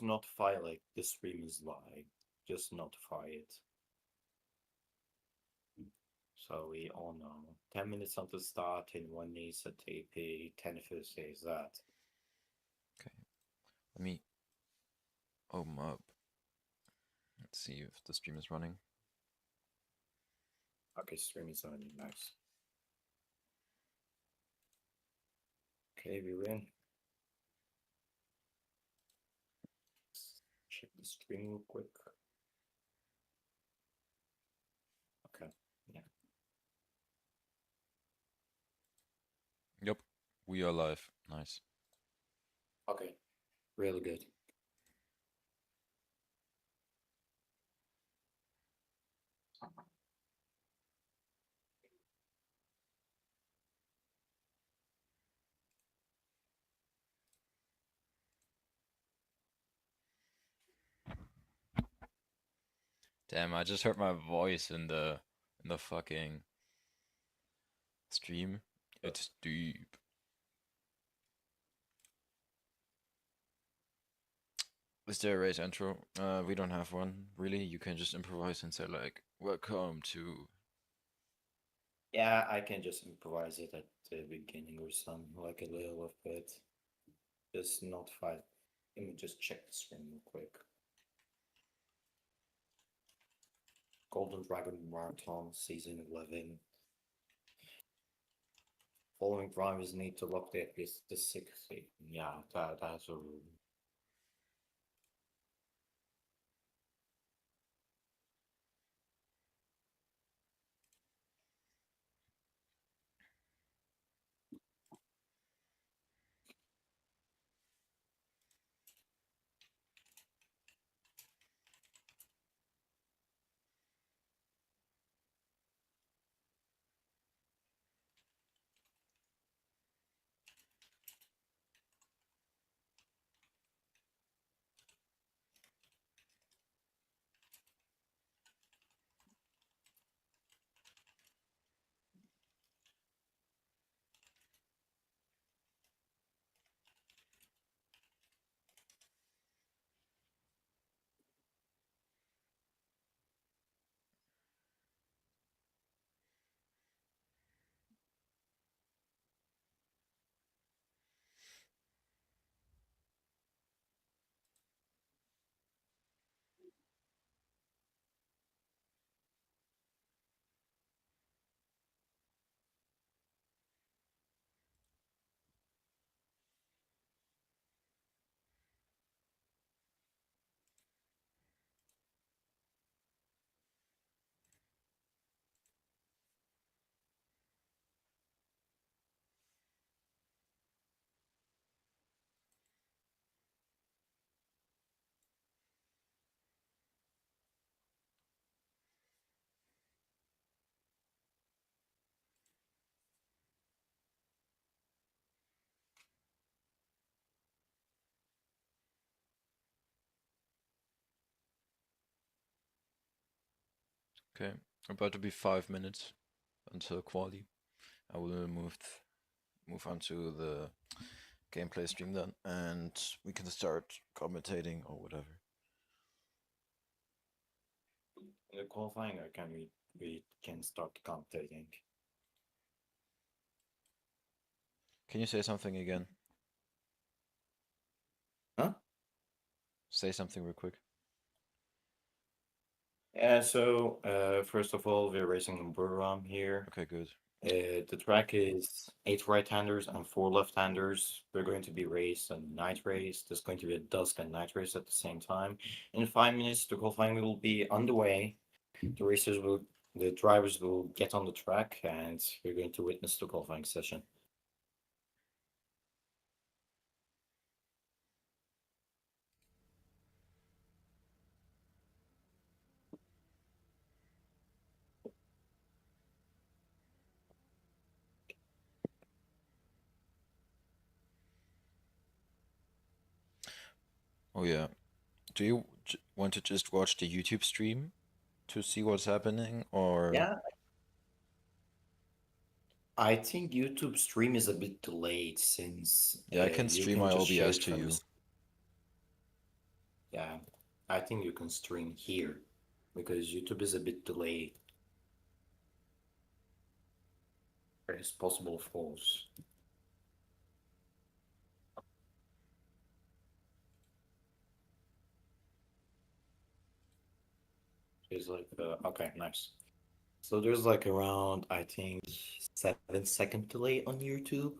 just notify like the stream is live. Just notify it. So we all know. 10 minutes until start, and one needs a TP, 10 first says that. Okay. Let me open up. Let's see if the stream is running. Okay, stream is running, nice. Okay, we're in. Check the stream real quick. Okay, yeah. Yep, we are live. Nice. Okay, really good. Damn, I just heard my voice in the fucking stream. It's deep. Is there a race intro? We don't have one, really. You can just improvise and say like, welcome to... Yeah, I can just improvise it at the beginning or something, like a little of it. Just notify. Let me just check the stream real quick. Golden Dragon Marathon Season 11. Following drivers need to lock the FPS to 60. Yeah, that's a rule. Okay, about to be 5 minutes until quali. I will move on to the gameplay stream then, and we can start commentating or whatever. In the qualifying, or can we can start commentating? Can you say something again? Huh? Say something real quick. Yeah, so first of all, we're racing in Burram here. Okay, good. The track is 8 right-handers and 4 left-handers. We're going to be raced a night race. There's going to be a dusk and night race at the same time. In 5 minutes, the qualifying will be underway. The drivers will get on the track, and we're going to witness the qualifying session. Oh yeah. Do you want to just watch the YouTube stream to see what's happening, or? Yeah, I think YouTube stream is a bit delayed since Yeah, I can you stream can my just share OBS it to from you. this. Yeah, I think you can stream here because YouTube is a bit delayed. There is possible falls. It's like, okay, nice. So there's like around, I think, 7-second delay on YouTube.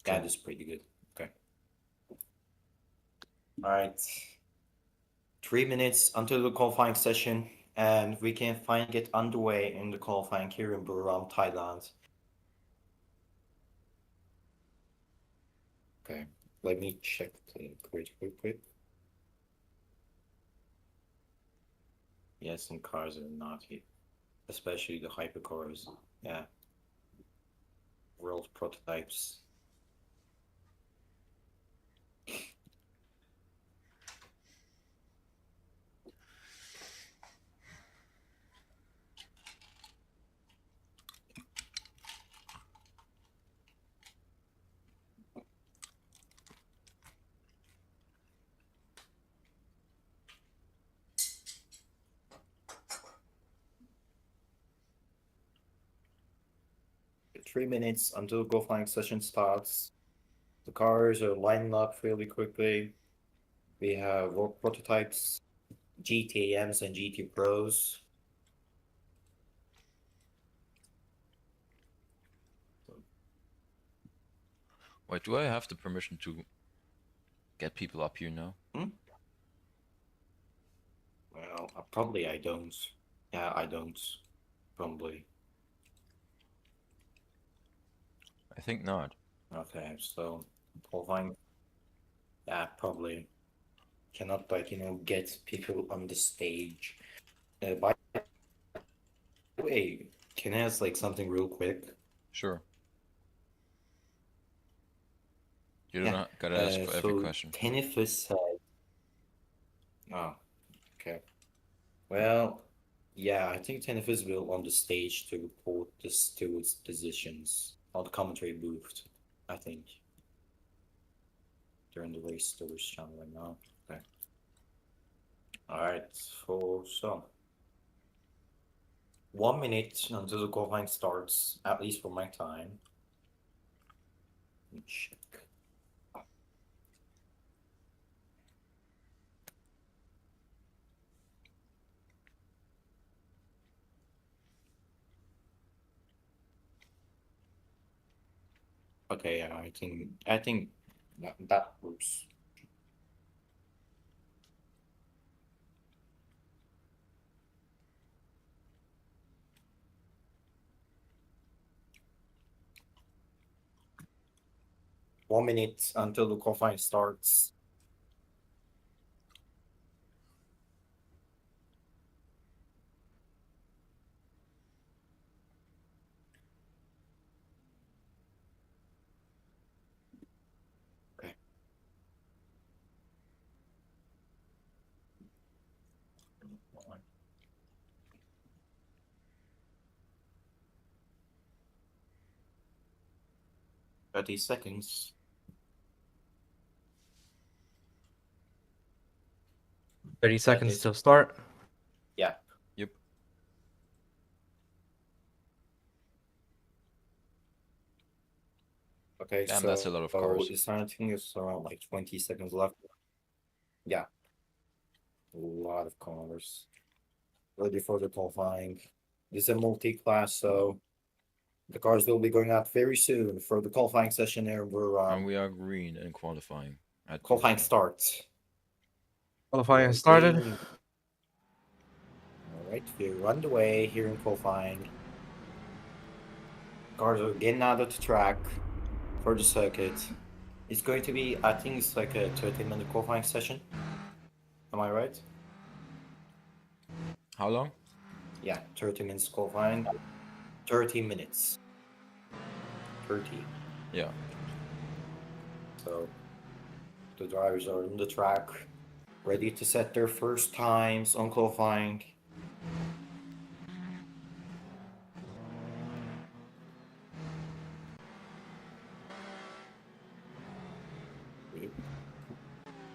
That Okay. is pretty good. Okay. All right. 3 minutes until the qualifying session, and we can finally get underway in the qualifying here in Buriram, Thailand. Okay, let me check the grid quick. Yeah, some cars are not here, especially the hypercars. Yeah, world prototypes. Three minutes until the qualifying session starts. The cars are lining up fairly quickly. We have world prototypes, GTMs and GT Pros. Wait, do I have the permission to get people up here now? Well, probably I don't. Yeah, I don't. Probably. I think not. Okay, so qualifying. Yeah, probably cannot like get people on the stage. By the way, can I ask like something real quick? Sure. You Yeah. don't gotta ask for every So question. Tenefus said. Oh, okay. Well, yeah, I think Tenefus will on the stage to report the stewards' decisions on the commentary booth. I think during the race stewards channel right now. Okay. All right. So 1 minute until the qualifying starts, at least for my time. Let me check. Okay, yeah, I think that works. One minute until the qualifying starts. Okay. Alright. 30 seconds. 30 seconds is- till start. Yeah. Yep. Okay, Damn, so that's a lot of cars. it's I think it's around like 20 seconds left. Yeah. A lot of cars. Ready for the qualifying. This is a multi-class, so the cars will be going out very soon for the qualifying session there. And we are green in qualifying. At Qualifying Buriram. starts. Qualifying has We're started. green. All right, we're underway here in qualifying. Cars are getting out of the track for the circuit. It's going to be, I think it's like a 30-minute qualifying session. Am I right? How long? Yeah, 30 minutes qualifying. 30 minutes. 30. Yeah. So the drivers are on the track, ready to set their first times on qualifying.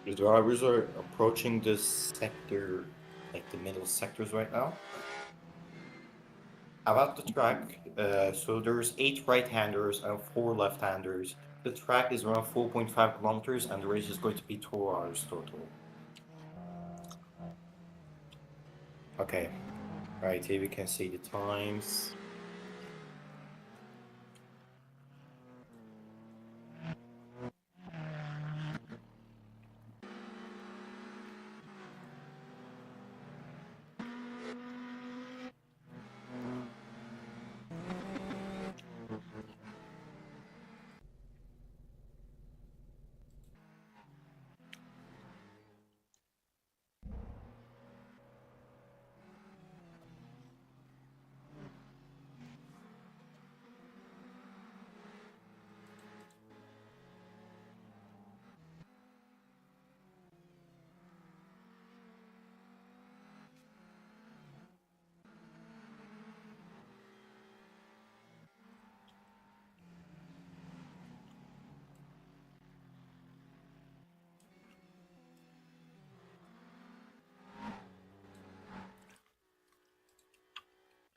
The drivers are approaching this sector, like the middle sectors right now. About the track, so there's 8 right-handers and 4 left-handers. The track is around 4.5 kilometers, and the race is going to be 2 hours total. Okay, right here we can see the times.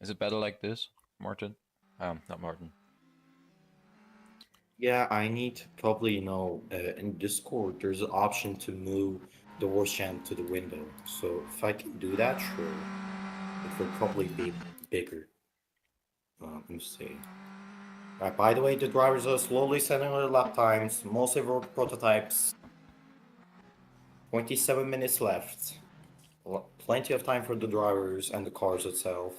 Is it better like this, Martin? Not Martin. Yeah, I need to probably, in Discord, there's an option to move the horse channel to the window. So if I can do that, sure. It will probably be bigger. Let me see. Right, by the way, the drivers are slowly setting their lap times, mostly road prototypes. 27 minutes left. Plenty of time for the drivers and the cars itself.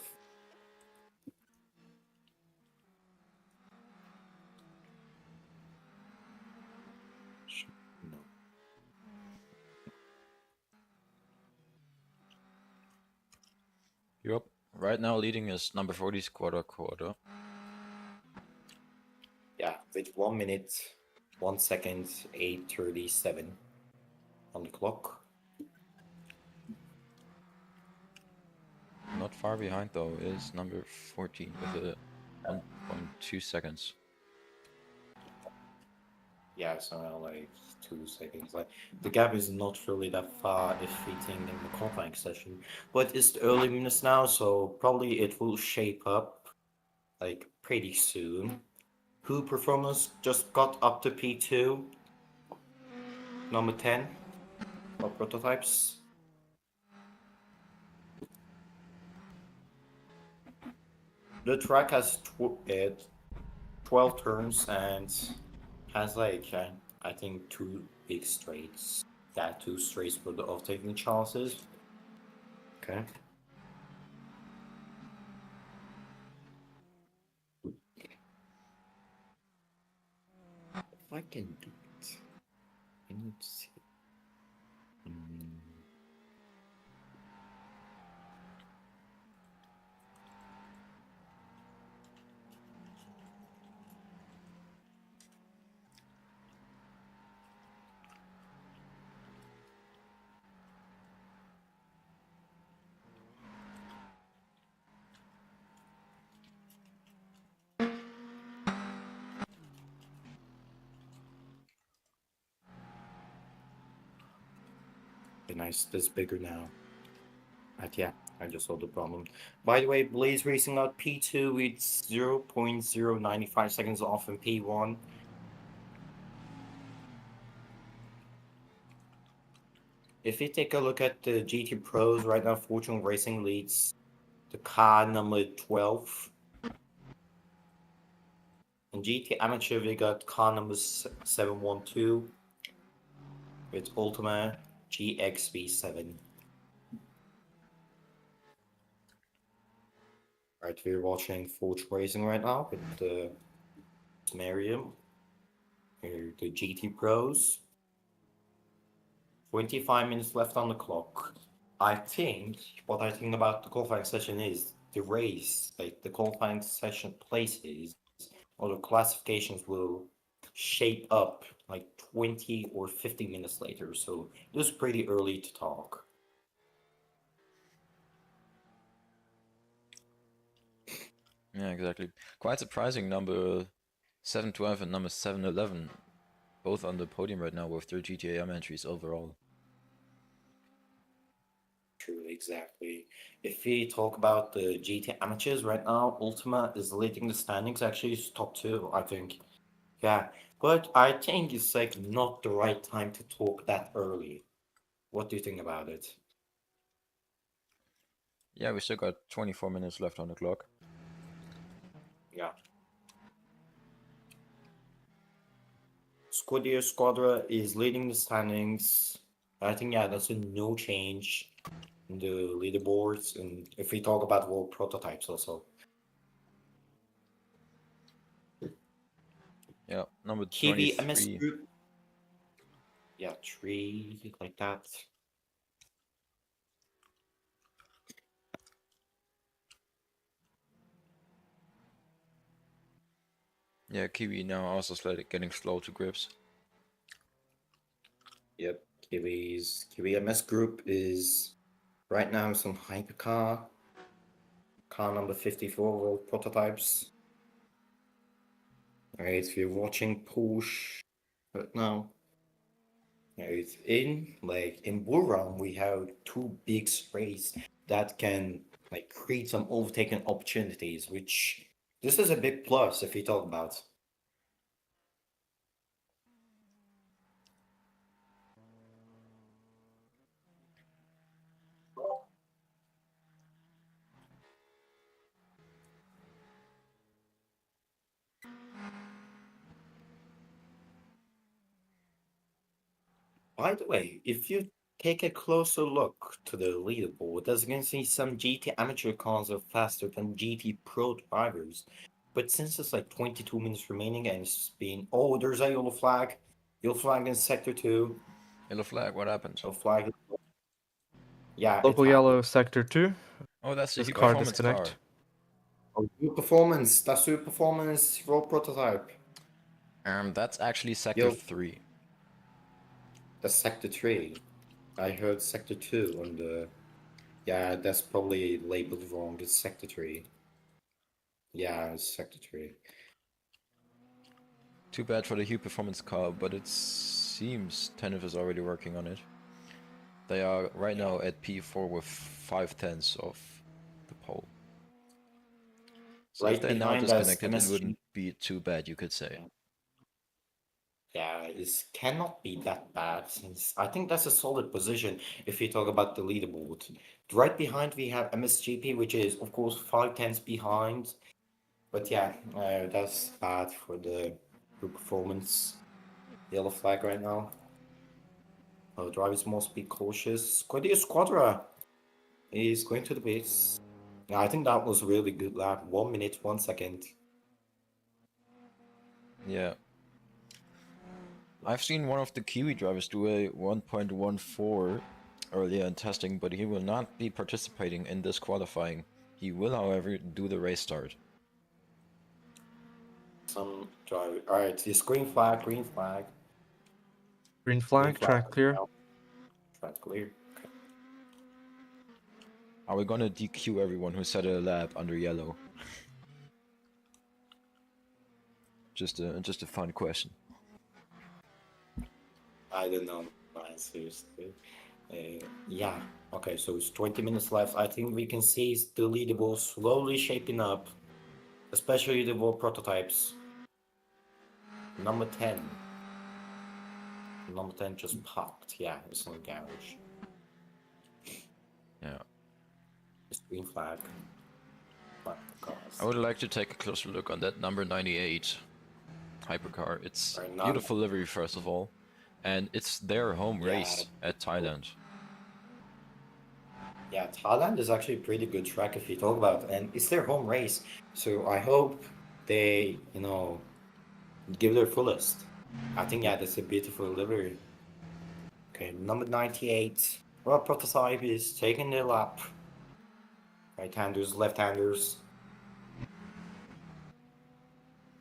No. Yep. Right now leading is number 40's quarter. Yeah, with 1 minute, 1 second, 8:37 on the clock. Not far behind though is number 14 with a 1.2 seconds. Yeah, it's around like 2 seconds. Like the gap is not really that far if fitting in the qualifying session, but it's the early minutes now, so probably it will shape up like pretty soon. Who performance just got up to P2, number 10 for prototypes. The track has 12 turns and has like I think 2 big straights. That 2 straights for the off-taking chances. Okay. If I can do it, I need to see. Okay, nice. This bigger now. But yeah, I just saw the problem. By the way, Blaze racing out P2 with 0.095 seconds off in P1. If you take a look at the GT Pros right now, Fortune Racing leads the car number 12. In GT Amateur, we got car number 712 with Ultima GXV7. Right, we're watching Fortune Racing right now with the Mariam. Here, the GT Pros. 25 minutes left on the clock. What I think about the qualifying session is the race, like the qualifying session places or the classifications will shape up like 20 or 50 minutes later. So it was pretty early to talk. Yeah, exactly. Quite surprising, number 712 and number 711 both on the podium right now with their GTAM entries overall. True, exactly. If we talk about the GT amateurs right now, Ultima is leading the standings. Actually, it's top two, I think. Yeah, but I think it's like not the right time to talk that early. What do you think about it? Yeah, we still got 24 minutes left on the clock. Yeah. Squadra is leading the standings. I think, yeah, that's a no change in the leaderboards. And if we talk about world prototypes also. Yeah, number Kiwi MS 23. Group. Yeah, 3, like that. Yeah, Kiwi now also getting slow to grips. Yep, Kiwi MS Group is right now some hypercar. Car number 54 world prototypes. Alright, if you're watching Porsche right now. It's in Bullrun we have two big sprays that can like create some overtaking opportunities, which this is a big plus if you talk about. By the way, if you take a closer look to the leaderboard, as you can see, some GT amateur cars are faster than GT pro drivers. But since it's like 22 minutes remaining and it's been, oh, there's a yellow flag. Yellow flag in sector 2. Yellow flag, what happened? Yellow flag. Yeah, it Local happened. yellow sector 2. Oh, that's the This Hugh car performance car. disconnect. Oh, good performance. That's good performance. Raw prototype. That's actually sector Yo. 3. That's sector 3. I heard sector 2 on the. Yeah, that's probably labeled wrong. It's sector 3. Yeah, it's sector 3. Too bad for the Hugh performance car, but it seems Tenef is already working on it. They are right now at P4 with 5/10 of the pole. So if Right they're now behind us, disconnected, it MSG. wouldn't be too bad, you could say. Yeah, this cannot be that bad since I think that's a solid position if you talk about the leaderboard. Right behind we have MSGP, which is of course 5/10 behind. But yeah, that's bad for the group performance. Yellow flag right now. Drivers must be cautious. Squadra is going to the base. Yeah, I think that was a really good lap. 1 minute, 1 second. Yeah. I've seen one of the Kiwi drivers do a 1.14 earlier in testing, but he will not be participating in this qualifying. He will, however, do the race start. Some driver. Alright, it's green flag, green flag. Green flag, track clear. Track clear. Okay. Are we gonna DQ everyone who set a lap under yellow? Just a fun question. I don't know. Seriously. Yeah. Okay, so it's 20 minutes left. I think we can see the leaderboard slowly shaping up, especially the world prototypes. Number 10. Number 10 just popped. Yeah, it's in the garage. Yeah. It's green flag. But cars. I would like to take a closer look on that number 98 hypercar. It's Right, now- beautiful livery, first of all, and it's their home Yeah. race at Thailand. Yeah, Thailand is actually a pretty good track if you talk about it, and it's their home race. So I hope they, give their fullest. I think, yeah, that's a beautiful livery. Okay, number 98. Well, prototype is taking their lap. Right-handers, left-handers.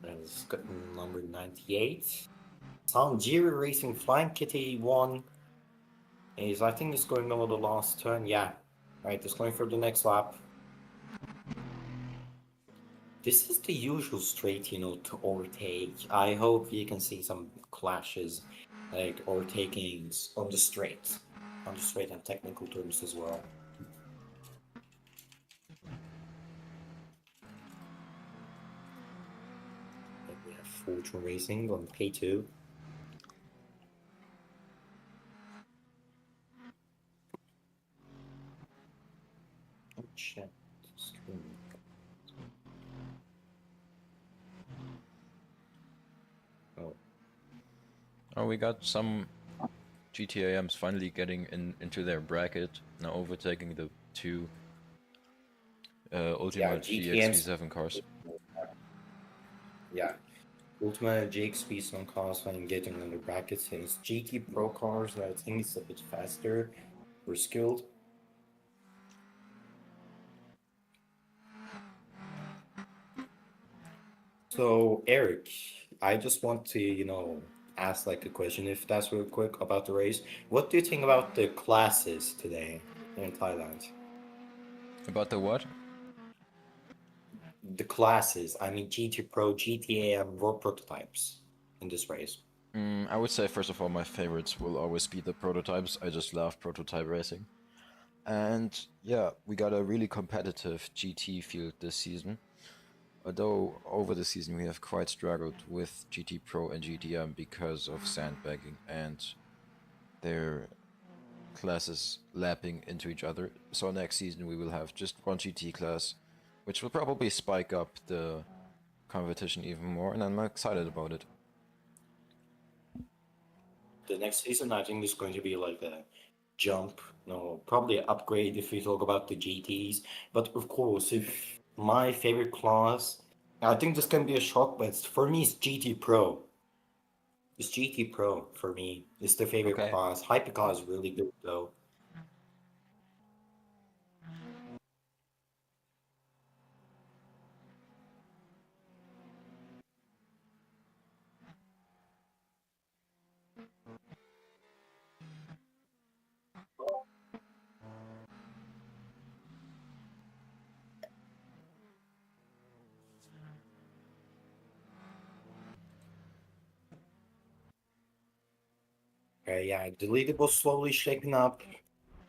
That's number 98. Sanjiri Racing Flying Kitty 1 is, I think, it's going over the last turn. Yeah, right, it's going for the next lap. This is the usual straight, to overtake. I hope you can see some clashes, like overtakings on the straight. on the straight and technical terms as well. And we have Fortune Racing on P2. Oh shit. Screw me. Oh. Oh, we got some GTAMs finally getting into their bracket, now overtaking the two Ultimate GTMs. GXV7 cars. Yeah. Ultimate GXP some cars when getting in the brackets, and it's GT Pro cars that I think it's a bit faster or skilled. So Eric, I just want to, ask like a question, if that's real quick, about the race. What do you think about the classes today in Thailand? About the what? The classes, I mean GT Pro, GTA, and World Prototypes in this race. I would say, first of all, my favorites will always be the prototypes. I just love prototype racing. And yeah, we got a really competitive GT field this season. Although over the season we have quite struggled with GT Pro and GTM because of sandbagging and their classes lapping into each other. So next season we will have just one GT class, which will probably spike up the competition even more, and I'm excited about it. The next season, I think, is going to be like a jump, probably an upgrade if we talk about the GTs. But of course, if my favorite class, I think this can be a shock, but for me, it's GT Pro. It's GT Pro for me. It's the favorite Okay. class. Hypercar is really good though. Yeah, the leaderboard slowly shaping up.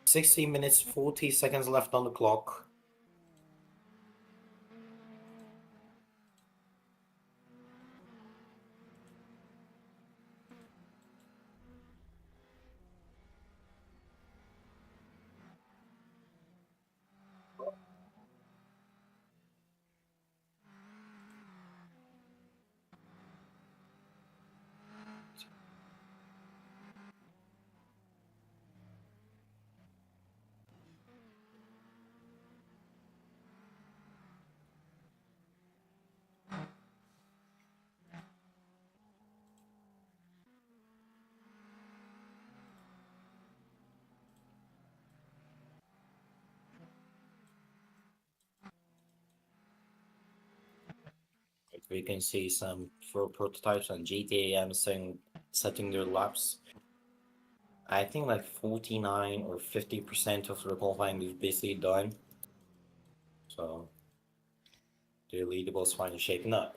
16 minutes, 40 seconds left on the clock. We can see some for prototypes on GTA setting their laps. I think like 49 or 50% of the qualifying is basically done. So the leaderboard's finally shaping up.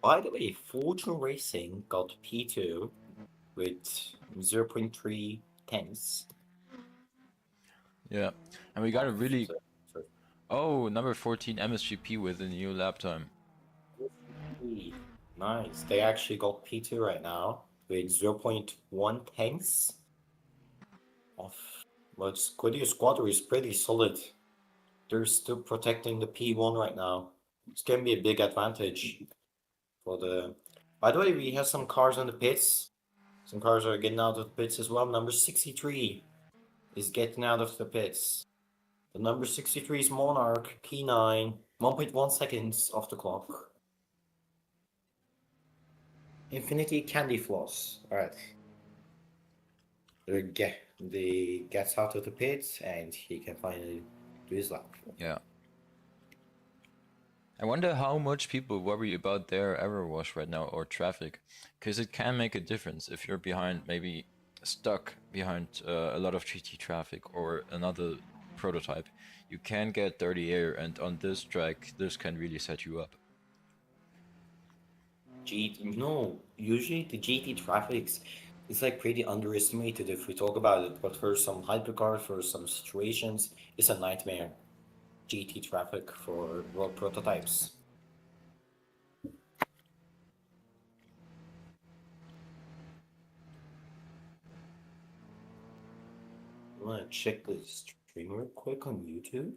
By the way, Fortune Racing got P2 with 0.3 tenths. Yeah, and we got a really... So Oh, number 14 MSGP with a new lap time. nice. They actually got P2 right now with 0.1 tenths of. But Squiddy Squadron is pretty solid. They're still protecting the P1 right now. It's gonna be a big advantage for the. By the way, we have some cars in the pits. Some cars are getting out of the pits as well. Number 63 is getting out of the pits. The number 63 is Monarch P9, 1.1 seconds off the clock. Infinity Candy Floss. Alright. The gets out of the pits and he can finally do his lap. Yeah. I wonder how much people worry about their error wash right now or traffic, because it can make a difference if you're behind, maybe stuck behind a lot of GT traffic or another prototype. You can get dirty air, and on this track, this can really set you up. No, usually the GT traffics is like pretty underestimated if we talk about it, but for some hypercars, for some situations, it's a nightmare. GT traffic for road prototypes. I want to check the stream real quick on YouTube.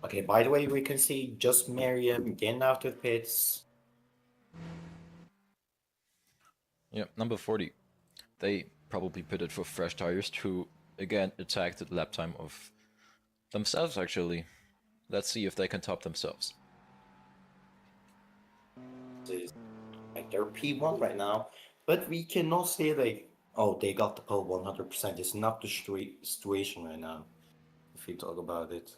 Okay, by the way, we can see just Miriam getting out of the pits. Yeah, number 40. They probably pitted for fresh tires to, again, attack the lap time of themselves, actually. Let's see if they can top themselves. Like they're P1 right now, but we cannot say like, oh, they got the pole 100%. It's not the situation right now, if we talk about it.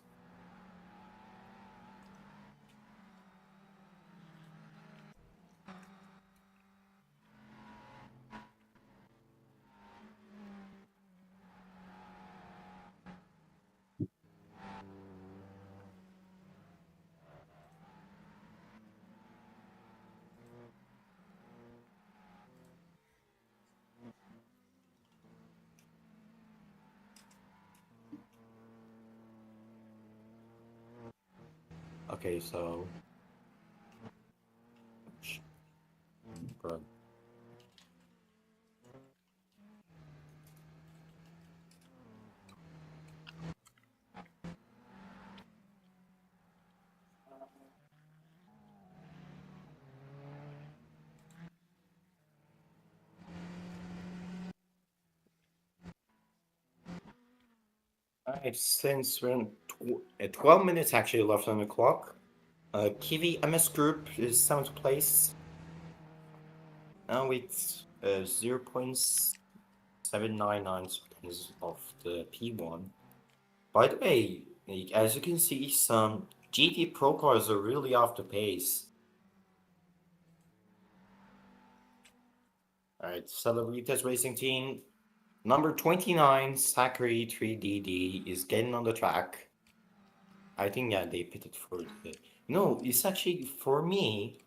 Okay, so. Bro. Alright, since we're in 12 minutes actually left on the clock, Kiwi MS Group is 7th place. Now it's 0.799 seconds of the P1. By the way, like, as you can see, some GT Pro cars are really off the pace. Alright, Celebritas Racing Team. Number 29, Sakari 3DD is getting on the track. I think, yeah, they pitted for the... No, it's actually, for me,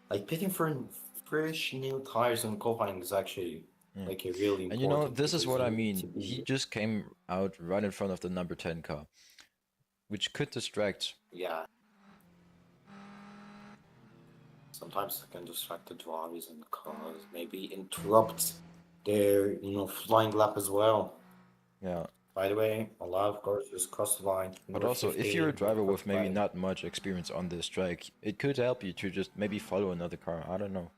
like, pitting for fresh new tires and qualifying is actually, like, a really important... And you know, this is because what I you need mean. to be- He just came out right in front of the number 10 car, which could distract. Yeah. Sometimes it can distract the drivers and the cars, maybe interrupt their, flying lap as well. Yeah. By the way, a lot of cars just cross the line. But Number also, if 15, you're a driver with maybe 45. not much experience on this track, it could help you to just maybe follow another car. I don't know.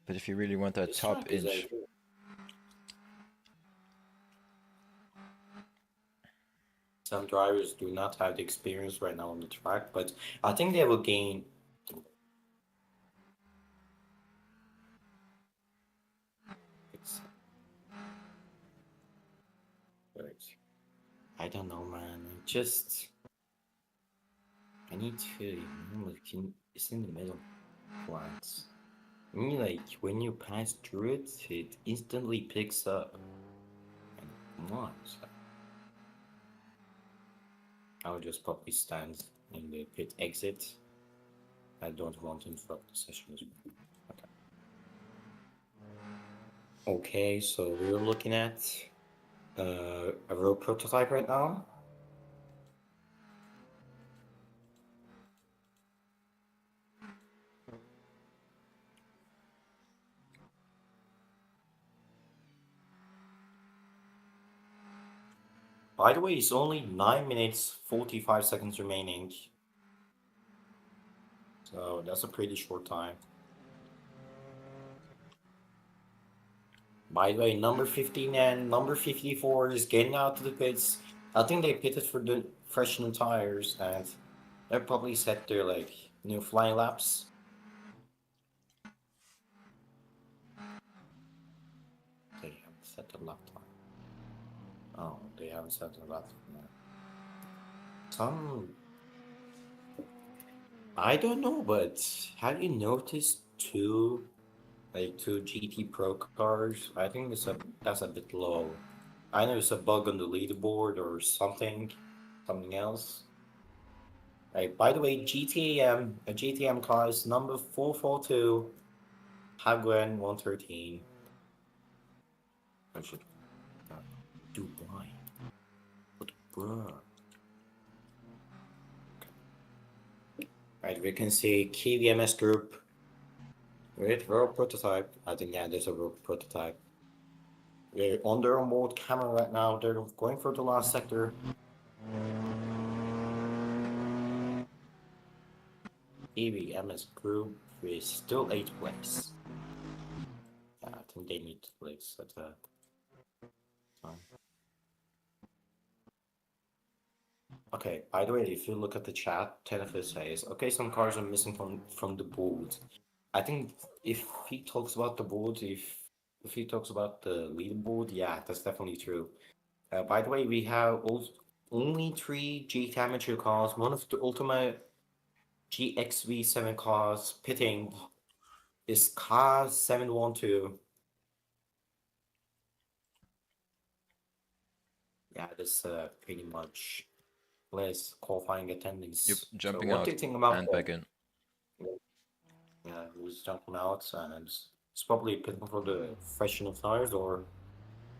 But if you really want that This top track is inch, ideal. Some drivers do not have the experience right now on the track, but I think they will gain. I don't know, man. I need to, it's in the middle. Plants. I mean, like, when you pass through it, it instantly picks up. And come on, so. I'll just probably stand in the pit exit. I don't want to interrupt the session as well. Okay, so we're looking at a real prototype right now. By the way, it's only 9 minutes 45 seconds remaining. So that's a pretty short time. By the way, number 15 and number 54 is getting out to the pits. I think they pitted for the fresh new tires and they're probably set their like new flying laps. They haven't set the lap time. they haven't said about it. Some, I don't know, but have you noticed two GT Pro cars? I think that's a bit low. I know it's a bug on the leaderboard or something else. By the way, a GTM car is number 442, Hagwen 113. I should Dubai. But bruh. Right, we can see KVMS group with world prototype. I think yeah, there's a world prototype. We're on their onboard camera right now. They're going for the last sector. KVMS group is still 8th place. Yeah, I think they need to place at the time. Okay, by the way, if you look at the chat, Tennifer says, okay, some cars are missing from the board. I think if he talks about the board, if he talks about the leaderboard, yeah, that's definitely true. By the way, we have only 3 GT Amateur cars, one of the ultimate GXV7 cars pitting is car 712. Yeah, that's pretty much less qualifying attendance. Yep, jumping so what out do you think about and that? back in. Yeah, who's jumping out and it's probably pitting for the freshman tires or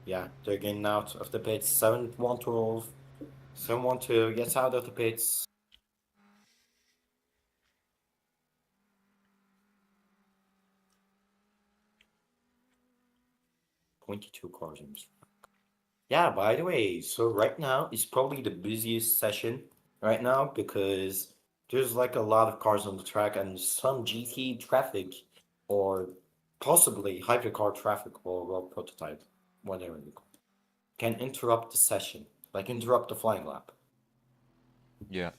yeah, they're getting out of the pits. 712. 712 gets out of the pits. Two cars in this. Yeah, by the way, so right now is probably the busiest session right now because there's like a lot of cars on the track and some GT traffic or possibly hypercar traffic or world prototype, whatever you call it, can interrupt the session, like interrupt the flying lap. Yeah.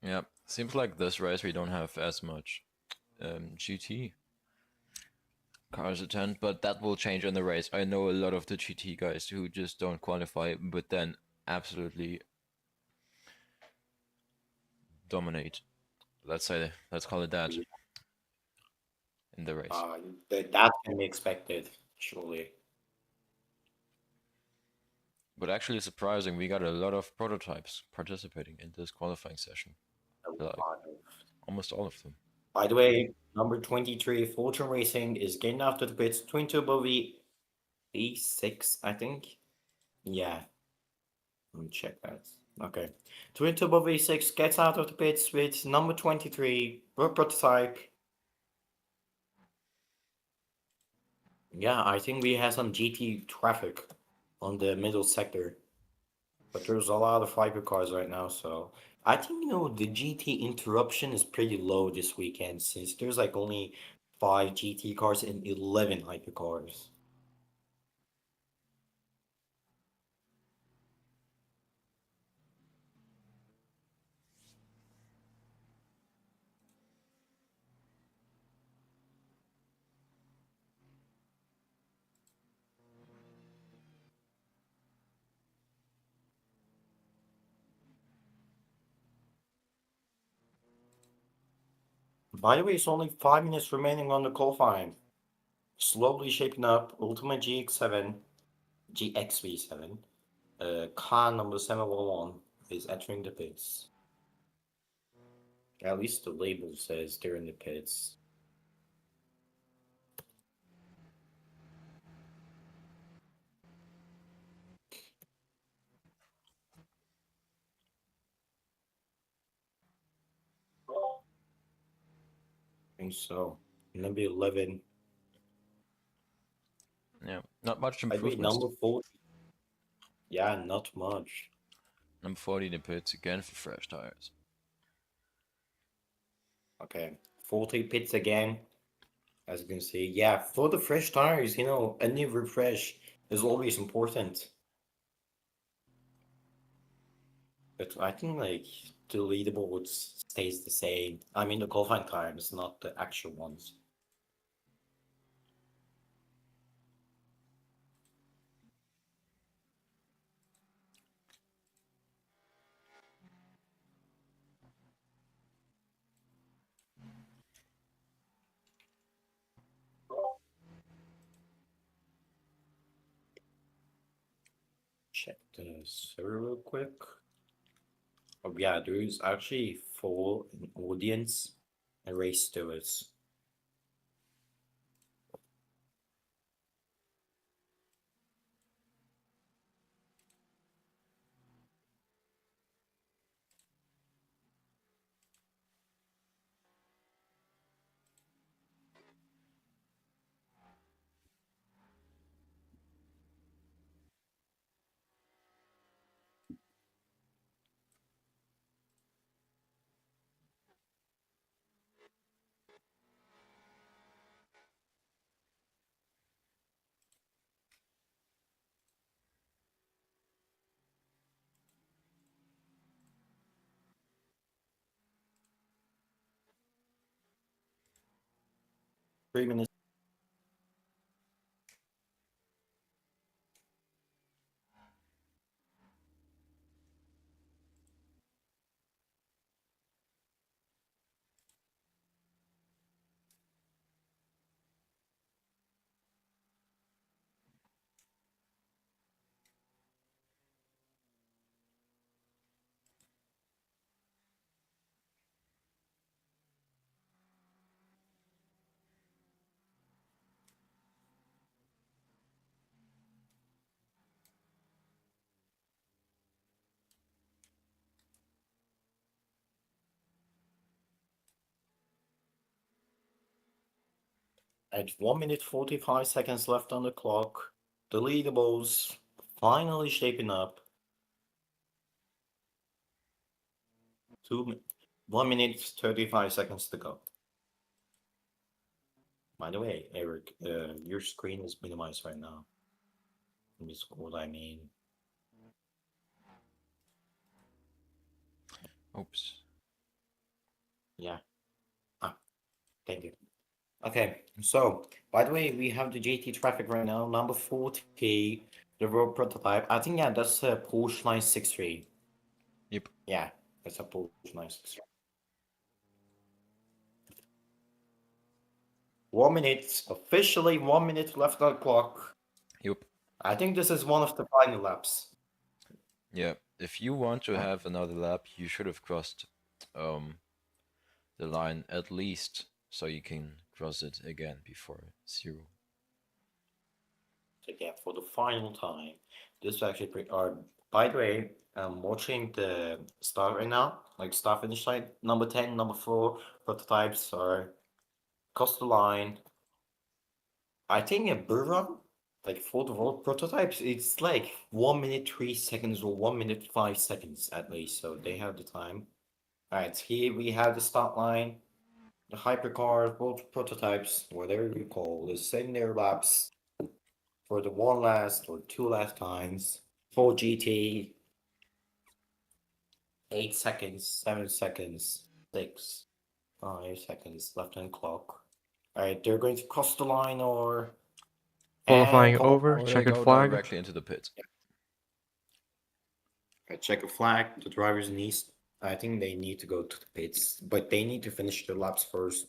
Yeah, seems like this race we don't have as much GT cars attend, but that will change in the race. I know a lot of the GT guys who just don't qualify, but then absolutely dominate. Let's call it that in the race. That can be expected, surely. But actually surprising, we got a lot of prototypes participating in this qualifying session. Like, almost all of them. By the way, number 23, Fortune Racing is getting after the pits. Twin Turbo V6, I think. Yeah. Let me check that. Okay. Twin Turbo V6 gets out of the pits with number 23, world prototype. Yeah, I think we have some GT traffic on the middle sector. But there's a lot of hypercars right now, so I think the GT interruption is pretty low this weekend since there's like only 5 GT cars and 11 hypercars. By the way, it's only 5 minutes remaining on the qualifying. Slowly shaping up. Ultimate GX7, GXV7. Car number 711 is entering the pits. At least the label says they're in the pits. I think so. Number 11. Yeah, not much By the way, improvements. number 40. Yeah, not much. Number 40 in the pits again for fresh tires. Okay, 40 pits again. As you can see, yeah, for the fresh tires, a new refresh is always important. But I think like the leaderboard stays the same. I mean the qualifying times, not the actual ones. Check the server real quick. Oh yeah, there's actually full an audience and race to it. 3 minutes. At 1 minute 45 seconds left on the clock, the leaderboards finally shaping up. 1 minute 35 seconds to go. By the way, Eric, your screen is minimized right now. Let me see what I mean. Oops. Yeah. Thank you. Okay, so by the way, we have the JT traffic right now, number 40, the road prototype. I think that's a Porsche 963. Yep. Yeah, that's a Porsche 963. 1 minute, officially 1 minute left on the clock. Yep. I think this is one of the final laps. Yeah. If you want to have another lap, you should have crossed the line at least so you can cross it again before 0. So yeah, for the final time, this is actually pretty hard. By the way, I'm watching the start right now, like start finish line. Number 10, number 4 prototypes are cross the line. I think a bull run, like for the road prototypes, it's like 1 minute 3 seconds or 1 minute 5 seconds at least. So they have the time. Alright, here we have the start line. The hypercar road prototypes, whatever you call, is setting their laps for the 1 last or 2 last times. For GT, 8 seconds, 7 seconds, 6, 5 seconds left on clock. Alright, they're going to cross the line or. Qualifying And over, Or they checkered go flag. directly into the pit. Check a flag, the drivers need. I think they need to go to the pits, but they need to finish their laps first.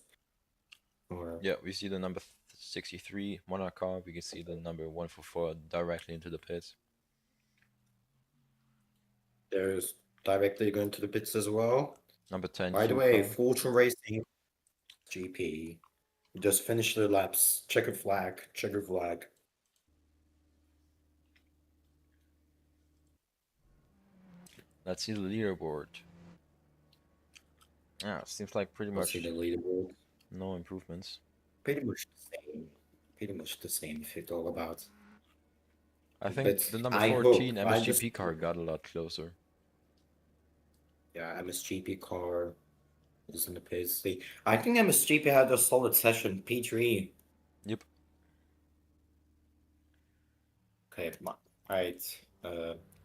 Or Yeah, we see the number 63 Monarch car. We can see the number 144 directly into the pit. there's directly going to the pits as well. Number 10 By the Q way, car. Fortune Racing GP just finished their laps. Checkered flag, checkered flag. Let's see the leaderboard. Yeah, seems like pretty Let's see much the leaderboard. no improvements. Pretty much the same. Pretty much the same if it's all about. I think But the number I 14 hope, I MSGP just, car got a lot closer. yeah, MSGP car is in the pits. I think MSGP had a solid session. P3. Yep. Okay, alright.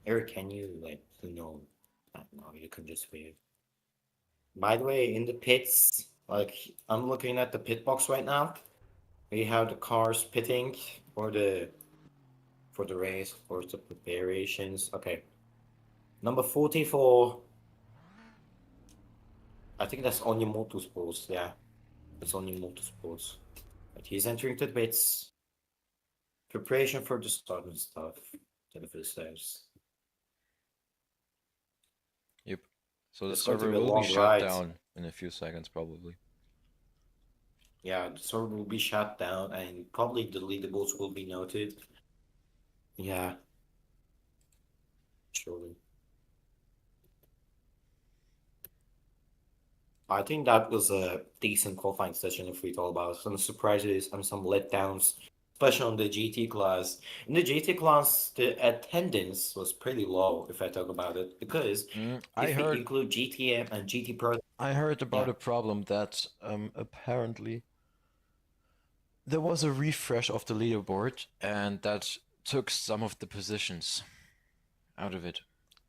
Eric, can you No, you can just wait. By the way, in the pits, like I'm looking at the pit box right now. We have the cars pitting for the race, for the preparations. Okay. Number 44. I think that's only motorsports, yeah. It's only motorsports. But he's entering the pits. Preparation for the start and stuff. Jennifer says. Yep. So the It's going to server be a will be long shut ride. down in a few seconds, probably. Yeah, the server will be shut down and probably the leaderboards will be noted. Yeah, surely. I think that was a decent qualifying session if we talk about some surprises and some letdowns, especially on the GT class. In the GT class, the attendance was pretty low if I talk about it, because I if we heard include GTM and GT Pro, about yeah, a problem that apparently there was a refresh of the leaderboard and that took some of the positions out of it.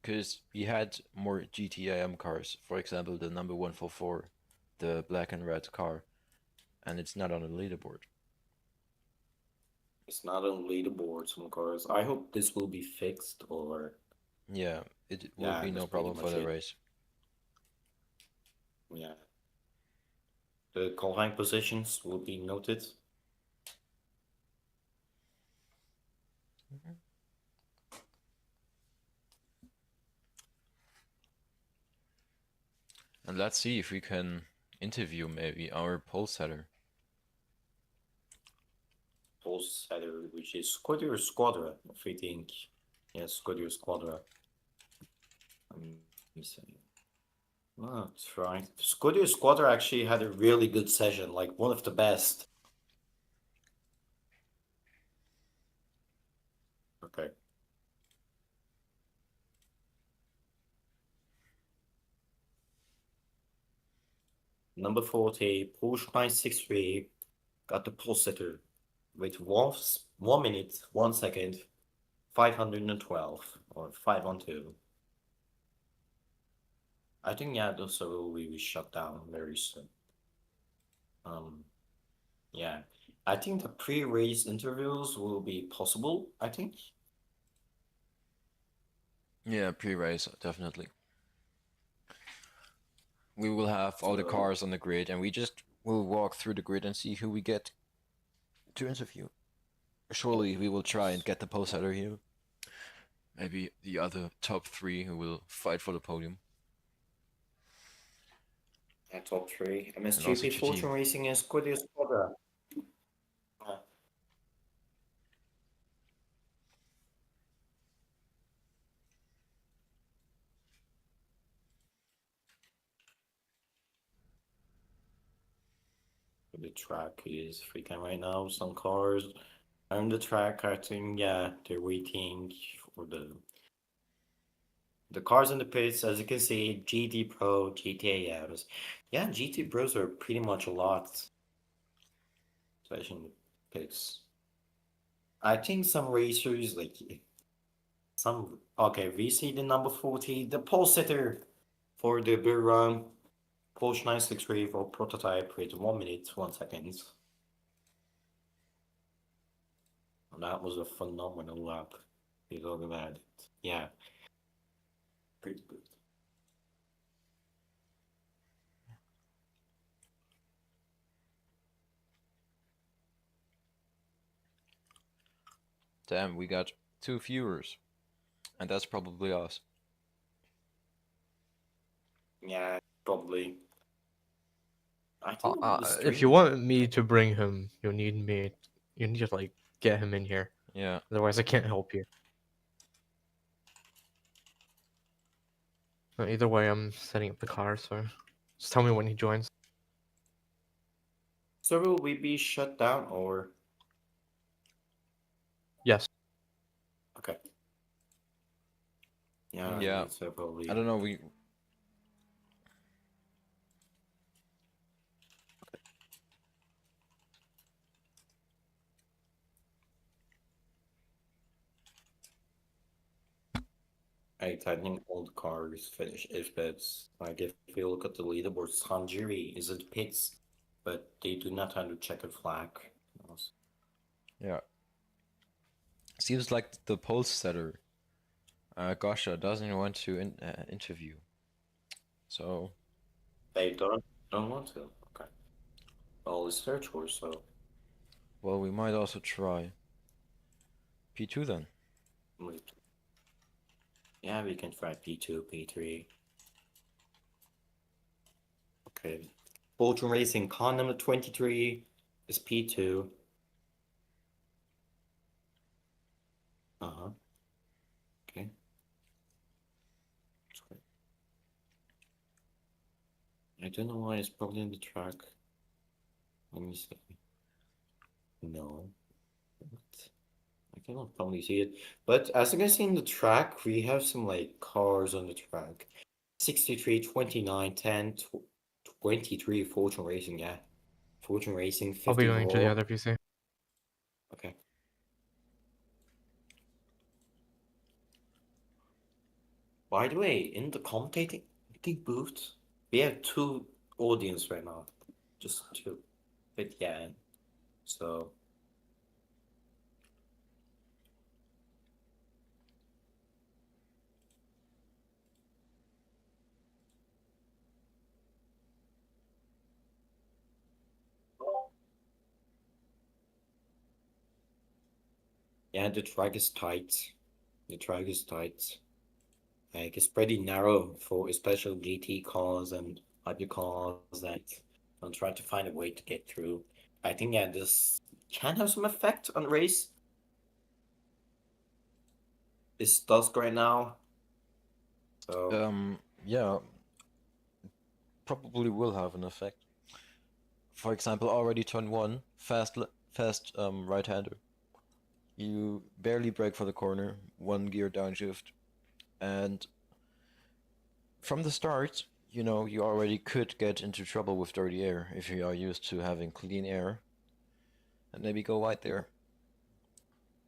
Because we had more GTAM cars, for example, the number 144, the black and red car, and it's not on the leaderboard. it's not on leaderboard, some cars. I hope this will be fixed or Yeah, it will yeah, be that's no pretty problem for much the it. race. Yeah. The qualifying positions will be noted. And let's see if we can interview maybe our pole setter. Pulse header, which is Squadra Squadra, if we think. Yes, Squadra Squadra. I'm saying. Oh, that's right. Squadra Squadra actually had a really good session, like one of the best. Okay. Number 40, Porsche 963, got the pole setter with 1 minute, 1 second, 512, or 512. I think, yeah, those will be shut down very soon. Yeah. I think the pre-race interviews will be possible, I think. Yeah, pre-race, definitely. We will have all the So, cars on the grid and we just will walk through the grid and see who we get to interview. Surely we will try and get the pole setter here. Maybe the other top 3 who will fight for the podium. at top 3, And also MSGP, GT. Fortune Racing, and Scuderia Squadra. Uh, the track is freaking right now. Some cars are on the track. I think, yeah, they're waiting for the cars in the pits. As you can see, GT Pro, GTAMs. Yeah, GT Pros are pretty much a lot, especially in the pits. I think some racers like some. Okay, we see the number 40, the pole sitter for the big run. Porsche 963 for prototype with 1 minute, 1 second. And that was a phenomenal lap. You talk about it. Yeah. Pretty good. Damn, we got 2 viewers. And that's probably us. Yeah, probably. I think the If you stream. want me to bring him, you need to like get him in here. Yeah. Otherwise, I can't help you. Either way, I'm setting up the car, so just tell me when he joins. So will we be shut down or? Yes. Okay. Yeah, I Yeah. think so probably. I don't know, we I think all the cars finish if that's like if you look at the leaderboard, Sanjiri is in pits, but they do not have to check a flag. Yeah. Seems like the pole setter, Gosha, doesn't want to interview. So. They don't want to. Okay. Well, it's their choice, so. Well, we might also try P2 then. Yeah, we can try P2, P3. Okay. Podium Racing car number 23 is P2. Uh-huh. Okay. I don't know why it's probably on the track. Let me see. No. I cannot probably see it. But as you can see in the track, we have some like cars on the track. 63, 29, 10, 23 Fortune Racing, yeah. Fortune Racing, I'll be 50 going to the more. other PC. Okay. By the way, in the commentating booth, we have 2 audience right now. Just 2. But yeah. So yeah, the track is tight. The track is tight. Like it's pretty narrow for especially GT cars and hyper cars that I'm trying to find a way to get through. I think yeah, this can have some effect on the race. It's dusk right now. So Yeah, probably will have an effect. For example, already turn 1, fast right-hander. You barely brake for the corner, 1 gear downshift, and from the start, you know, you already could get into trouble with dirty air if you are used to having clean air, and maybe go wide there,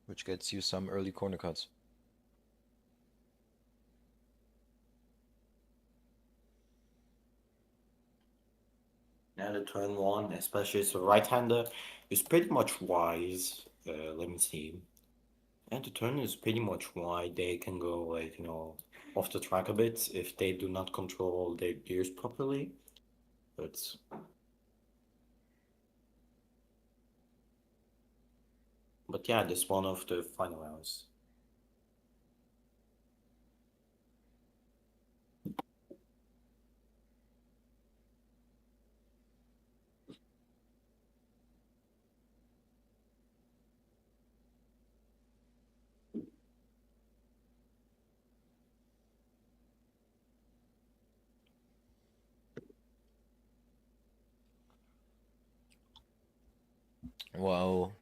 which gets you some early corner cuts. yeah, the turn 1, especially as a right-hander, is pretty much wise. Let me see. And the turn is pretty much wide. They can go like, off the track a bit if they do not control their gears properly. But yeah, this one of the final rounds. Well,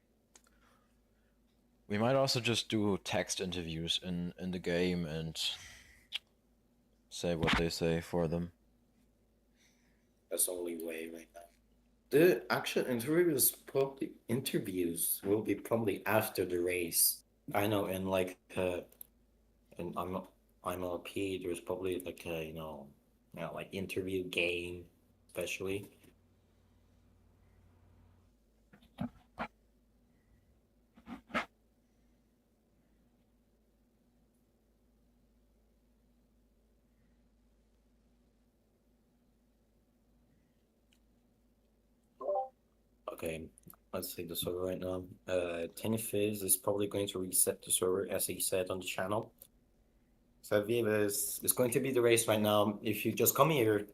we might also just do text interviews in the game and say what they say for them. That's the only way right now. The actual interviews will be probably after the race. I know in like in IMRP there's probably like a like interview game especially. Okay, let's see the server right now. Tennyfizz is probably going to reset the server as he said on the channel. So Vivas is going to be the race right now. If you just come here,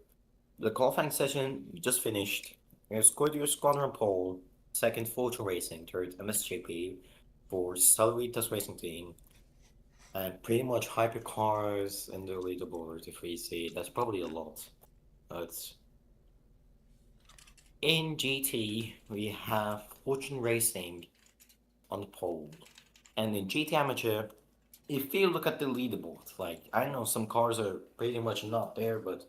the qualifying session just finished. You scored your squadron pole, second Fortune Racing, third MSJP, fourth Salaritas Racing Team, and pretty much hypercars in the leaderboard. If we see, that's probably a lot. But in GT, we have Fortune Racing on the pole, and in GT Amateur, if you look at the leaderboard, like I know some cars are pretty much not there, but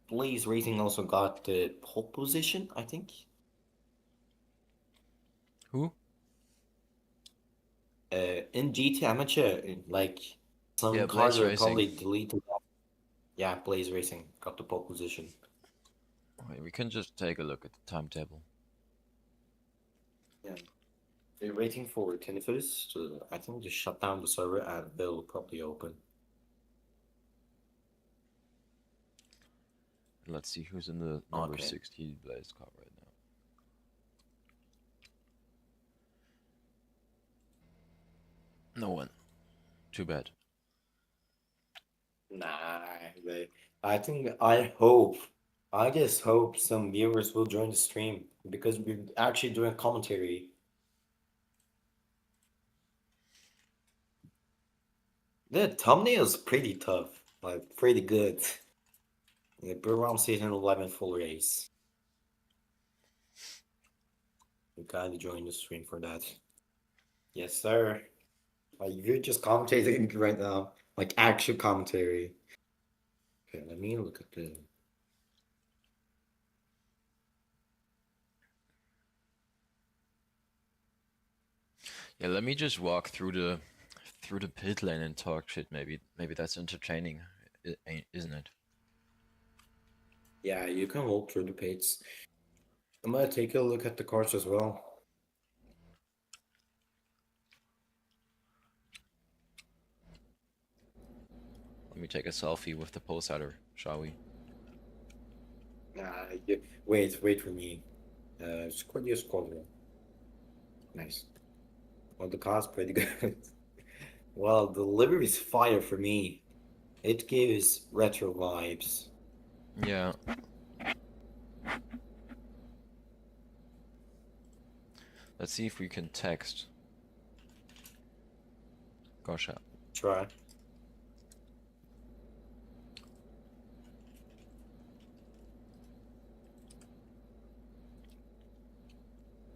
Blaze Racing also got the pole position, I think. Who? In GT Amateur, like Some Yeah, cars Blaze are Racing. probably deleted. Yeah, Blaze Racing got the pole position. Okay, we can just take a look at the timetable. Yeah. We're waiting for Tinnitus to, I think, just shut down the server and they'll probably open. Let's see who's in the number Okay. 60 Blaze car right now. No one. Too bad. Nah, I just hope some viewers will join the stream because we're actually doing commentary. The thumbnail is pretty tough, like pretty good. Yeah, we're around season 11 full race. You gotta join the stream for that. Yes, sir. Like you're just commentating right now, like actual commentary. Okay, let me look at the. Yeah, let me just walk through the pit lane and talk shit. Maybe that's entertaining, isn't it? Yeah, you can walk through the pits. I'm gonna take a look at the cars as well. Let me take a selfie with the pole sider, shall we? Nah, wait for me. Squad your squadron. Nice. Well, the car's pretty good. Well, the livery is fire for me. It gives retro vibes. Yeah. Let's see if we can text. Gosh, Try.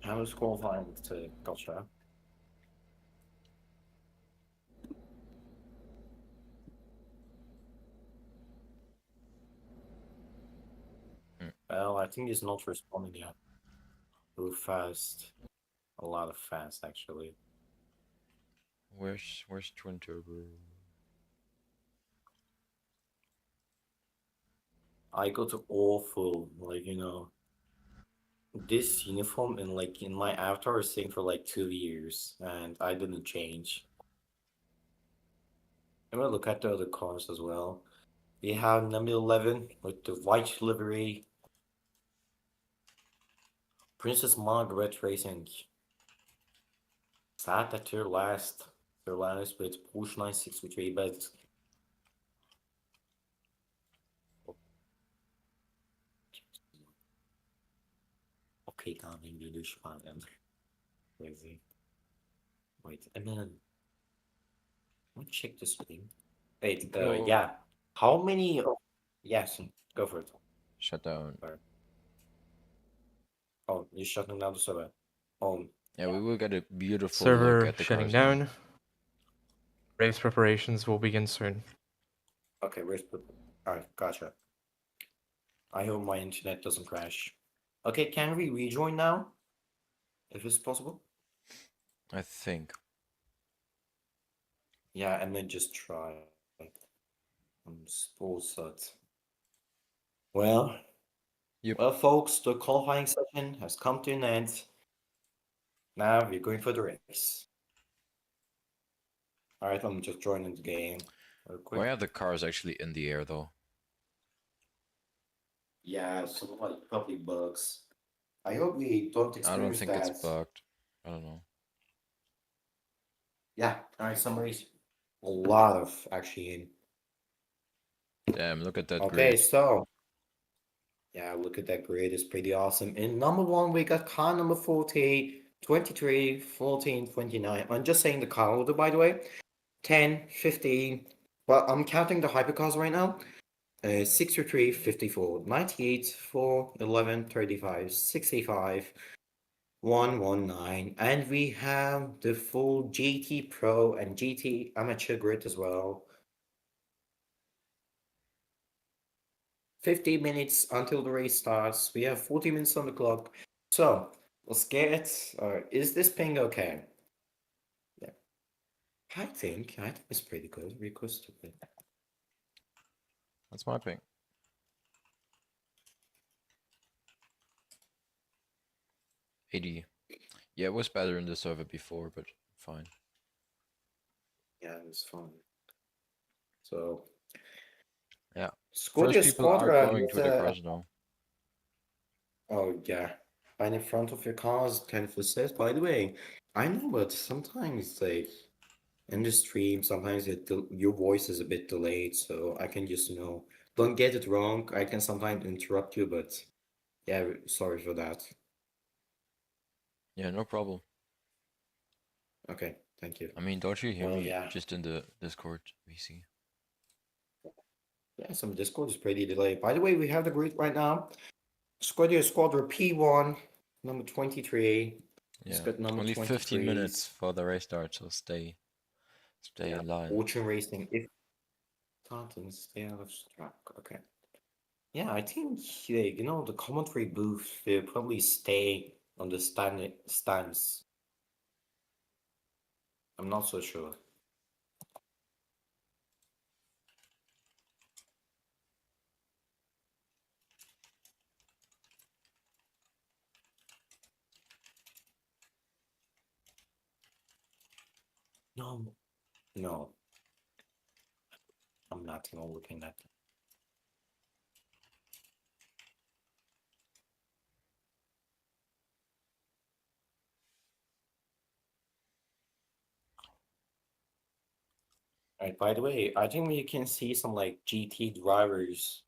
How was qualifying to Gotcha? Well, I think he's not responding yet. Too fast. A lot of fast, actually. where's Twin Turbo? I got awful, like, this uniform and like in my avatar is staying for like 2 years and I didn't change. I'm gonna look at the other cars as well. We have number 11 with the white livery. Princess Margaret Racing. Sad that their last with Porsche 963, but okay, can't even do spannend. Crazy. Wait, and then let me check this thing. Wait, Yo. yeah. How many? Yes, go for it. Shut down. Oh, you're shutting down the server. Yeah, we will get a beautiful Server look at the shutting cars down. now. Race preparations will begin soon. Okay, alright, gotcha. I hope my internet doesn't crash. Okay, can we rejoin now? If it's possible? I think. Yeah, and then just try. Sportscar. Well, Yep. well, folks, the qualifying session has come to an end. Now we're going for the race. Alright, I'm just joining the game real quick. Why are the cars actually in the air though? Yeah, some like probably bugs. I hope we don't experience I don't think that. it's bugged. I don't know. Yeah, alright, summaries. A lot of actually in. Damn, look at that Okay, grid. so yeah, look at that grid. It's pretty awesome. In number 1, we got car number 40, 23, 14, 29. I'm just saying the car order, by the way. 10, 15. Well, I'm counting the hypercars right now. 63, 54, 98, 4, 11, 35, 65, 119. And we have the full GT Pro and GT Amateur grid as well. 50 minutes until the race starts. We have 40 minutes on the clock. So let's get. Is this ping okay? Yeah. I think it's pretty good. Rico stupid. That's my pick. AD. Yeah, it was better in the server before, but fine. Yeah, it was fun. So Yeah. Squad First people are Squadron going with to the cross now. oh yeah. Right in front of your cars, kind of says. By the way, I know, but sometimes like in the stream, sometimes your voice is a bit delayed, so I can just don't get it wrong. I can sometimes interrupt you, but yeah, sorry for that. Yeah, no problem. Okay, thank you. I mean, don't you hear Well, me yeah. just in the Discord VC? Yeah, some Discord is pretty delayed. By the way, we have the group right now. Squadron P1, number 23. Yeah. Got number Only 15 23. minutes for the race start, so stay in line. Fortune Racing. If Tartan stay out of track. Okay. Yeah, I think the commentary booth will probably stay on the stands. I'm not so sure. No, no, I'm not even looking at. Right, by the way, I think we can see some like GT drivers.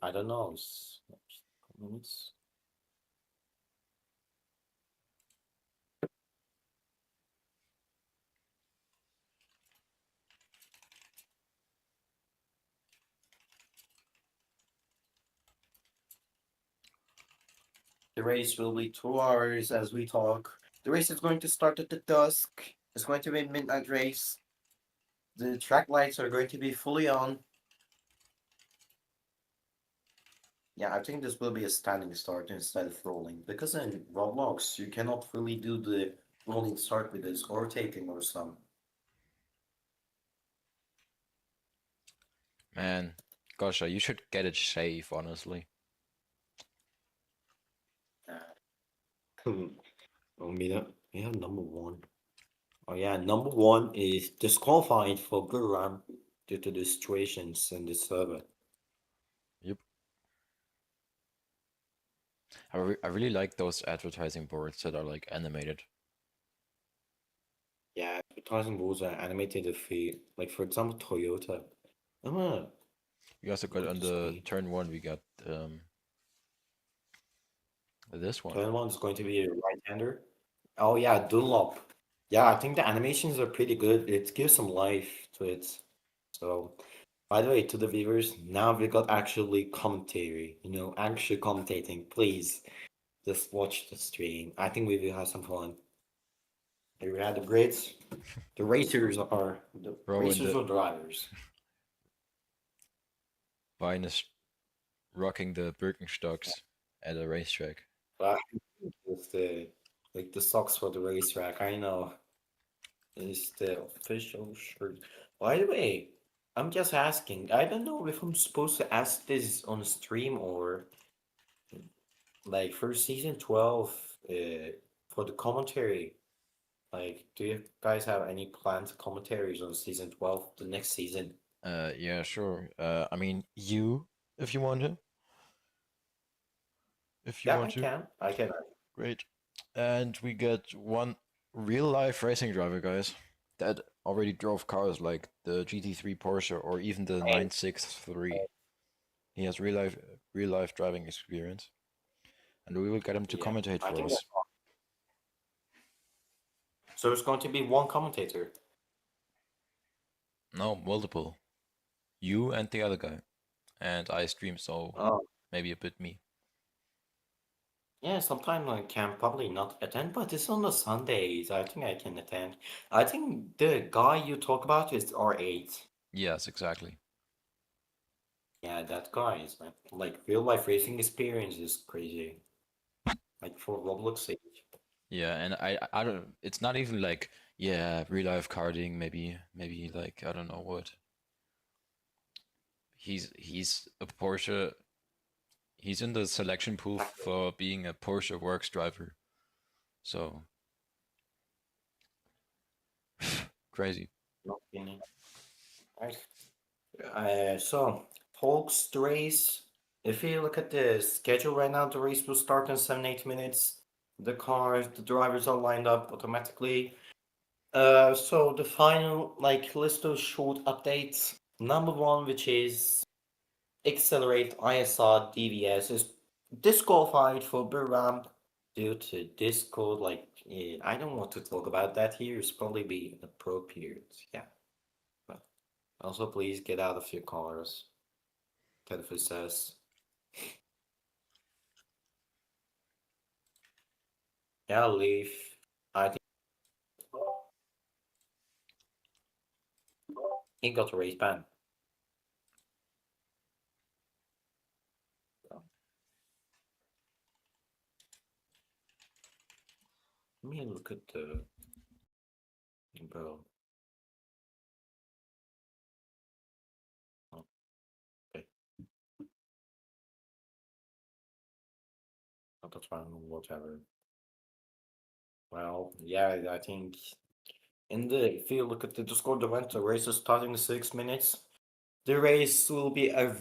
I don't know. Minutes. The race will be 2 hours as we talk. The race is going to start at the dusk. It's going to be a midnight race. The track lights are going to be fully on. Yeah, I think this will be a standing start instead of rolling. Because in Roblox, you cannot really do the rolling start with this or taking or some. Man, gosh, you should get it safe, honestly. Oh, we have number one. Oh yeah, number one is disqualified for good run due to the situations in the server. Yep. I really like those advertising boards that are like animated. Yeah, advertising boards are animated if like for example Toyota. We also got on the turn 1, we got this one. Turn one is going to be a right-hander. Oh yeah, Dunlop. Yeah, I think the animations are pretty good. It gives some life to it. So, by the way, to the viewers, now we got actually commentary. Actually commentating. Please, just watch the stream. I think we will have some fun. Here we have the grids. The racers are or drivers. Vine is rocking the Birkenstocks at a racetrack. With the socks for the racetrack. I know. Is the official shirt. By the way, I'm just asking. I don't know if I'm supposed to ask this on stream or like for season 12 for the commentary. Like, do you guys have any planned commentaries on season 12, the next season? Yeah, sure. I mean, if you want to. If you Yeah, want to. I can. Great. And we get one real life racing driver, guys, that already drove cars like the GT3 Porsche or even the 963. He has real life driving experience. And we will get him to Yeah, commentate I for think us. so. It's going to be one commentator. No, multiple. You and the other guy. And I stream, so Oh, maybe a bit me. yeah, sometime I can probably not attend, but it's on the Sundays. I think I can attend. I think the guy you talk about is R8. Yes, exactly. Yeah, that guy is like real life racing experience is crazy. Like for Roblox age. Yeah, and I don't. It's not even like Yeah, real life karting, maybe like I don't know what. He's a Porsche. He's in the selection pool for being a Porsche Works driver. So crazy. Right. So folks, the race. If you look at the schedule right now, the race will start in 7-8 minutes. The cars, the drivers are lined up automatically. So the final list of short updates. Number one, which is accelerate ISR DVS, is disqualified for the ramp due to Discord. I don't want to talk about that here. It's probably be inappropriate. Yeah. But also, please get out of your cars. Tenford says. Yeah, leave. I think he got a race ban. Let me look at the bro. Okay. Not that's fine, whatever. Well, yeah, I think if you look at the Discord event, the race is starting in 6 minutes. The race will be a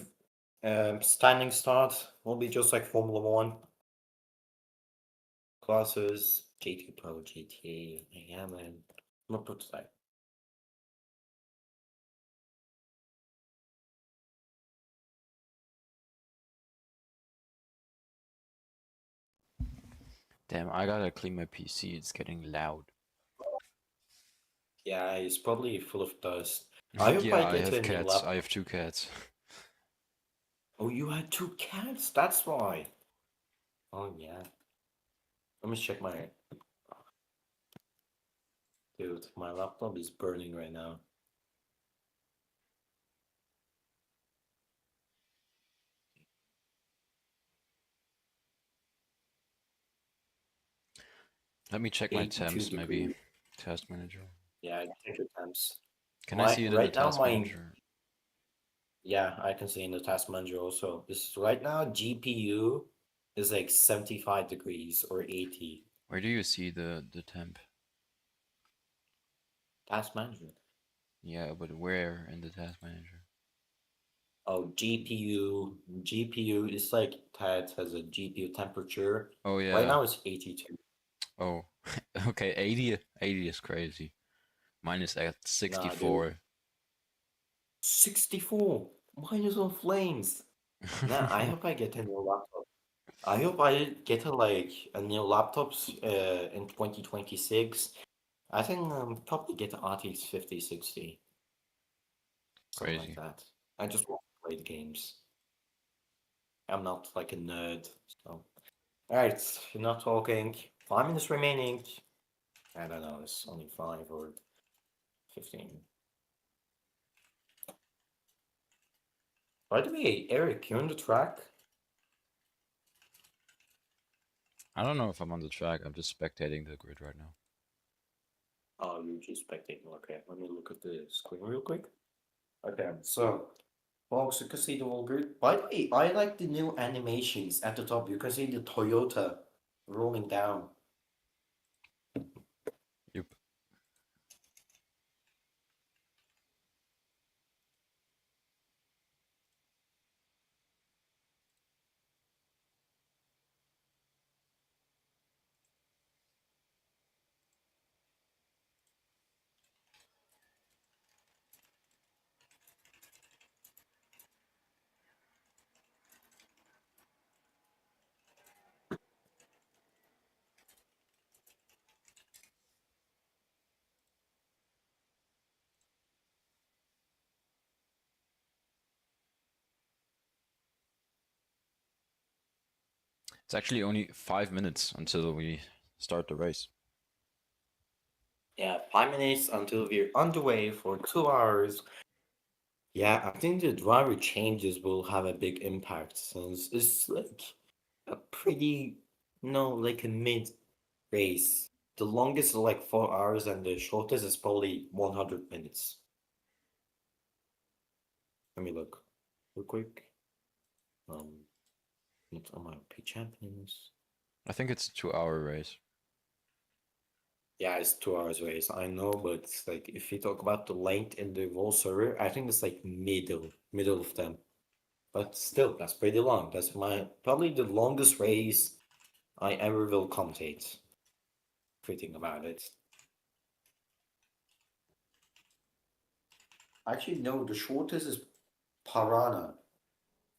standing start. Will be just like Formula One. Classes, GT Pro, GTA. Yeah, man. Not put aside. Damn, I gotta clean my PC. It's getting loud. Yeah, it's probably full of dust. I hope Yeah, I I get have a new cats. laptop. I have 2 cats. Oh, you had 2 cats? That's why. Oh, yeah. Let me check my... Dude, my laptop is burning right now. Let me check my 82 temps, maybe. degrees. Task manager. Yeah, check your temps. Can I see it in the Right now, task manager? Yeah, I can see in the task manager also. This right now, GPU is like 75 degrees or 80. Where do you see the temp? Task manager. Yeah, but where in the task manager? Oh, GPU is like that has a GPU temperature. Oh yeah. Right now it's 82. Oh, okay. 80 is crazy. Mine is at 64. 64. Mine is on flames. Nah, I hope I get a new laptop. I hope I get a new laptop in 2026. I think probably get an RTX 5060. Something like Crazy. that. I just want to play the games. I'm not like a nerd, so. Alright, you're not talking. 5 minutes remaining. I don't know, it's only 5 or 15. By the way, Eric, you're on the track? I don't know if I'm on the track. I'm just spectating the grid right now. Oh, you're just spectating. Okay, let me look at the screen real quick. Okay, so, folks, you can see the whole grid. By the way, I like the new animations at the top. You can see the Toyota rolling down. Yep. It's actually only 5 minutes until we start the race. Yeah, 5 minutes until we're underway for 2 hours. Yeah, I think the driver changes will have a big impact since it's like a pretty, like a mid race the longest is like 4 hours, and the shortest is probably 100 minutes. Let me look real quick. It's IMRP champions. I think it's a 2-hour race. Yeah, it's 2 hours race. I know, but like if you talk about the length in the whole server, I think it's like middle of them. But still, that's pretty long. That's probably the longest race I ever will commentate. If you think about it. Actually, no, the shortest is Parana.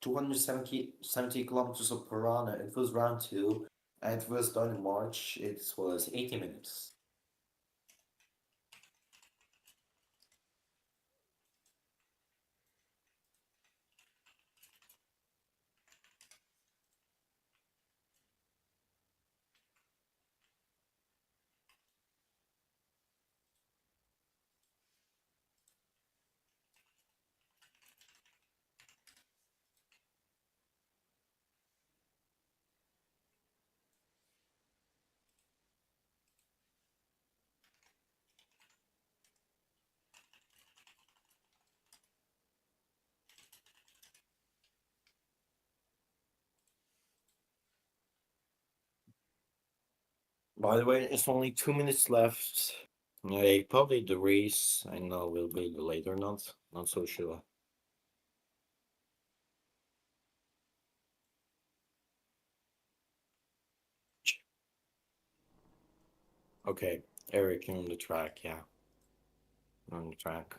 270 kilometers of Parana. It was round 2, and it was done in March. It was 80 minutes. By the way, it's only 2 minutes left. Like, probably the race, I know, will be delayed or not. Not so sure. Okay, Eric, you're on the track, yeah. You're on the track.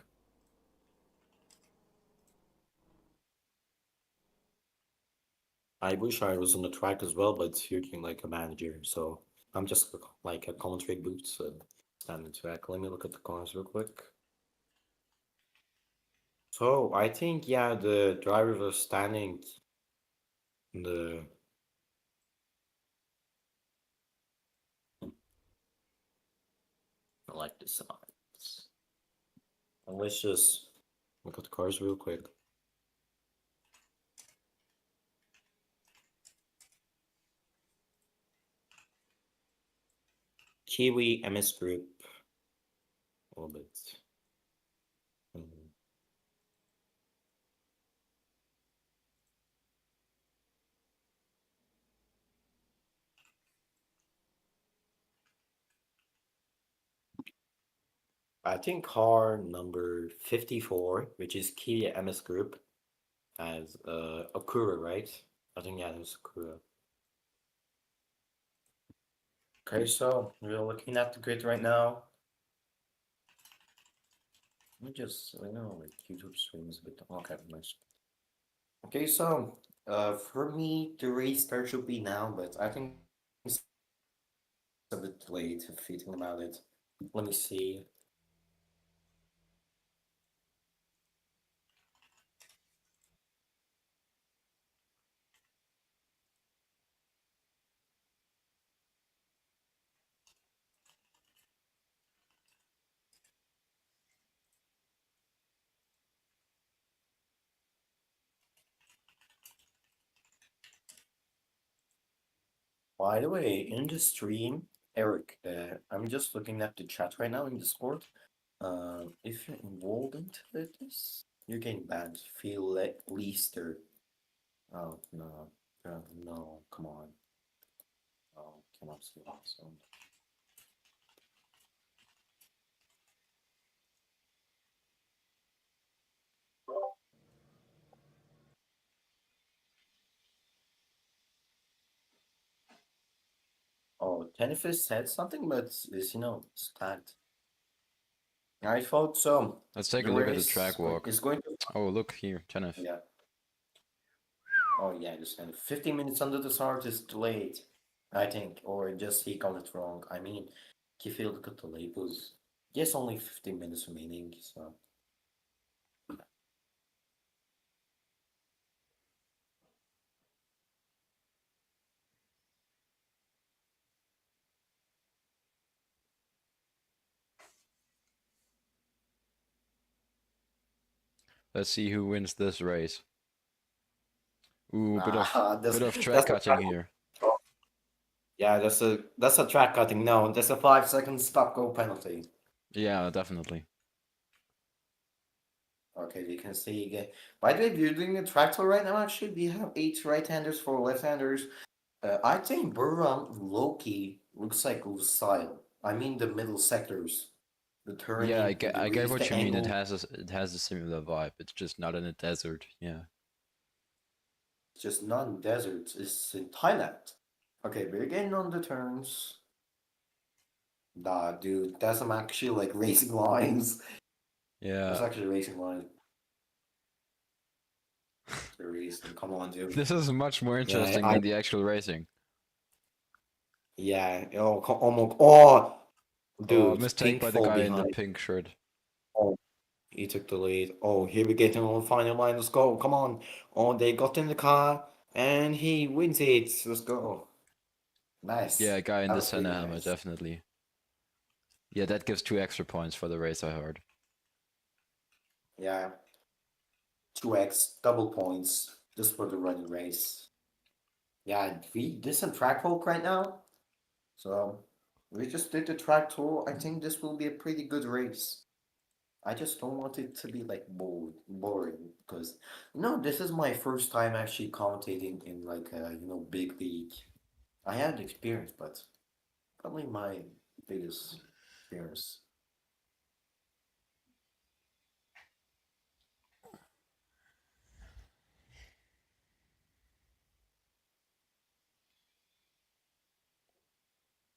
I wish I was on the track as well, but you're doing like a manager, so I'm just like a commentary booth, so stand the track. Let me look at the cars real quick. So I think, yeah, the driver was standing in the I like the sides. And let's just look at the cars real quick. Kiwi MS Group. A little bit. I think car number 54, which is Kia MS Group, has Acura, right? I think yeah, it's Acura. Okay, so we're looking at the grid right now. Let me just, I know, like YouTube stream is a bit, okay, nice. Okay, so for me, the race start should be now, but I think it's a bit late if you think about it. Let me see. By the way, in the stream, Eric, I'm just looking at the chat right now in Discord. If you're involved into this, you're getting banned. Feel like Leicester. Oh no, no, come on. Oh, cannot see so. Oh, Tennis said something, but it's it's tagged. I thought so. Let's take a The look at the race track walk. is going to. Oh, look here, Tenef. Yeah. Oh yeah, just 15 minutes under the start is delayed, I think, or just he got it wrong. I mean, Kifil got the labels. Yes, only 15 minutes remaining, so. Let's see who wins this race. Ooh, bit of That's track the cutting here. Yeah, that's a track cutting. No, that's a 5-second stop go penalty. Yeah, definitely. Okay, you can see again. By the way, we're doing a tractor right now. Actually, we have 8 right-handers, 4 left-handers. I think Burram Loki looks like style. I mean the middle sectors, the Yeah, turning, the I get raise, what the you mean. angle. It has a similar vibe. It's just not in a desert. Yeah. It's just not in deserts. It's in Thailand. Okay, we're getting on the turns. Nah, dude, that's some actually like racing lines. That's Yeah. actually racing lines. They're racing. Come on, dude. This is much more Yeah, interesting than the actual racing. yeah. Oh, almost. Oh, dude, Mistake pink by the fall guy in the behind. pink shirt. Oh, he took the lead. Oh, here we get him on final line. Let's go. Come on. Oh, they got in the car and he wins it. Let's go. Nice. Yeah, guy in That the was center pretty helmet, nice. definitely. Yeah, that gives 2 extra points for the race, I heard. Yeah. 2x, double points, just for the running race. Yeah, we did some track walk right now. So we just did the track tour. I think this will be a pretty good race. I just don't want it to be like boring because no, this is my first time actually commentating in like a big league. I had experience, but probably my biggest experience.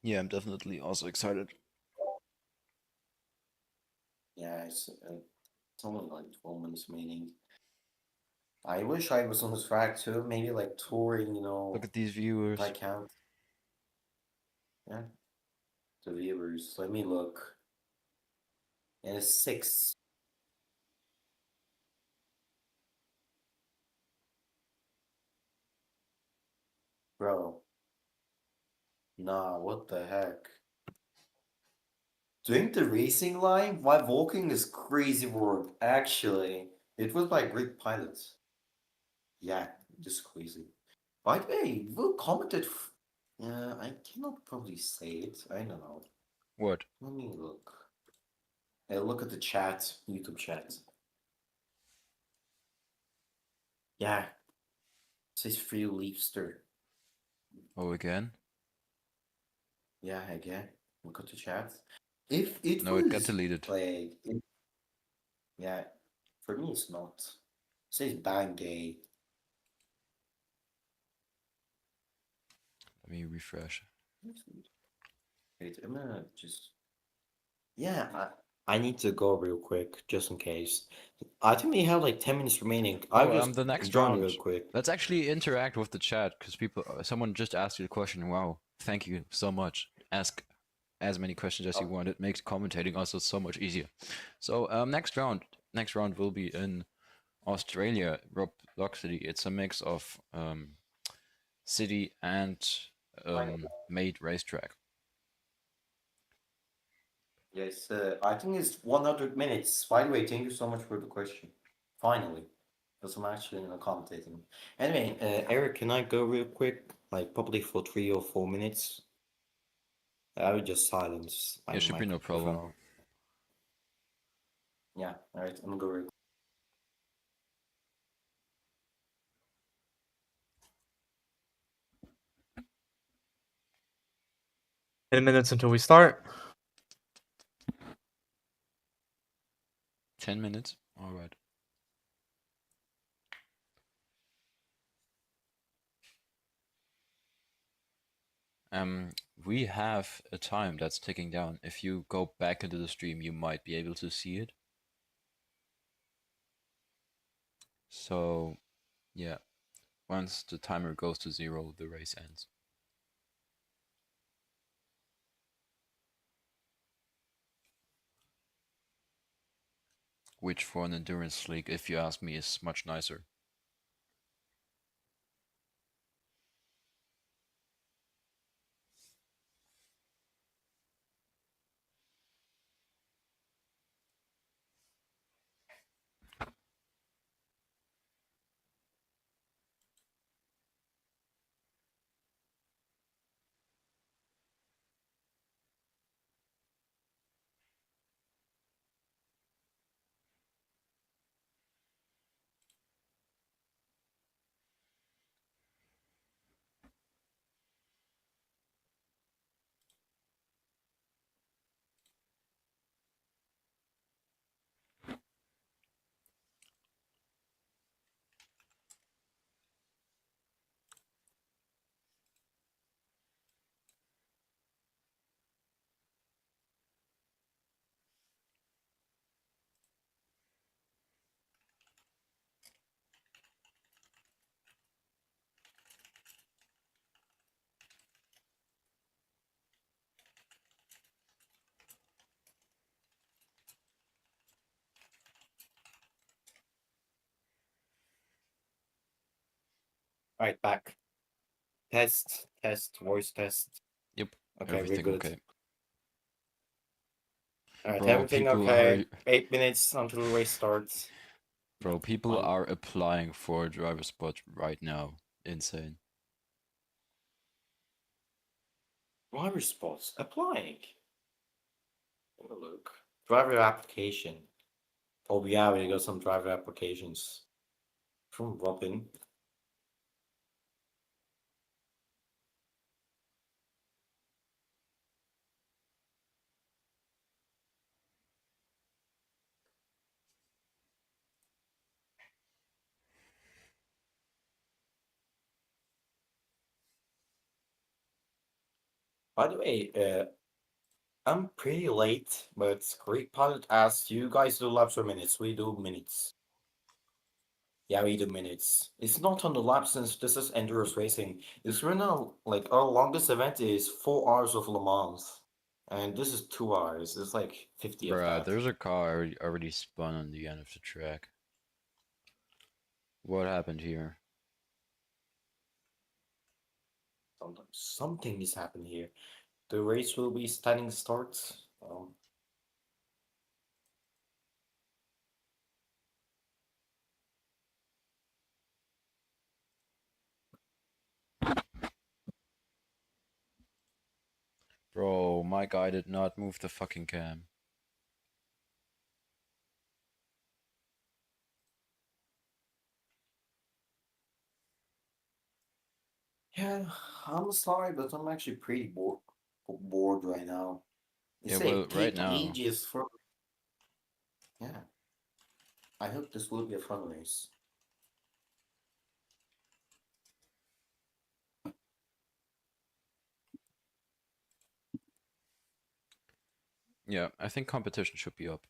Yeah, I'm definitely also excited. Yeah, it's only like 12 minutes remaining. I wish I was on the track too. Maybe like touring, Look at these if viewers. I count. Yeah, the viewers. Let me look. And it's 6. Bro. Nah, what the heck? Doing the racing line while walking is crazy work. Actually, it was by great pilots. Yeah, just crazy. By the way, Will commented. I cannot probably say it. I don't know. What? Let me look. Look at the chat, YouTube chat. Yeah, it says free Leafster. Oh, again? Yeah, again. Look at the chat. If it No, it got was deleted. like, yeah, for me it's not. It says bang gay. Let me refresh. Wait, I'm gonna just. Yeah, I need to go real quick, just in case. I think we have like 10 minutes remaining. I'll Oh, just the next join round. real quick. Let's actually interact with the chat because someone just asked you the question. Wow, thank you so much. Ask as many questions as you Oh, want. It makes commentating also so much easier. So, next round will be in Australia, Rock City. It's a mix of city and made racetrack. yes, I think it's 100 minutes. By the way, thank you so much for the question. Finally, because I'm actually commentating. Anyway, Eric, can I go real quick? Like, probably for 3 or 4 minutes. I would just silence my Yeah, should be no problem. microphone. Yeah, alright, I'm gonna go real. 10 minutes until we start. 10 minutes. All right. We have a time that's ticking down. If you go back into the stream, you might be able to see it. So, yeah, once the timer goes to 0, the race ends. Which for an endurance league, if you ask me, is much nicer. Alright, back. Test, voice test. Yep. Okay, we're Everything good. okay. Alright, Bro, everything people okay. are 8 minutes until the race starts. Bro, people Fine. are applying for a driver spot right now. Insane. Driver spots. Applying. Have a look. Driver application. Oh yeah, we got some driver applications. From Robin. By the way, I'm pretty late, but Greek Pilot asked you guys do laps or minutes. We do minutes. Yeah, we do minutes. It's not on the lap since this is endurance racing. It's right now, like, our longest event is 4 hours of Le Mans. And this is 2 hours. It's like 50 of Bruh, that. there's a car already spun on the end of the track. What happened here? Something is happening here. The race will be standing start. Bro, my guy did not move the fucking cam. Yeah, I'm sorry, but I'm actually pretty bored right now. You Yeah, say well, it right take now. ages for. Yeah, I hope this will be a fun race. Yeah, I think competition should be up.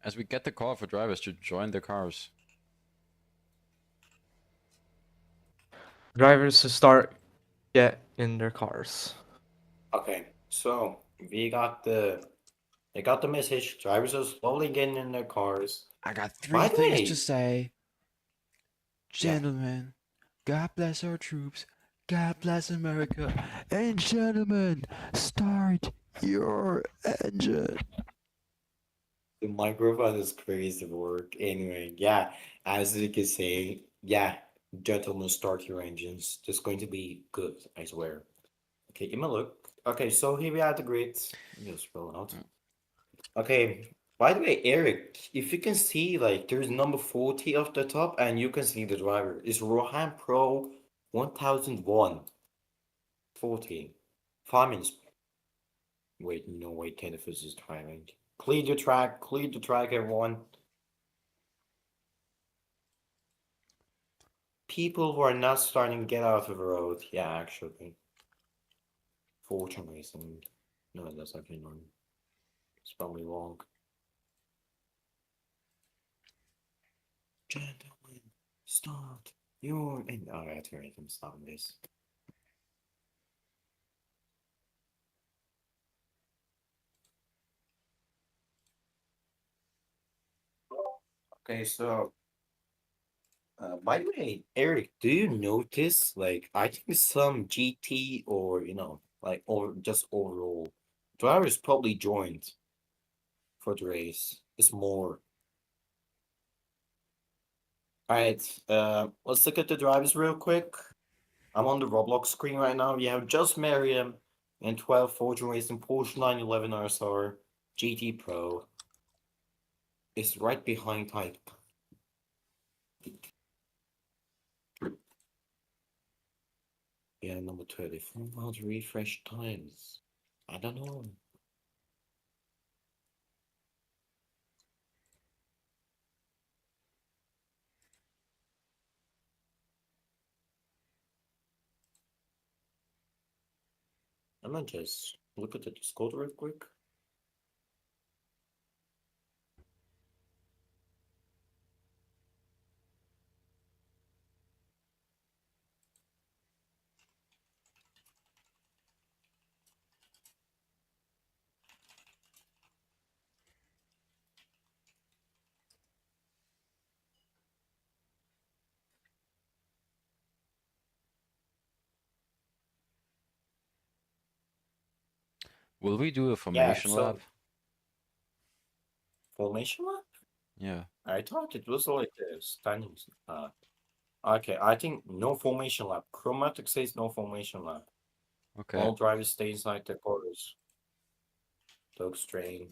As we get the call for drivers to join the cars. Drivers to start get in their cars. Okay, so we got the message. Drivers are slowly getting in their cars. I got By three the things to way, say. yeah. Gentlemen, God bless our troops. God bless America. And gentlemen, start your engine. The microphone is crazy to work. Anyway, yeah, as you can say, yeah, gentlemen, start your engines. It's going to be good, I swear. Okay, give me a look. Okay, so here we are at the grid. Just roll out. Okay, by the way, Eric, if you can see, like, there's number 40 off the top, and you can see the driver. It's Rohan Pro 1001. 40. 5 minutes. Wait, no, wait, Tenefus is driving. Clear the track, everyone. People who are not starting to get out of the road. Yeah, actually. Fortune racing. No, that's actually not. It's probably wrong. Gentlemen, start your. And alright, here I can stop this. Okay, so by the way, Eric, do you notice like I think some GT or like or just overall drivers probably joined for the race. It's more. Alright, let's look at the drivers real quick. I'm on the Roblox screen right now. We have just Merriam and 12 Fortune Racing Porsche 911 RSR GT Pro. It's right behind Type. Yeah, number 24. How to refresh times? I don't know. I'm gonna just look at the Discord real quick. Will we do a Yeah, formation so lap? formation lap? Yeah. I thought it was like a standing. Okay, I think no formation lap. Chromatic says no formation lap. Okay. All drivers stay inside their cars. Dog strain.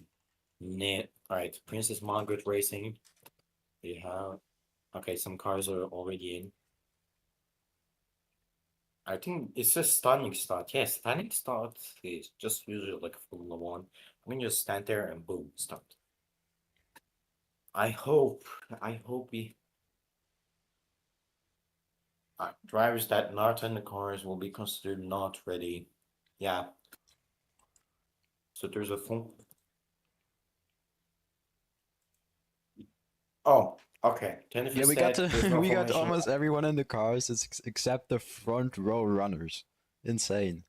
Net. Alright, Princess Margaret Racing. We have. Okay, some cars are already in. I think it says standing start. Yeah, standing start is just usually like Formula One. We can just stand there and boom, start. I hope we drivers that not in the cars will be considered not ready. Yeah. So there's a phone. Oh, okay. Jennifer Yeah, we got said there's no we got formation. almost everyone in the cars except the front row runners. Insane.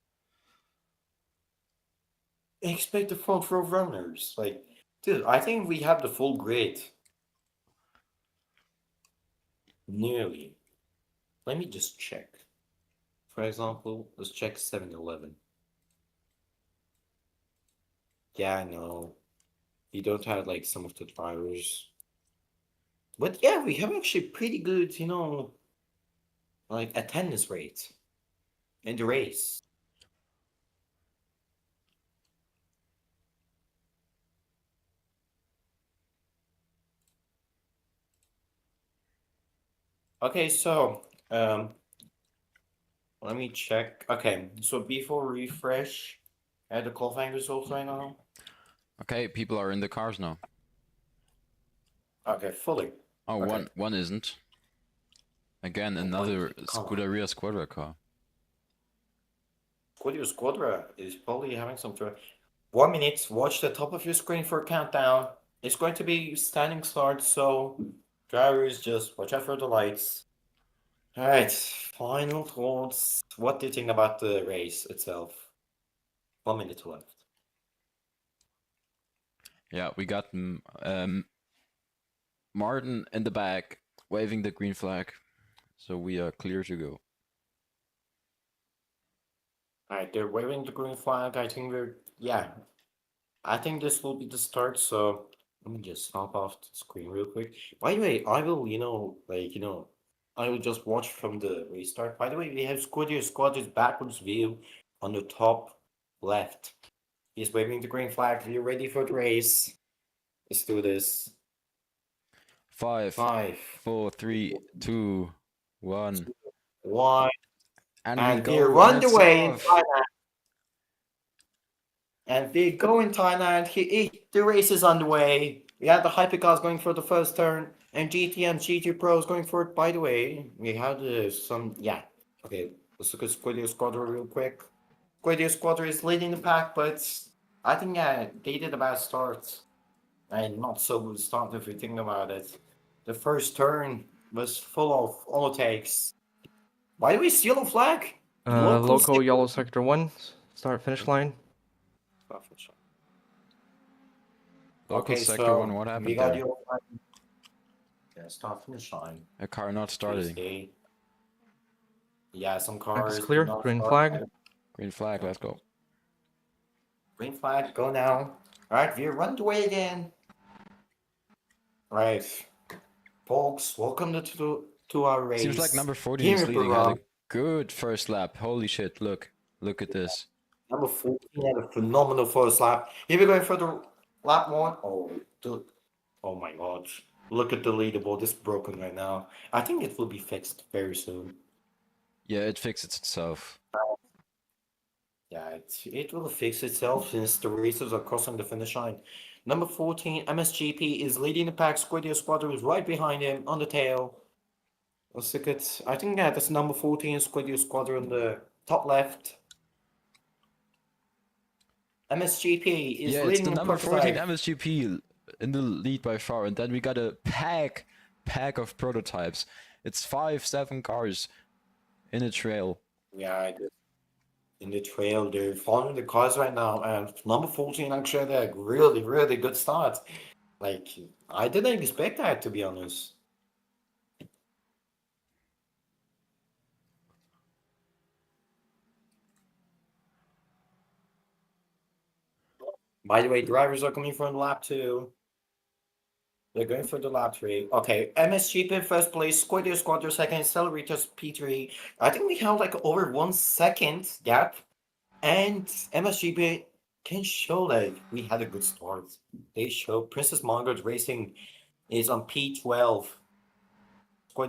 Expect the front row runners. Like, dude, I think we have the full grid. Nearly. Let me just check. For example, let's check 7-Eleven. Yeah, I know. You don't have like some of the drivers. But yeah, we have actually pretty good, like attendance rate in the race. Okay, so let me check. Okay, so before refresh, add the qualifying results right now. Okay, people are in the cars now. Okay, fully. Oh, Okay. one isn't. Again, Oh, another come on. Scuderia Squadra car. Squadio Squadra is probably having some trouble. 1 minute, watch the top of your screen for a countdown. It's going to be standing start, so drivers just watch out for the lights. Alright, final thoughts. What do you think about the race itself? 1 minute left. Yeah, we got Martin in the back waving the green flag, so we are clear to go. Alright, they're waving the green flag. I think I think this will be the start, so let me just stop off the screen real quick. By the way, I will, I will just watch from the restart. By the way, we have Squiddy Squad's backwards view on the top left. He's waving the green flag. Are you ready for the race? Let's do this. 5, 5, 4, 3, 2, 1. 1, And we and we're go, and it's underway in off. Thailand. And we go in Thailand. The race is underway. We have the hypercars going for the first turn, and GT and GT Pro is going for it. By the way, we have Okay, let's look at Squiddy Squadron real quick. Squiddy Squadron is leading the pack, but I think they did a bad start. And not so good start if you think about it. The first turn was full of overtakes. Why do we steal a flag? Local yellow sector 1, start finish line. Local Okay, sector so 1, what we happened got there? your start finish line. A car not Please starting. stay. Yeah, some Track is cars clear, do not green start. flag. Green flag, let's go. Green flag, go now. Alright, we run away again. Right. Folks, welcome to our race. Seems like number 14 Here is in leading. Had a Peru. good first lap. Holy shit, look at this. Number 14 had a phenomenal first lap. Here we're going for the lap 1. Oh my god. Look at the leaderboard, it's broken right now. I think it will be fixed very soon. Yeah, it fixes itself. Yeah, it will fix itself since the racers are crossing the finish line. Number 14, MSGP is leading the pack. Squiddy Squadron is right behind him on the tail. Let's look at, I think that's number 14, Squiddy Squadron on the top left. MSGP is Yeah, it's leading the the number 14 prototype. MSGP in the lead by far, and then we got a pack of prototypes. It's 5-7 cars in a trail. Yeah, in the trail, they're following the cars right now. And number 14 actually had a really, really good start. Like, I didn't expect that, to be honest. By the way, drivers are coming from lap 2. They're going for the lap 3. Okay, MSGP in first place, Squatter second, Accelerator's P3. I think we have like over 1 second gap. And MSGP can show that we had a good start. They show Princess Margaret Racing is on P12.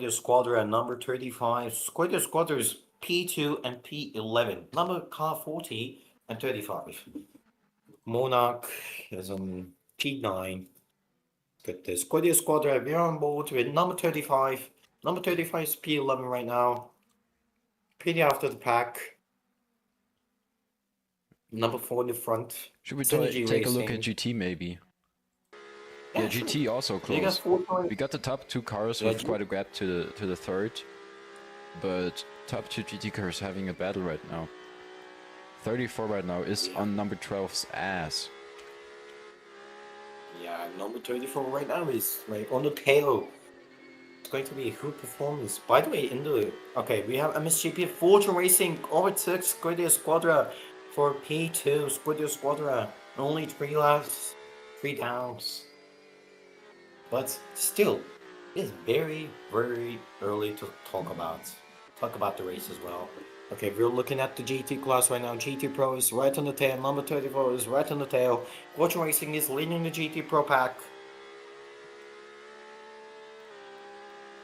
Squadron number 35. Squadron's P2 and P11. Number car 40 and 35. Monarch is on P9. Got the Squadron. We're on board with number 35. Number 35 is P11 right now. Pretty after the pack. Number 4 in the front. Should we Synergy take a look at Racing. GT maybe? Yeah, Yeah, sure. GT also They got close. 4 points. We got the top 2 cars Yeah, with quite a gap to the third, but top 2 GT cars having a battle right now. 34 right now is on number 12's ass. Yeah, number 34 right now is like on the tail. It's going to be a good performance. By the way, okay, we have MSGP Fortune Racing overtook Squadra for P2. Squadra only 3 laps, 3 downs. But still, it's very, very early to talk about the race as well. Okay, we're looking at the GT class right now. GT Pro is right on the tail. Number 34 is right on the tail. Fortune Racing is leading the GT Pro pack.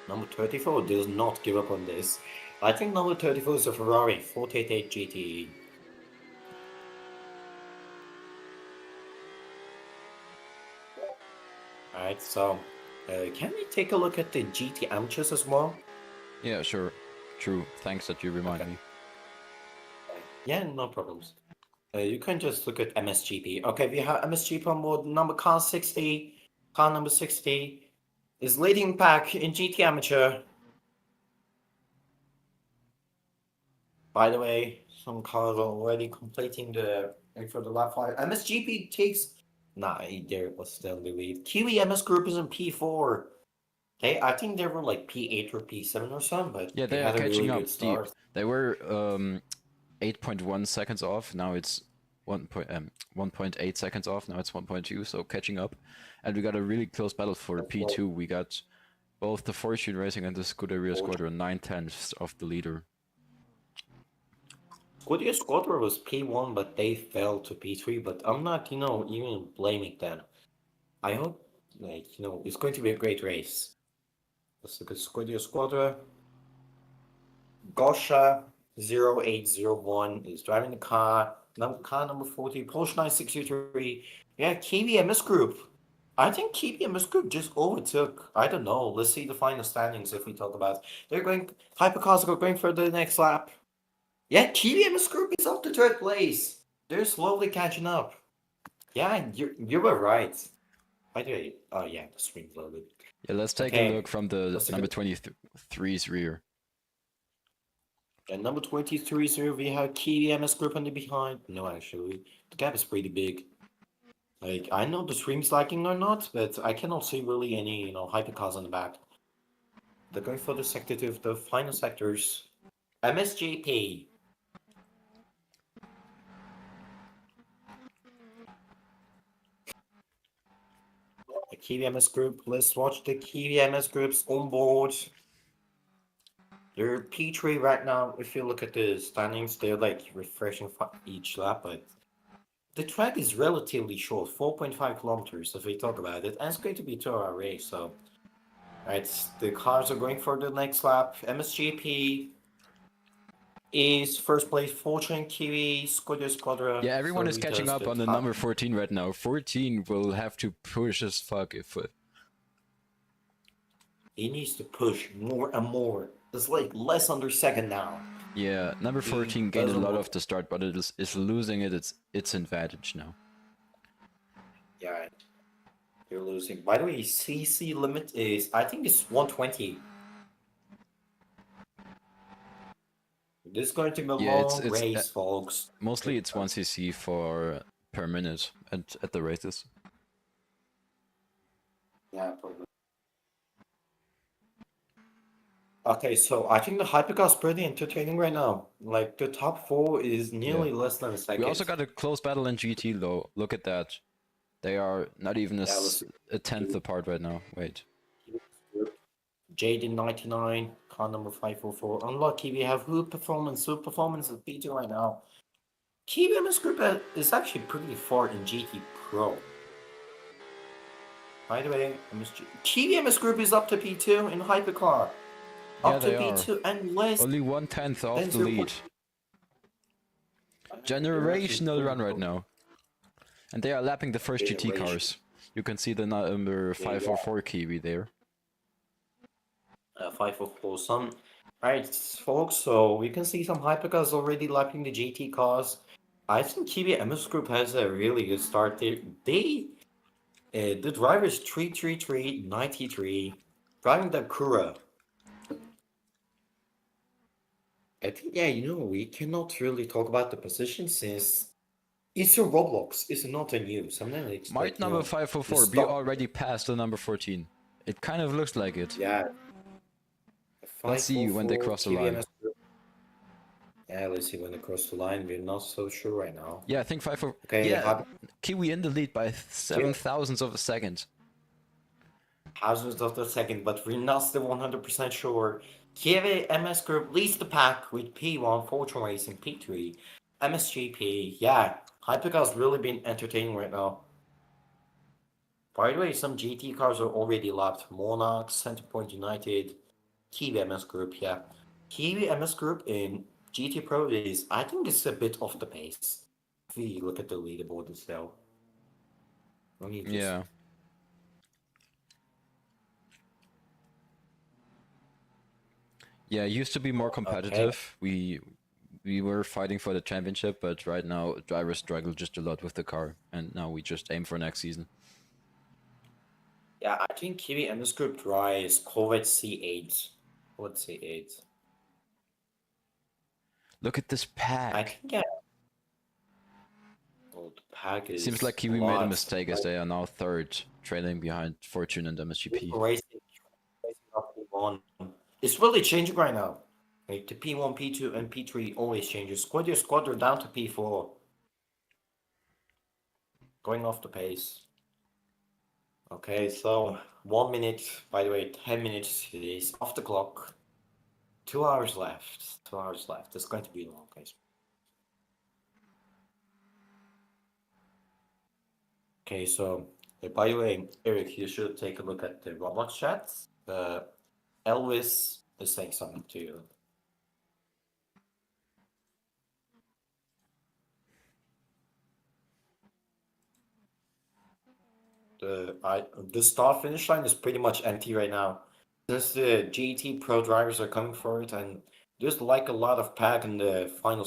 Number 34 does not give up on this. I think number 34 is a Ferrari 488 GT. Alright, so can we take a look at the GT amateurs as well? Yeah, sure. True. Thanks that you remind me. Yeah, no problems. You can just look at MSGP. Okay, we have MSGP on board. Car 60. Car number 60 is leading pack in GT Amateur. By the way, some cars are already completing for the lap 5. MSGP takes... Nah, there was still the lead. Kiwi MS Group is in P4. I think they were like P8 or P7 or something, but Yeah, they they are had a catching really up. good start. They were 8.1 seconds off. Now it's 1.8 seconds off. Now it's 1.2, so catching up. And we got a really close battle for P2. We got both the Fortune Racing and the Scuderia Squadron 9/10 of the leader. Scuderia Squadron was P1, but they fell to P3, but I'm not, even blaming them. I hope, it's going to be a great race. Let's look at Scuderia Squadron. Gosha 0801 is driving the car. Car number 40, Porsche 963. Yeah, Kiwi MS Group. I think Kiwi MS Group just overtook. I don't know. Let's see the final standings if we talk about. Hypercars are going for the next lap. Yeah, Kiwi MS Group is up to 3rd place. They're slowly catching up. Yeah, you were right. By the way, oh yeah, the screen loaded. Yeah, let's take a look from the number 23's rear. And number 23 is here. We have Kiwi MS Group on the behind. No, actually, the gap is pretty big. Like, I know the stream's lagging or not, but I cannot see really any, hypercars on the back. They're going for the sector 2, the final sectors. MSGP. The Kiwi MS Group. Let's watch the Kiwi MS Groups on board. They're P3 right now. If you look at the standings, they're like refreshing each lap, but the track is relatively short, 4.5 kilometers if we talk about it, and it's going to be a 2-hour race, so... Alright, the cars are going for the next lap. MSGP is first place, Fortune, Kiwi, Squadra. Yeah, everyone is catching up on the number 14 right now. 14 will have to push as fuck if... He needs to push more and more. It's like less under second now. Yeah, number 14 gained a lot of the start, but it is losing its advantage now. Yeah, you're losing. By the way, CC limit is, I think it's 120. This is going to be a long race, folks. Mostly it's 1cc per minute at the races. Yeah, probably. Okay, so I think the hypercar is pretty entertaining right now. Like the top four is nearly less than a We also second. got a close battle in GT though. Look at that. They are not even Yeah, let's a tenth apart right now. Wait. see. Jaden99, car number 544. Unlucky, we have Hoop Performance. Hoop Performance is P2 right now. Kiwi MS Group is actually pretty far in GT Pro. By the way, Kiwi MS Group is up to P2 in Hypercar. Yeah, Up to they are. P2 and less Only 1/10 off than the 0. lead. They're actually Generational pretty run right close. now. And they are lapping the first GT Generation. cars. You can see the number 544 Kiwi there. 544 some. Alright, folks, so we can see some hypercars already lapping the GT cars. I think Kiwi MS Group has a really good start there. The driver is 33393, driving the Kura. I think, yeah, we cannot really talk about the position since it's a Roblox, it's not a new. Something like, Might number 544 be already past the number 14? It kind of looks like it. Yeah. Let's see when they 544 cross the Kiwi line. MS Group. Yeah, let's see when they cross the line. We're not so sure right now. Yeah, I think 544. Okay, Yeah, Kiwi in the lead by 7 thousandths of a second. Thousands of the second, but we're not still 100% sure. Kiwi MS Group leads the pack with P1, Fortune Racing, P3, MSGP. Yeah, Hypercar's really been entertaining right now. By the way, some GT cars are already lapped. Monarch, Centerpoint United, Kiwi MS Group, yeah. Kiwi MS Group in GT Pro is, I think it's a bit off the pace. If we look at the leaderboard itself. Let me just... Yeah. Yeah, it used to be more competitive. We were fighting for the championship, but right now drivers struggle just a lot with the car, and now we just aim for next season. Yeah, I think Kiwi MS Group drives Corvette C8. Corvette C8. Look at this pack. I think, yeah. Oh, the pack is... Seems like Kiwi made a mistake as they are now third, trailing behind Fortune and MSGP. Racing up P1. It's really changing right now. Like the P1, P2, and P3 always changes. Squadron down to P4. Going off the pace. Okay, so 1 minute, by the way, 10 minutes is off the clock. 2 hours left. 2 hours left. It's going to be long, guys. Okay, so by the way, Eric, you should take a look at the Roblox chats. Elvis is saying something to you. The start finish line is pretty much empty right now. Since the GT Pro drivers are coming for it, and there's like a lot of pack in the final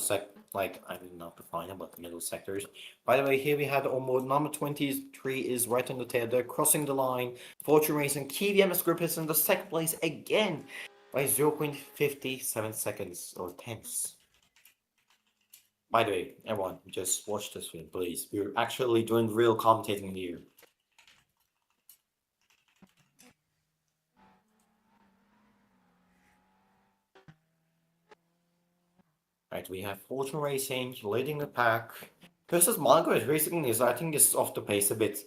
I mean not the final, but the middle sectors. By the way, here we had almost number 23 is right on the tail. They're crossing the line. Fortune Racing, Kiwi MS Group is in the second place again by 0.57 seconds or tenths. By the way, everyone, just watch this film, please. We're actually doing real commentating here. Right, we have Fortune Racing leading the pack. Versus Margaret Racing is, I think, is off the pace a bit.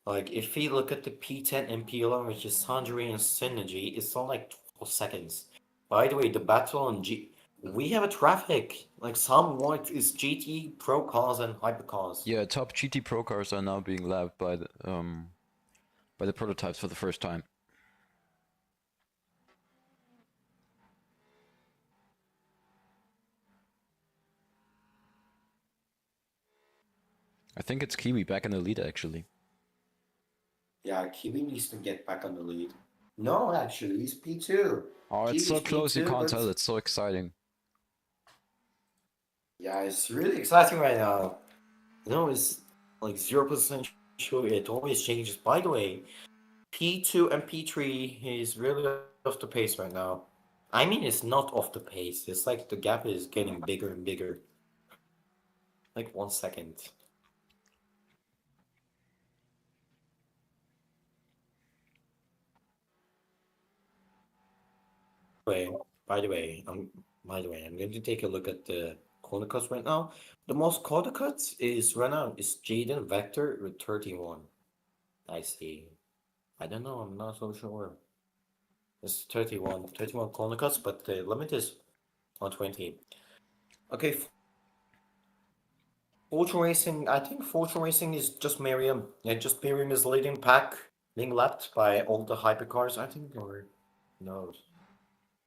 Like, if we look at the P10 and P11, which is Sandry and Synergy, it's on like 12 seconds. By the way, the battle on we have a traffic. Like, somewhat is GT Pro cars and hypercars. Yeah, top GT Pro cars are now being lapped by the prototypes for the first time. I think it's Kiwi back in the lead, actually. Yeah, Kiwi needs to get back on the lead. No, actually, he's P2. Oh, it's so Kiwi's close, P2, you can't but... tell. It's so exciting. Yeah, it's really exciting right now. It's like 0% sure. It always changes. By the way, P2 and P3 is really off the pace right now. I mean, it's not off the pace. It's like the gap is getting bigger and bigger. Like 1 second. way, by the way, I'm going to take a look at the corner cuts right now. The most corner cuts is right now is Jaden Vector with 31. I see. I don't know. I'm not so sure. It's 31 corner cuts, but the limit is 120. Okay, Fortune Racing. I think Fortune Racing is just Miriam. Yeah, just Miriam is leading pack, being lapped by all the hypercars. I think, or no.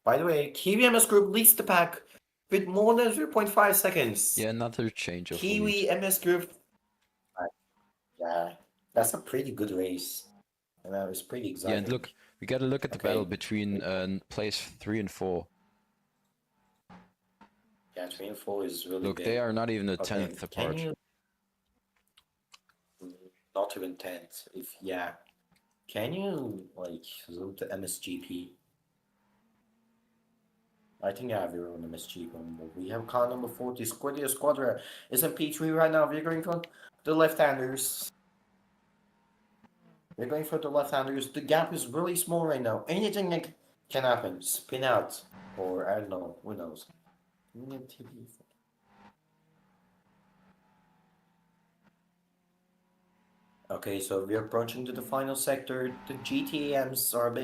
By the way, Kiwi MS Group leads the pack with more than 0.5 seconds. Yeah, another change of Kiwi lead. MS Group. Yeah, that's a pretty good race. And that was pretty Yeah, exciting. and look, we gotta look at the Okay. battle between place 3 and 4. Yeah, 3 and 4 is really Look, big. they are not even a Okay, tenth apart. Can you... Not even 10th. Can you, like, zoom to MSGP? I think I have your own MSGP. We have car number 40, Squiddy Squadra. Is in P3 right now. We're going for the left-handers. We're going for the left-handers. The gap is really small right now. Anything that can happen. Spin out. Or, I don't know. Who knows? Okay, so we're approaching to the final sector. The GTAMs are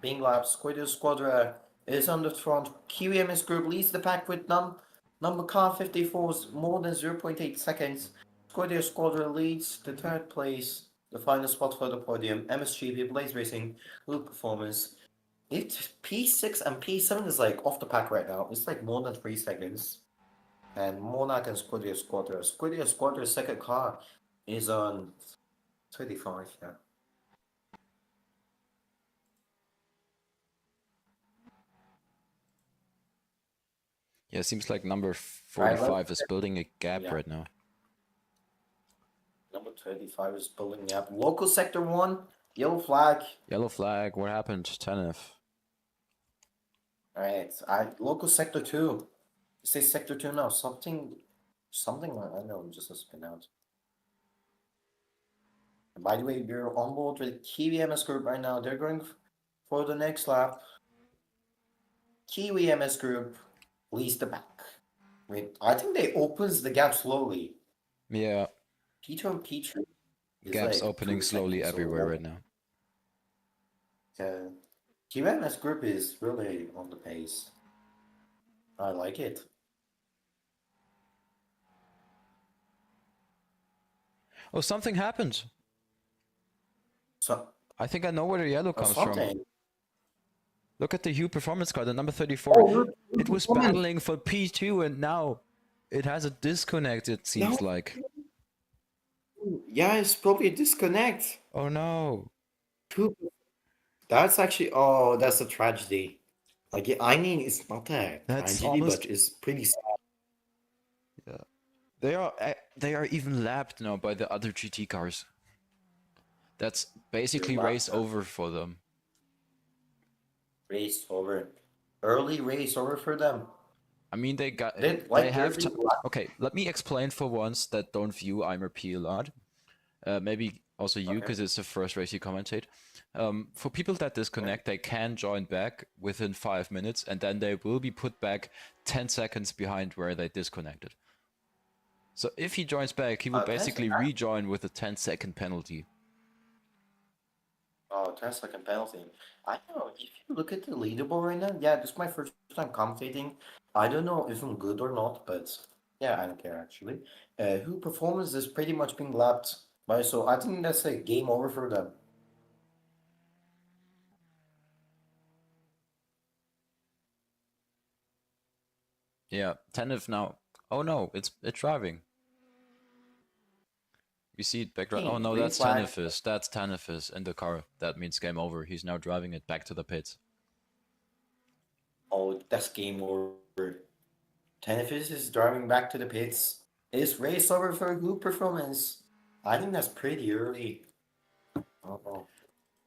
being lapped. Squiddy Squadra is on the front. QEMS Group leads the pack with number car 54's more than 0.8 seconds. Squiddy Squadra leads the third place. The final spot for the podium. MSGP Blaze Racing, Loop Performance. It's P6 and P7 is like off the pack right now. It's like more than 3 seconds. And Monarch and Squiddy Squadra. Squiddy Squadra's second car is on 25, yeah. Yeah, it seems like number 45 is building a gap Yeah. right now. Number 35 is building up. Local sector 1, yellow flag. Yellow flag, what happened? Tenef. Alright, local sector 2. It says sector 2 now. Something, I don't know, just a spin out. And by the way, we're on board with Kiwi MS Group right now. They're going for the next lap. Kiwi MS Group leads the back. Wait, I think they opens the gap slowly. Yeah, P2 and P3 is gaps like opening 2 slowly seconds everywhere or right now. QMS Group is really on the pace. I like it. Oh, something happened. So, I think I know where the yellow comes from. something. Look at the Hue performance card, the number 34. Oh, look, It was battling for P2 and now it has a disconnect, it seems like. Yeah, it's probably a disconnect. Oh no. That's actually, oh, that's a tragedy. Like, I mean, it's not a That's tragedy, almost- but it's pretty sad. Yeah. They are even lapped now by the other GT cars. That's basically lapped, race huh? over for them. Race over. Early race over for them. I mean, they got. They They have every to. lap. Okay, let me explain for once that don't view IMRP a lot. Maybe also you, Okay. because it's the first race you commentate. For people that disconnect, they can join back within 5 minutes, and then they will be put back 10 seconds behind where they disconnected. So if he joins back, he will 10 basically rejoin with a 10-second penalty. Oh, 10-second penalty. I don't know. If you look at the leaderboard right now, yeah, this is my first time commentating. I don't know if I'm good or not, but yeah, I don't care actually. Who performance is pretty much being lapped by, so I think that's a game over for them. Yeah, Tenef now. Oh no, it's driving. You see it back right. Oh no, Green that's flag. Tenefis. That's Tenefis in the car. That means game over. He's now driving it back to the pits. Oh, that's game over. Tenefis is driving back to the pits. Is race over for who performance? I think that's pretty early. Oh.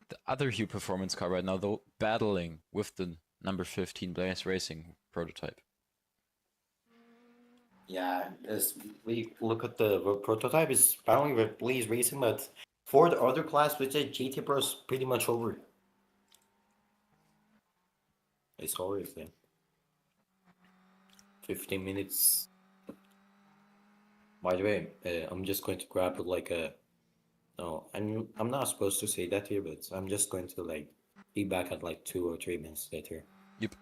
The other Hue performance car right now, though, battling with the number 15 Blaze Racing prototype. Yeah, as we look at the prototype, is battling with Blaze Racing, but for the other class, which is GT Pro, is pretty much over. It's horrible. 15 minutes. By the way, I'm just going to grab like a. No, I'm not supposed to say that here, but I'm just going to like be back at like 2 or 3 minutes later. Yep.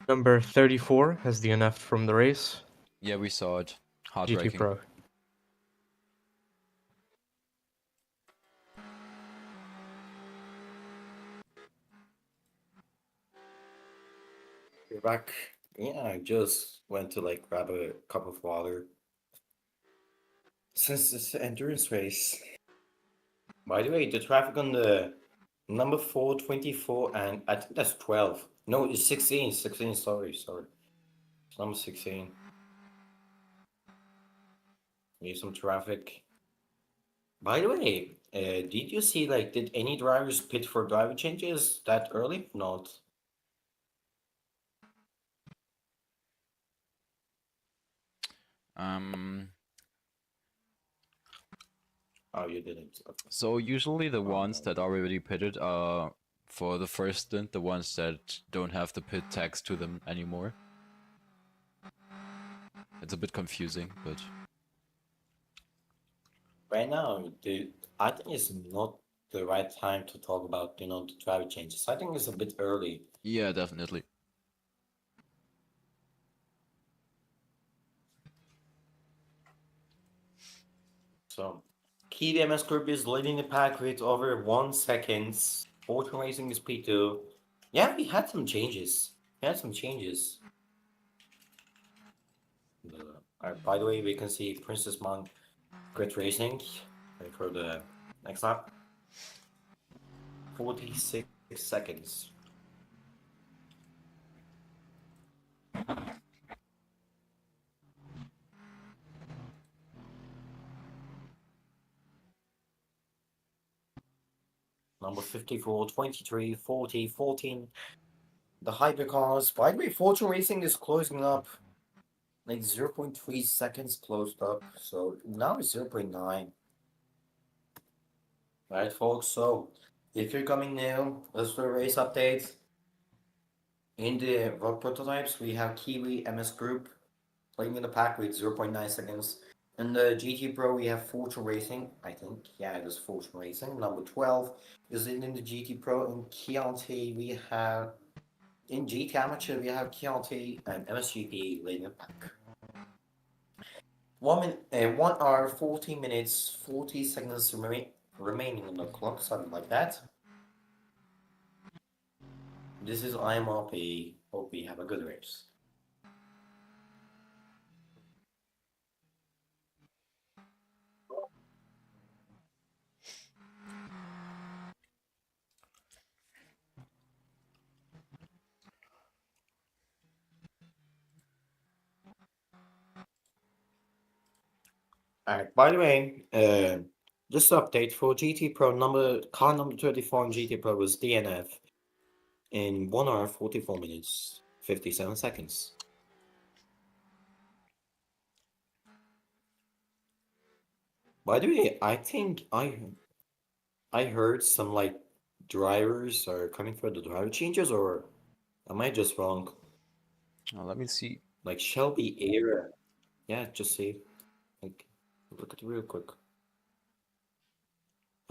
Number 34 has DNF'd from the race. Yeah, we saw it. GT Heartbreaking. Pro. You're back. Yeah, I just went to like grab a cup of water. Since it's an endurance race. By the way, the traffic on the number 4, 24, and I think that's 12. No, it's 16. 16, sorry. It's number 16. Need some traffic. By the way, did you see like did any drivers pit for driver changes that early? Not. Oh, you didn't. Okay. So usually the ones no. that are already pitted are for the first stint, the ones that don't have the pit tags to them anymore. It's a bit confusing, but Right now, I think it's not the right time to talk about the driver changes. I think it's a bit early. yeah, definitely. So, Key MS Group is leading the pack with over 1 second. Fortune Racing is P2. Yeah, we had some changes. By the way, we can see Princess Monk Grid Racing for the next lap. 46 seconds. Number 54, 23, 40, 14. The hypercars. By the way, Fortune Racing is closing up. Like 0.3 seconds closed up. So now it's 0.9. Alright, folks. So if you're coming new, let's do a race update. In the rock prototypes, we have Kiwi MS Group playing in the pack with 0.9 seconds. In the GT Pro, we have Fortune Racing, I think. Yeah, it is Fortune Racing. Number 12 is in the GT Pro. In Chianti, we have. In GT Amateur, we have Chianti and MSGP leading the pack. 1 hour, 14 minutes, 40 seconds remaining on the clock, something like that. This is IMRP. Hope we have a good race. Alright, by the way, just update for GT Pro car number 34 on GT Pro was DNF in 1 hour, 44 minutes, 57 seconds. By the way, I think I heard some like drivers are coming for the driver changes, or am I just wrong? Let me see. Like Shelby Era. Yeah, just see. Like, look at it real quick.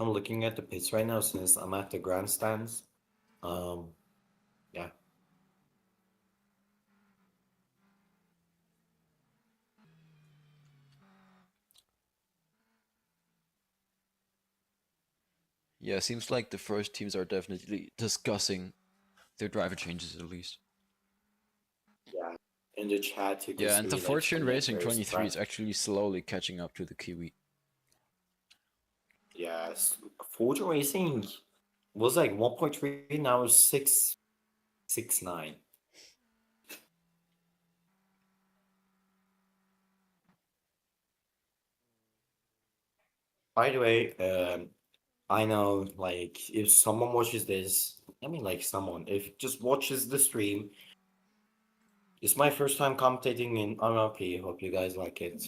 I'm looking at the pits right now since I'm at the grandstands. Yeah. Yeah, seems like the first teams are definitely discussing their driver changes at least. Yeah. In the chat, you can Yeah, see and the like, Fortune Racing there's 23 is actually slowly catching up to the Kiwi. Yes, Fortune Racing was like 1.3, now it's 6.69. By the way, I know, like, if someone watches this, I mean, like, someone, if just watches the stream, it's my first time commentating in IMRP. Hope you guys like it.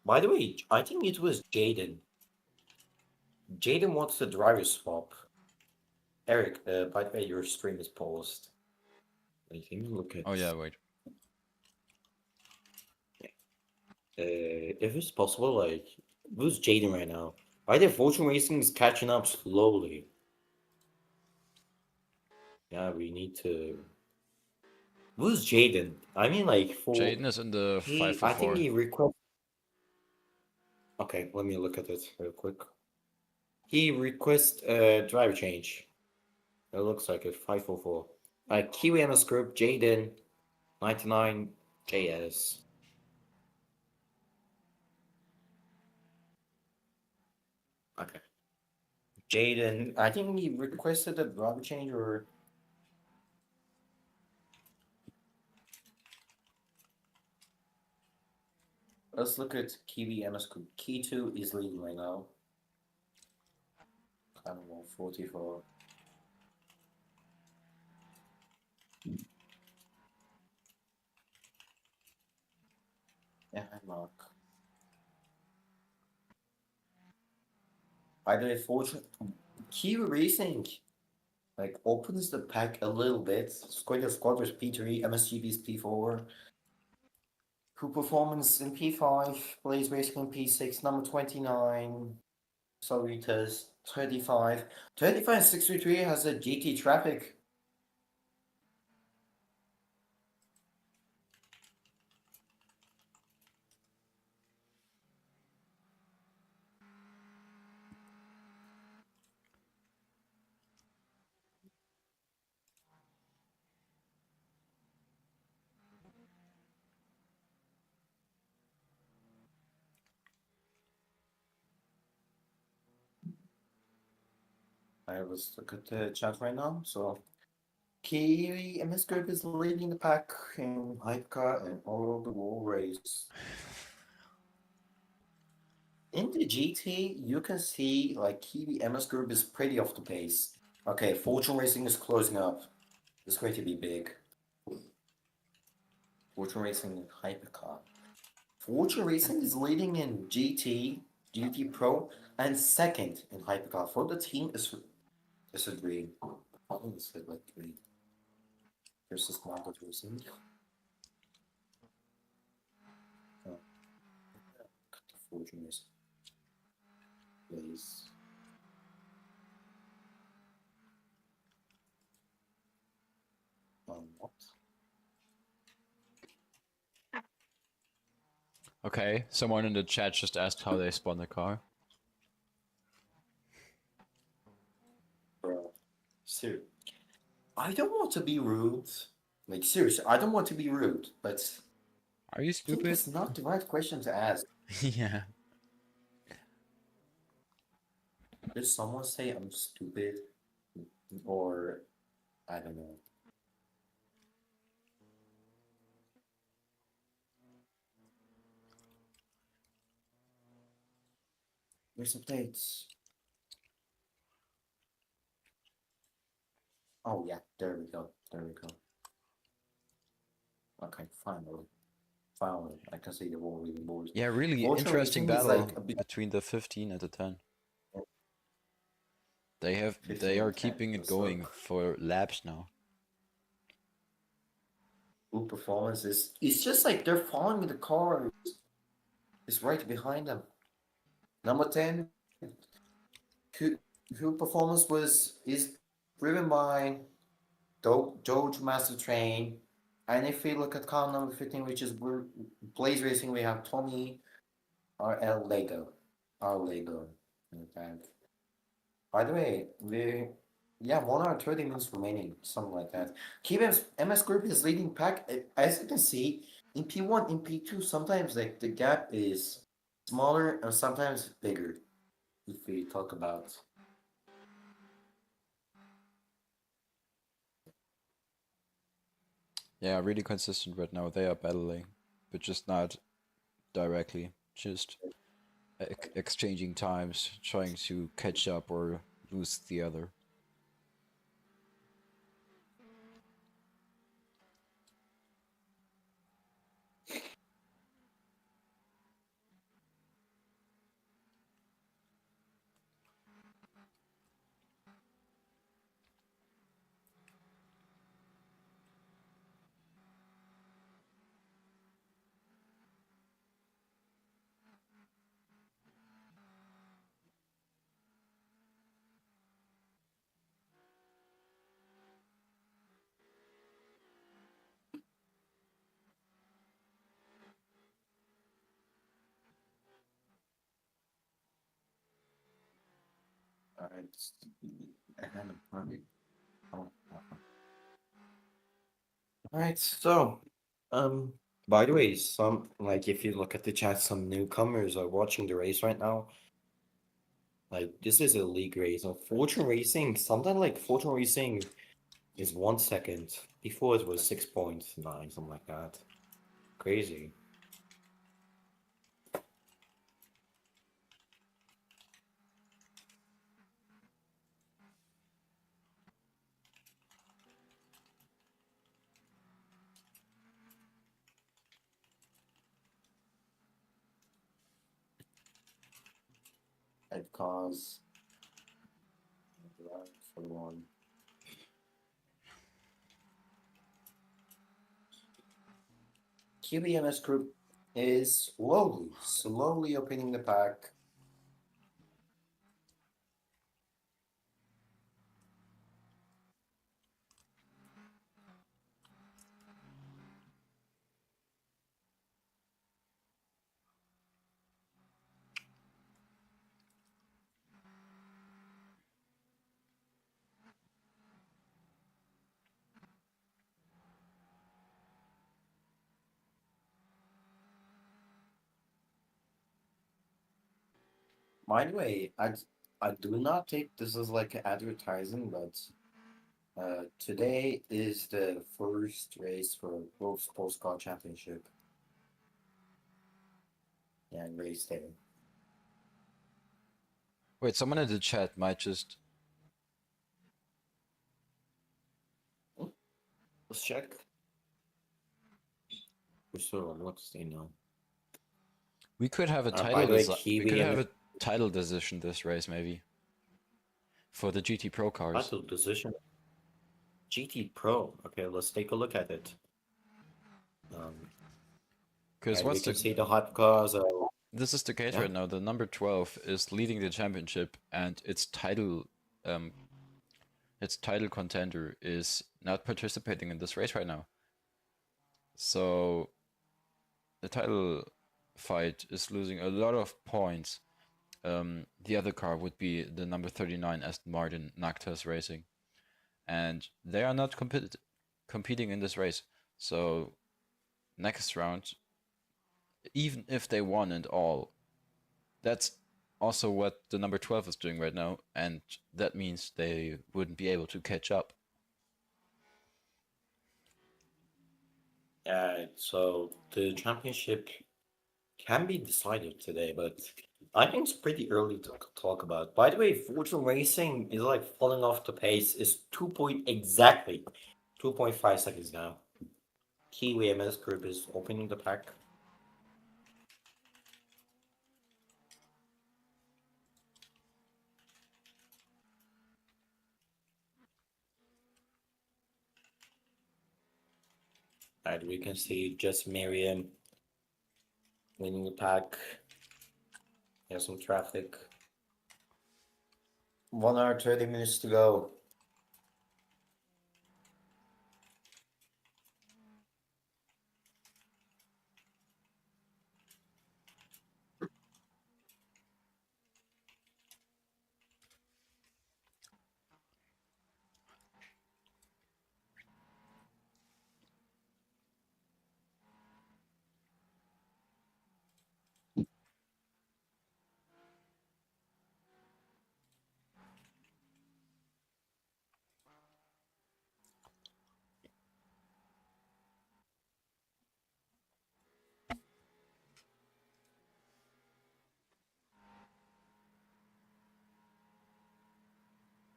By the way, I think it was Jaden. Jaden wants the driver swap. Eric, by the way, your stream is paused. I think look at. Oh yeah, wait. If it's possible, like, who's Jaden right now? By the way, Fortune Racing is catching up slowly. Yeah, we need to. Who's Jaden? I mean, like, for Jaden is in the I think 504. he request. Okay, let me look at it real quick. He request driver change. It looks like a 544. Kiwi MS Group, Jaden, 99 JS. Okay. Jaden, I think he requested a driver change or. Let's look at Kiwi MS Group. Key 2 is leading right now. Kind of 44. Yeah, hi Mark. By the way, Fortune Kiwi Racing like opens the pack a little bit. Squad squad with P3, MSGB's P4. Crew performance in P5, Blaze Racing in P6, number 29. Soritas 35. 35 633 has a GT traffic. I was look at the chat right now. So Kiwi MS Group is leading the pack in hypercar and all of the wall race. In the GT, you can see like Kiwi MS Group is pretty off the pace. Okay, Fortune Racing is closing up. It's going to be big. Fortune Racing hypercar. Fortune Racing is leading in GT, GT Pro, and second in hypercar. For the team is a dream. I think it's like dream versus Market Racing. Oh, Fortune Racing. Please. What? Okay, someone in the chat just asked how they spawn the car. Bro, seriously. I don't want to be rude. Like, seriously, I don't want to be rude, but Are you I think stupid? it's not the right question to ask. Yeah. Did someone say I'm stupid? Or, I don't know. There's updates. Oh, yeah, there we go. There we go. Okay, finally. Finally, I can see the wall reading board. Yeah, really Fortune interesting Racing is battle like a bit between the 15 and the 10. They 15 are and 10. keeping it So, going for laps now. good performance is. It's just like they're following the car. It's right behind them. Number 10, who performance is driven by Doge Master Train. And if we look at column number 15, which is Blaze Racing, we have Tommy RL Lego. R Lego. Okay. By the way, 1 hour 30 minutes remaining, something like that. KBM's MS Group is leading pack. As you can see, in P1, in P2, sometimes like the gap is smaller and sometimes bigger. If we talk about Yeah, really consistent right now. They are battling, but just not directly. Just exchanging times, trying to catch up or lose the other. Alright. Alright, so by the way, some like if you look at the chat, some newcomers are watching the race right now. Like this is a league race. On Fortune Racing, something like Fortune Racing is 1 second. Before it was 6.9, something like that. Crazy. I'd cause for one. QBMS group is slowly opening the pack. By the way, I do not take this as like advertising, but today is the first race for World Sportscar Championship. And race day. Wait, someone in the chat might just. Let's check. We're still on what's the now? We could have a by title. the way, We could have Kiwi a title decision this race, maybe. For the GT Pro cars. title decision. GT Pro. Okay, let's take a look at it. Because we what's can the see the hype cars. This is the case Yeah. right now. The number 12 is leading the championship, and its title contender is not participating in this race right now. So the title fight is losing a lot of points. The other car would be the number 39 Aston Martin Nactas Racing, and they are not competing in this race. So next round, even if they won and all, that's also what the number 12 is doing right now, and that means they wouldn't be able to catch up. So the championship can be decided today, but I think it's pretty early to talk about. By the way, Fortune Racing is like falling off the pace. Is 2.5 seconds now. Kiwi MS Group is opening the pack. And we can see just Miriam winning the pack. There's some traffic. 1 hour, 30 minutes to go.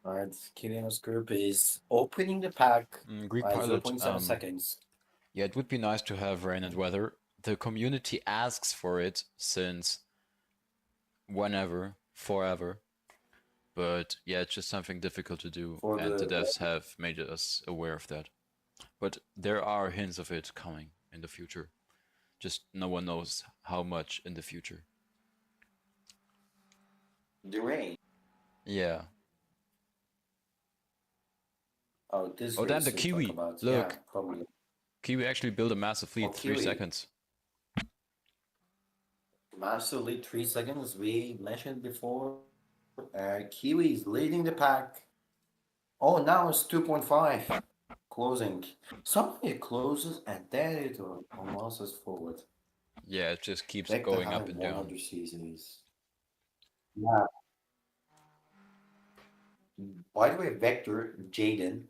Alright, Kilian's group is opening the pack Greek by pilot. 0.7 seconds. Yeah, it would be nice to have rain and weather. The community asks for it since whenever, forever. But yeah, it's just something difficult to do, For and the the devs have made us aware of that. But there are hints of it coming in the future. Just no one knows how much in the future. rain. Yeah. Oh, this Oh, damn, race the we talk Kiwi! about. Look. Yeah, probably. Kiwi actually built a massive fleet, Oh, 3 Kiwi. seconds. Master lead 3 seconds, we mentioned before. Kiwi is leading the pack. Oh, now it's 2.5. Closing. Somebody closes and then it almost is forward. Yeah, it just keeps Back going to up and down. 100 seasons. Yeah. By the way, Vector Jaden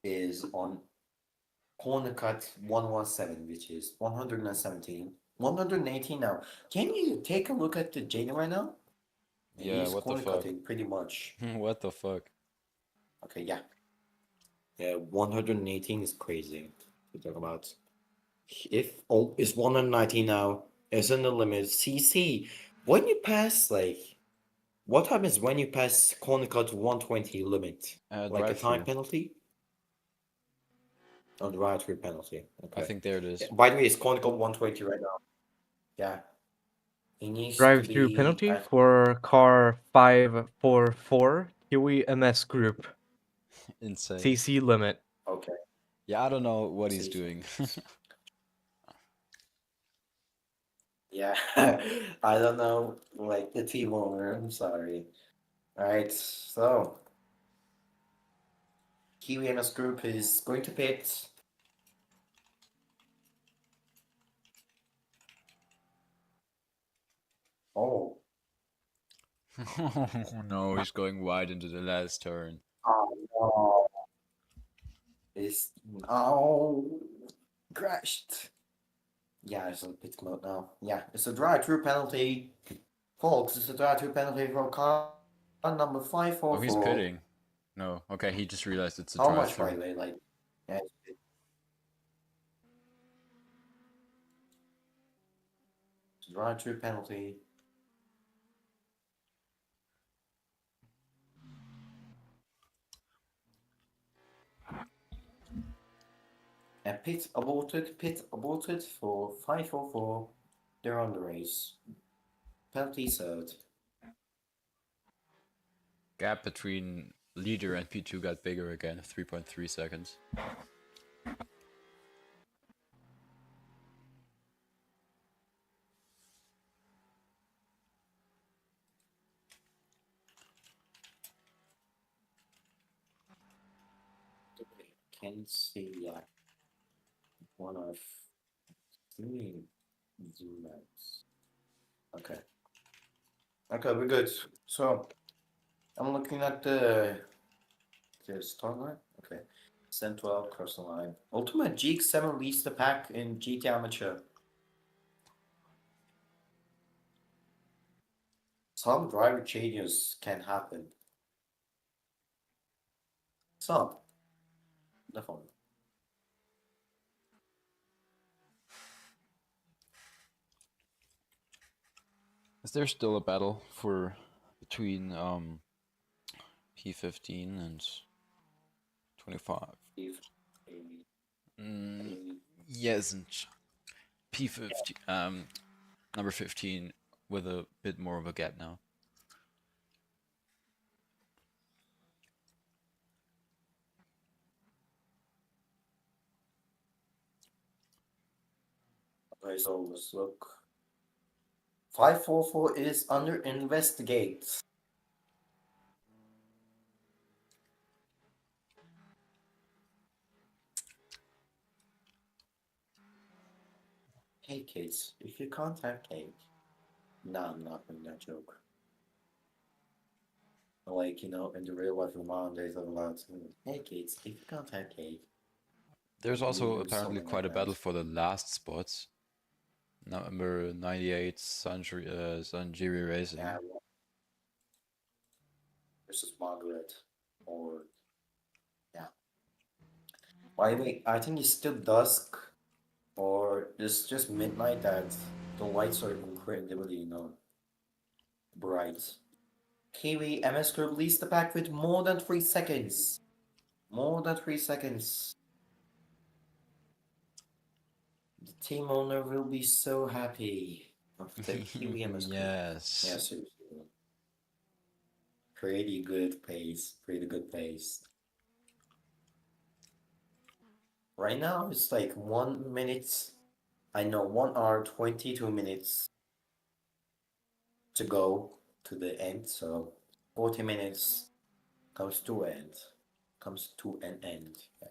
is on corner cut 117, which is 117. 118 now. Can you take a look at the Jaden right now? Yeah, He's what the corner fuck? cutting pretty much. What the fuck? Okay, yeah. Yeah, 118 is crazy to talk about. If it's 119 now, it's in the limit. CC, when you pass, like, what happens when you pass corner cut 120 limit? Like a time Drive-through. penalty? On the right through penalty. I Okay. think there it is. By the way, it's corner cut 120 right now. Yeah. He needs to Drive-through be penalty at for car 544 Kiwi MS group. Insane. CC limit. okay. Yeah, I don't know what he's CC. doing. Yeah. I don't know, like the team owner. I'm sorry. Alright, so Kiwi MS Group is going to pit. Oh, Oh no, he's going wide into the last turn. oh no. It's oh crashed. Yeah, it's a pit mode now. Yeah, it's a drive-through penalty. Folks, it's a drive-through penalty for car number Oh, 544. he's pitting. No, okay, he just realized it's a How much, by drive-through. the way? Like, yeah, it's a drive-through penalty. And pit aborted for 544. They're on the race. Penalty served. Gap between leader and P2 got bigger again, 3.3 seconds. Can see one of three zoom outs. Okay. Okay, we're good. So I'm looking at the start line. Okay. Send 12 cross the line. Ultimate GX7 leads the pack in GT Amateur. Some driver changes can happen. Some. Definitely. Is there still a battle for between P15 and 25? Yes, and P15 number 15 with a bit more of a gap now. Okay, so let's look. 544 is under investigate. Hey kids, if you contact Cake. No, I'm not making that joke. Like, in the real life of mom, there's a lot. Hey kids, if you contact Cake. There's Like, also do apparently something quite like a battle that. for the last spots. Number 98, Sanjiri Racing. Yeah. Versus Margaret. or yeah. By the way, I think it's still dusk, or it's just midnight that the lights are incredibly, bright. Kiwi MS could release the pack with more than 3 seconds. More than 3 seconds. The team owner will be so happy of the Kiwi MS Group. Yes. Yeah, seriously. Pretty good pace. Pretty good pace. Right now it's like 1 minute. I know 1 hour 22 minutes to go to the end. So 40 minutes comes to end. Comes to an end. Yeah.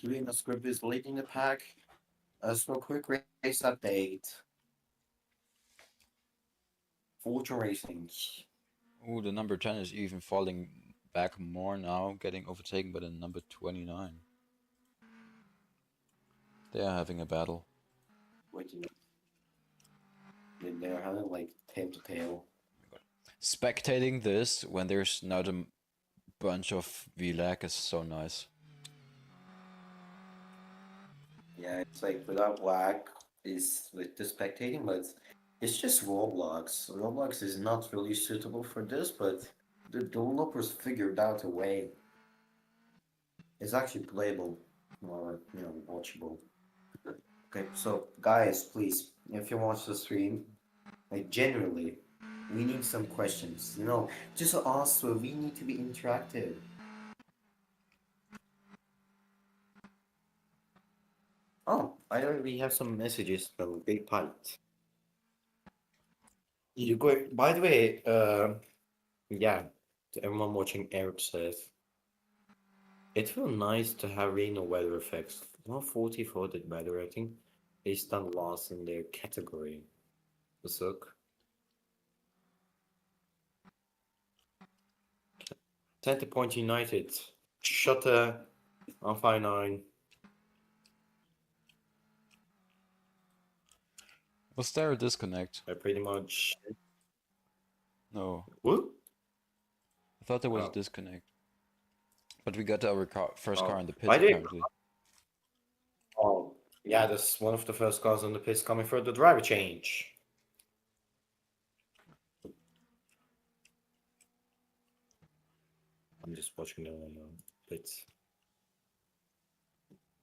Doing the script is leading the pack. As for quick race update. Fortune Racing. Ooh, the number 10 is even falling back more now, getting overtaken by the number 29. They are having a battle. Wait, they're having like tail to tail. Spectating this when there's not a bunch of VLAG is so nice. Yeah, it's like without lag is with the spectating, but it's just Roblox. Roblox is not really suitable for this, but the developers figured out a way. It's actually playable, or watchable. Okay, so guys, please, if you watch the stream, like genuinely, we need some questions. Just ask. So we need to be interactive. Oh, I already have some messages from Big Pilot. You go. By the way, yeah, to everyone watching, Eric says it feels nice to have rain or weather effects. 140 for the weather, I think they stand last in their category. The suck. 20 Point United. Shutter on 5-9. Was there a disconnect? I pretty much. No. What? I thought there was Oh. a disconnect. But we got our first car in the pit By the way- apparently. Oh, yeah, that's one of the first cars on the pits coming for the driver change. I'm just watching the pits.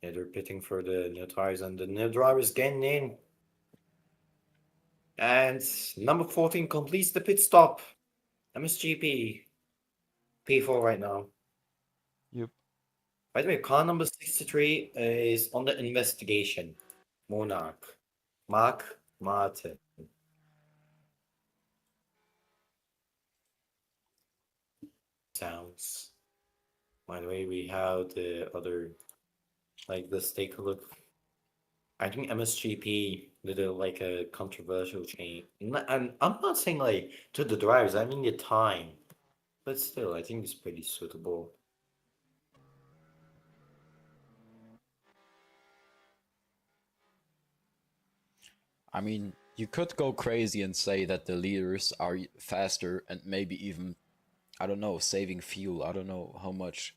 Yeah, they're pitting for the new tires, and the new driver is getting in. And number 14 completes the pit stop. MSGP. P4 right now. Yep. By the way, car number 63 is under investigation. Monarch. Mark Martin. Sounds. By the way, we have the other, let's take a look. I think MSGP did a controversial change. And I'm not saying to the drivers, I mean the time. But still, I think it's pretty suitable. I mean, you could go crazy and say that the leaders are faster and maybe even, I don't know, saving fuel. I don't know how much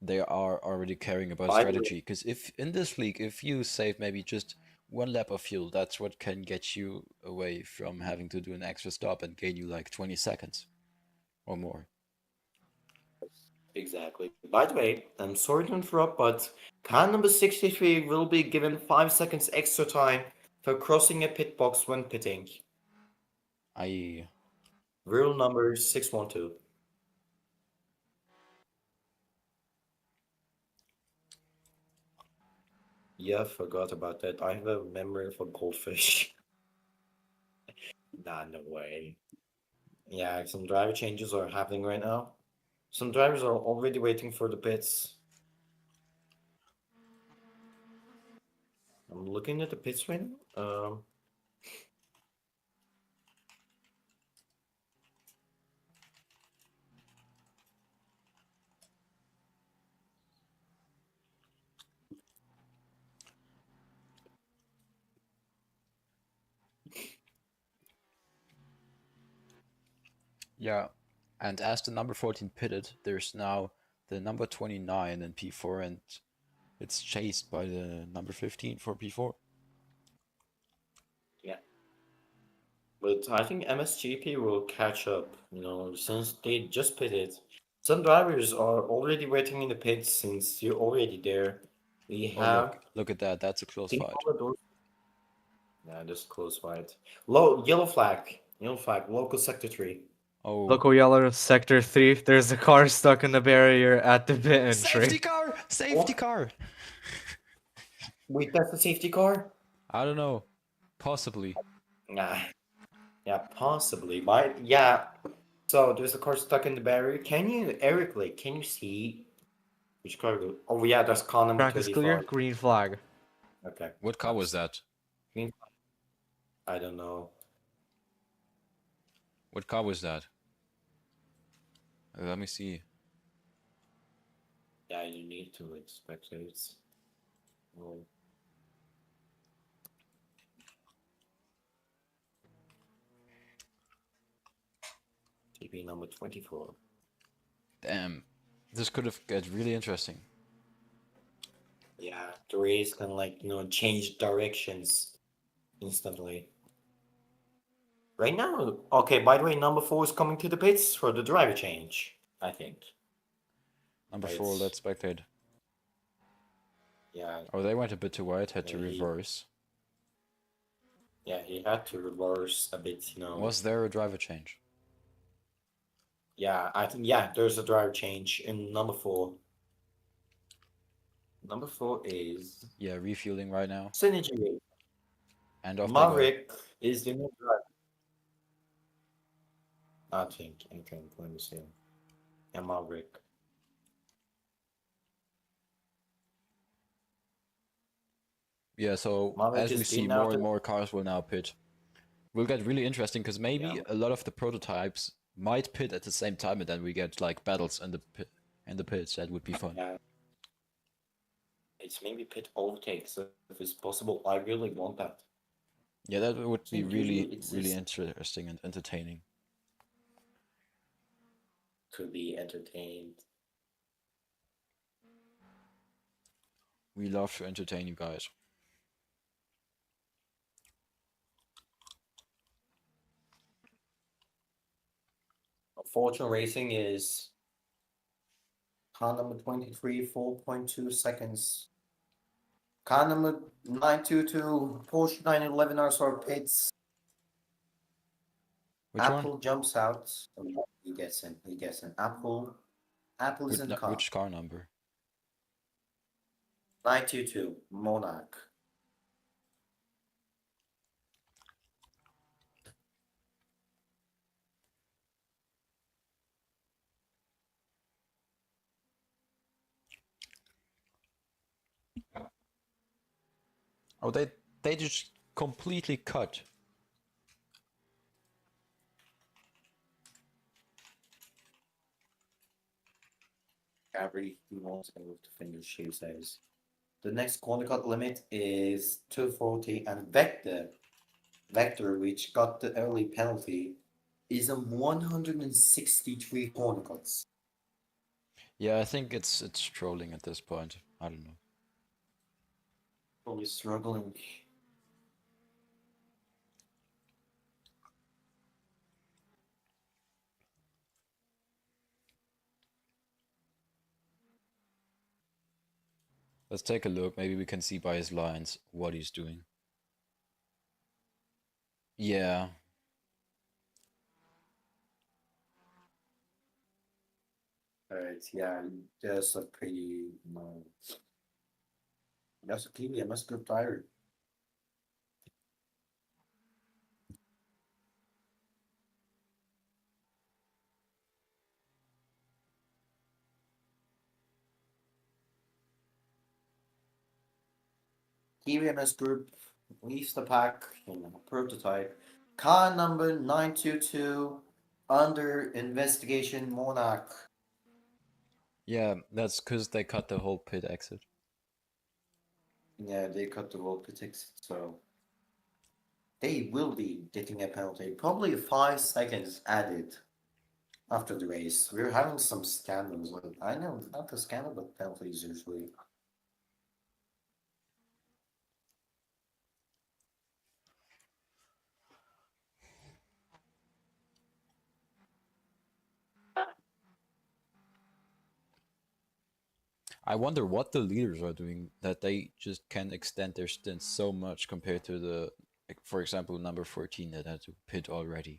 they are already caring about strategy. Because if in this league, if you save maybe just one lap of fuel, that's what can get you away from having to do an extra stop and gain you like 20 seconds or more. Exactly. By the way, I'm sorry to interrupt, but car number 63 will be given 5 seconds extra time for crossing a pit box when pitting. Rule number 612. Yeah, forgot about that. I have a memory of a goldfish. Nah, no way. Yeah, some driver changes are happening right now. Some drivers are already waiting for the pits. I'm looking at the pits right now. Yeah, and as the number 14 pitted, there's now the number 29 in P4, and it's chased by the number 15 for P4. Yeah. But I think MSGP will catch up, since they just pitted. Some drivers are already waiting in the pits since you're already there. We Oh, have look at that. That's a close Team fight. Commodore. Yeah, just close fight. Low yellow flag. Yellow flag. Local sector 3. Oh, Local yellow, sector 3. There's a car stuck in the barrier at the pit entry. safety car! Safety What? car! Wait, that's the safety car? I don't know. Possibly. Nah. Yeah, possibly. Yeah. So there's a car stuck in the barrier. Can you, Eric, can you see which car? Oh yeah, that's car number Track is clear. 35. Green flag. Okay. What car was that? Green. I don't know. What car was that? Let me see. Yeah, you need to spectate. Oh. TP number 24. Damn. This could have got really interesting. Yeah, the race can change directions instantly. Right now, okay, by the way, number 4 is coming to the pits for the driver change, I think. Number Right. 4, let's spectate. Yeah, Oh, they went a bit too wide, had to Maybe. reverse. yeah, he had to reverse a bit, Was there a driver change? Yeah, I think, yeah, there's a driver change in number 4. Number 4 is Yeah, refueling right now. Synergy. And off they Maverick is the new driver. I think, let me see. Yeah, Maverick. go. Yeah, so Maverick as we is see, in now more and to- more cars will now pit. Will get really interesting because maybe Yeah. a lot of the prototypes might pit at the same time, and then we get like battles in the pits. That would be fun. Yeah. It's maybe pit overtake, so if it's possible, I really want that. Yeah, that would be think really, usually it's really just- interesting and entertaining. Could be entertained. We love to entertain you guys. Fortune Racing is car number 23, 4.2 seconds. Car number 922, Porsche 911 RSR pits. Which Apple one? jumps out. He gets in. Apple is in the car. Which car number? 922, Monarch. Oh, they just completely cut. Gabri, who wants to move to finish, she says. The next corner cut limit is 240, and Vector, which got the early penalty, is a 163 corner cuts. Yeah, I think it's trolling at this point. I don't know. Probably struggling. Let's take a look. Maybe we can see by his lines what he's doing. Yeah. Alright, yeah, that's a pretty that's a clearly a good tire. EVMS group leaves the pack in a prototype. Car number 922 under investigation Monarch. Yeah, that's because they cut the whole pit exit. Yeah, they cut the whole physics, so they will be getting a penalty. Probably 5 seconds added after the race. We're having some scandals. I know, not the scandal, but penalties usually. I wonder what the leaders are doing that they just can extend their stints so much compared to the, like, for example, number 14 that had to pit already.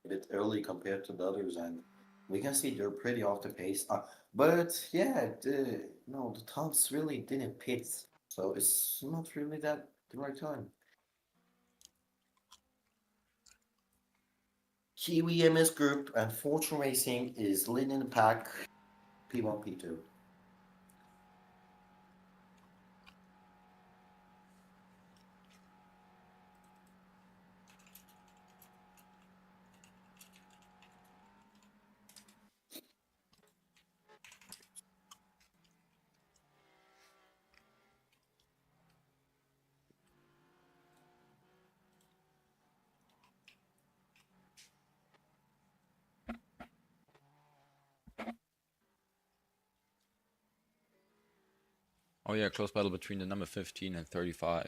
A bit early compared to the others, and we can see they're pretty off the pace. But yeah, the Tons really didn't pit, so it's not really that the right time. Kiwi MS Group and Fortune Racing is leading the pack, P1, P2. Oh yeah, close battle between the number 15 and 35.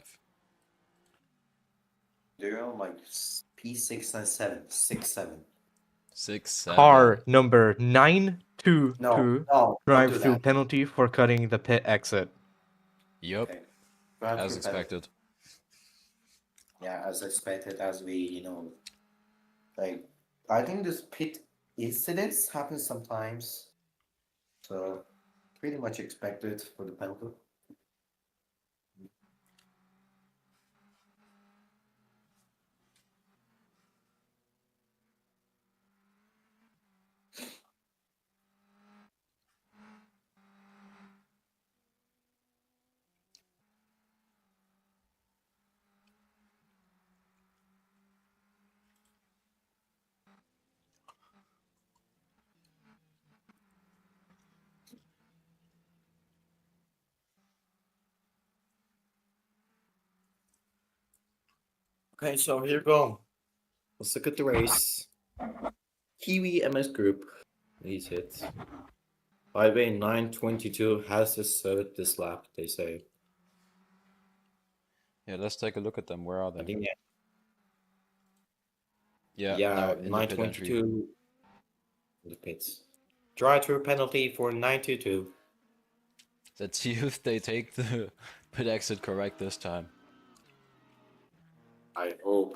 They're on like P6 and 7, 6, 7. 6, 7. Car number 922 No, don't drive do through that. penalty for cutting the pit exit. Yep, Okay. Drive as through penalty. expected. Yeah, as expected, as we, like, I think this pit incidents happen sometimes. So, pretty much expected for the penalty. Okay, so here we go. Let's look at the race. Kiwi MS Group leads hits. 5A922 has to serve this lap, they say. Yeah, let's take a look at them. Where are I they? think, Yeah, yeah, now in the pit entry. 922 in the pits. Drive-through penalty for 922. Let's see if they take the pit exit correct this time.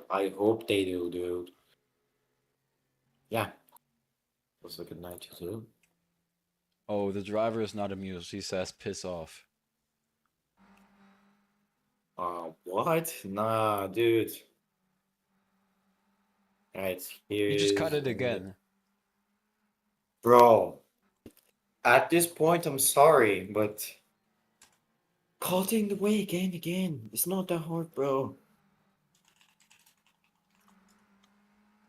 I hope they do, dude. Yeah. Let's look at 922. Oh, the driver is not amused. He says, piss off. What? Nah, dude. Alright, here You just cut is it again. Bro. At this point, I'm sorry, but cutting the way again. It's not that hard, bro.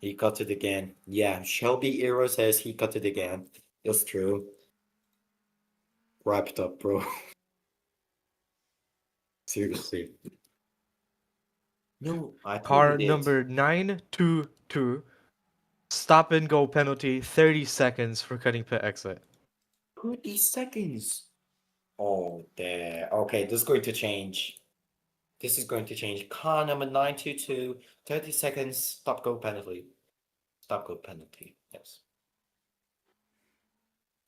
He cut it again. Yeah, Shelby Hero says he cut it again. That's true. Wrap it up, bro. Seriously. No, I thought Car he did. number 922 stop and go penalty 30 seconds for cutting pit exit. 30 seconds. Oh, there. Okay, this is going to change. This is going to change. Car number 922, 30 seconds, stop go penalty. Stop go penalty, yes.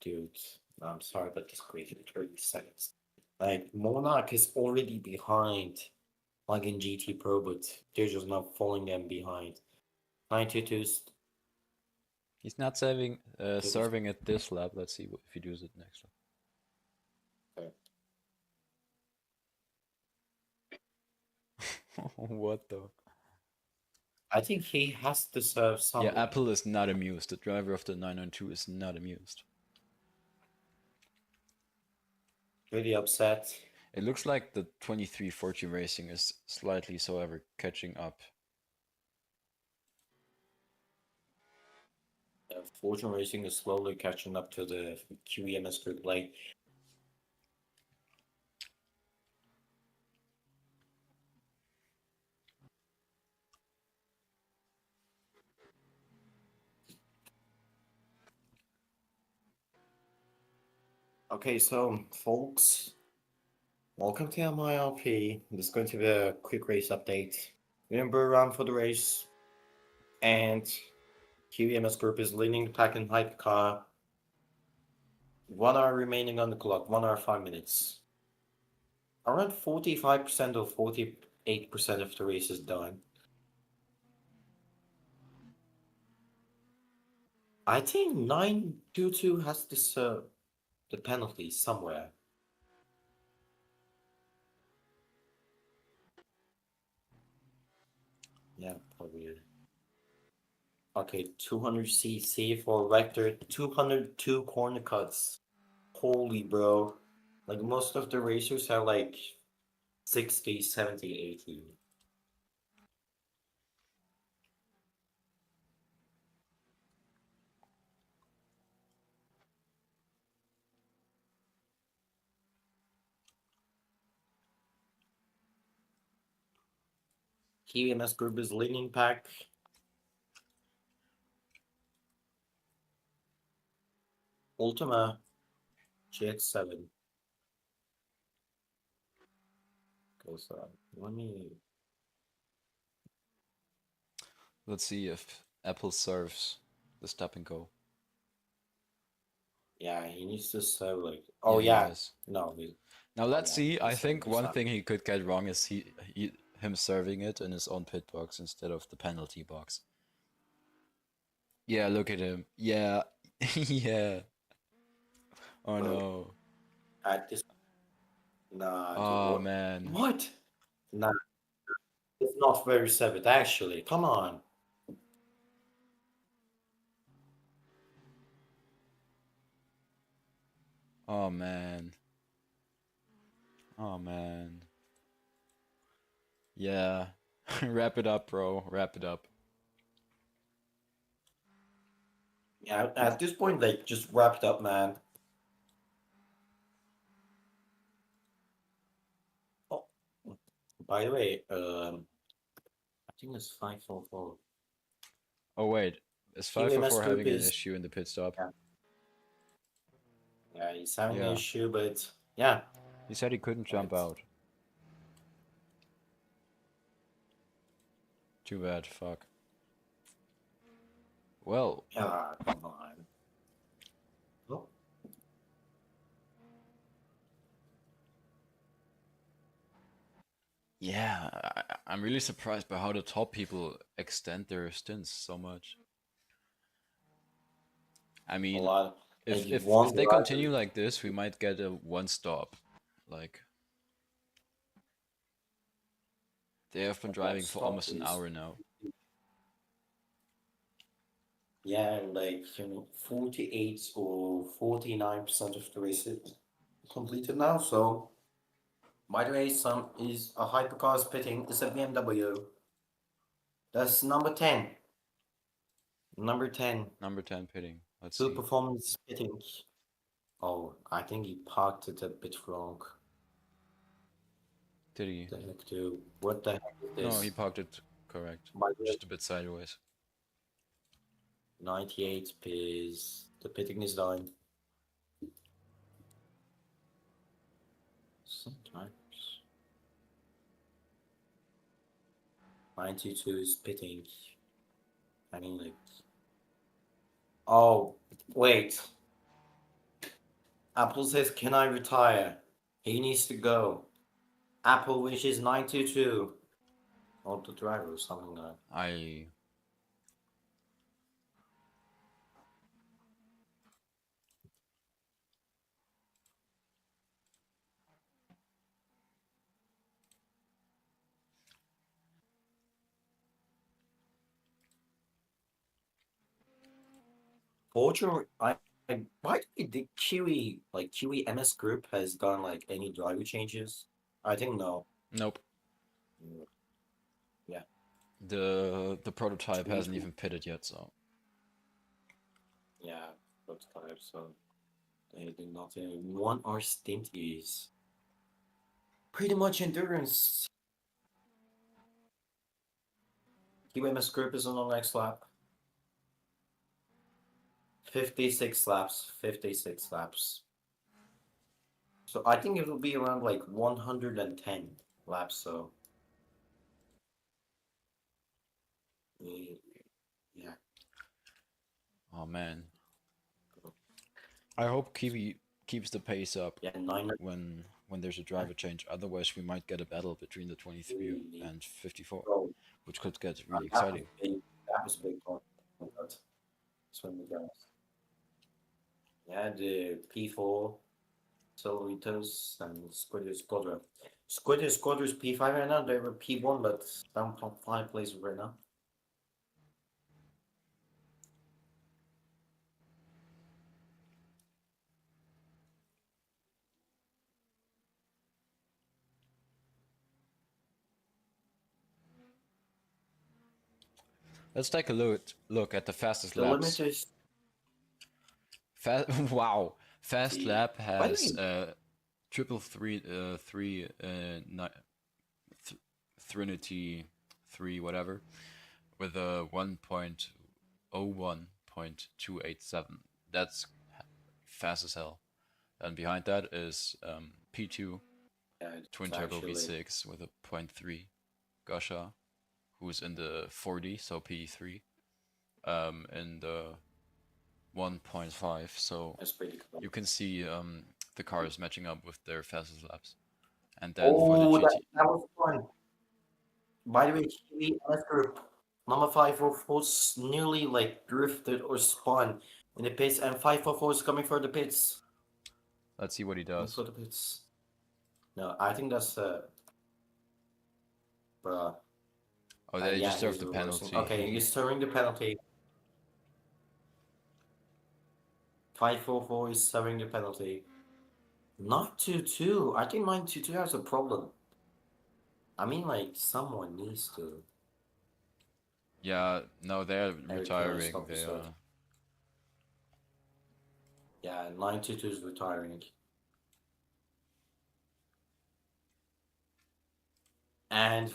Dude, I'm sorry, but this crazy 30 seconds. Like, Monarch is already behind, like in GT Pro, but they're just not falling them behind. 922's. He's not serving it this lap. Let's see if he does it next lap. What the? I think he has to serve some. Yeah, Apple is not amused. The driver of the 992 is not amused. Pretty upset. It looks like the 2340 racing is slightly, so ever, catching up. Fortune Racing is slowly catching up to the QEMS group. Like, okay, so folks, welcome to IMRP. This is going to be a quick race update. Remember around for the race, and QEMS group is leading the pack in hypercar. 1 hour remaining on the clock. 1 hour 5 minutes. Around 45% or 48% of the race is done. I think 922 has this the penalty somewhere. Yeah, probably. Okay, 200cc for Vector, 202 corner cuts. Holy bro. Like most of the racers are like 60, 70, 80. KMS group is leading pack. Ultima GX7. Goes let me. Let's see if Apple serves the stop and go. Yeah, he needs to serve like. Oh He yeah. does. No. Now let's yeah, see. I he's think serving one stop. thing he could get wrong is him serving it in his own pit box instead of the penalty box. Yeah, look at him. Yeah, yeah. Oh Bro, no. at this. Nah, dude. Oh What? man. What? Nah, it's not very savage actually. Come on. Oh man. Oh man. Yeah. Wrap it up, bro. Wrap it up. Yeah, at this point, like, just wrap it up, man. Oh, by the way, I think it's 544. Oh wait. Is QMS 544 group having an is issue in the pit stop? yeah, yeah, he's having an Yeah. issue, but yeah, He said he couldn't jump it's out. Too bad. Fuck. Well, yeah, come on. Oh, yeah, I'm really surprised by how the top people extend their stints so much. I a mean, lot. if Like if one if they driver, continue like this, we might get a one stop. Like they have been one driving for stop almost an is hour now. yeah, like 48 or 49% of the race is completed now. So, by the way, some is a hypercar is pitting. It's a BMW. That's number 10. Number 10. Number 10 pitting. Let's Two see. performance pitting. Oh, I think he parked it a bit wrong. Did he? The heck, dude? What the heck is No, he this? parked it correct. By the way, Just a bit sideways. 98 is the pitting is done. Sometimes 92 is pitting. I mean, like, oh, wait. Apple says, "Can I retire?" He needs to go. Apple wishes 922. Or the driver or something like that. I Fortune, Like, why did the QE MS group has done like any driver changes? I think no. Nope. Mm, Yeah. The prototype hasn't Tweet. even pitted yet, so Yeah, prototype. So they do nothing. 1 hour stint is pretty much endurance. QMS group is on the next lap. 56 laps. 56 laps. So I think it will be around like 110 laps. So yeah. oh man. I hope Kiwi keeps the pace up Yeah, 9. when there's a driver change. Otherwise, we might get a battle between the 23 and 54, Oh, which could get really that was exciting. big. That was big. Oh my God. Swim the gas. Yeah, the P4, Silvitos, and Squidder Squadron. Squidder Squadron's P5 right now. They were P1, but down top 5 places right now. Let's take a look at the fastest The laps. limit is Wow, fast See, lap by the has way- triple three Trinity 3 whatever with a 1.01.287. That's fast as hell. And behind that is P2 it's twin turbo actually V6 with a 0.3 Gosha, who's in the 40, so P3, in the 1.5. So that's pretty cool. you can see the cars matching up with their fastest laps. And then for the Oh, GT, that was fun. By the way, Kiwi MS group number 544 nearly like drifted or spun in the pits, and 544 is coming for the pits. let's see what he Coming does. for the pits. No, I think that's bruh. Oh, they Yeah, just served he's the reversing. penalty. Okay, he's serving the penalty. 544 is serving the penalty. 922. I think 922 has a problem. I mean, like, someone needs to. Yeah, no, they're Eric retiring. stop the They search. Yeah, 922 is retiring. And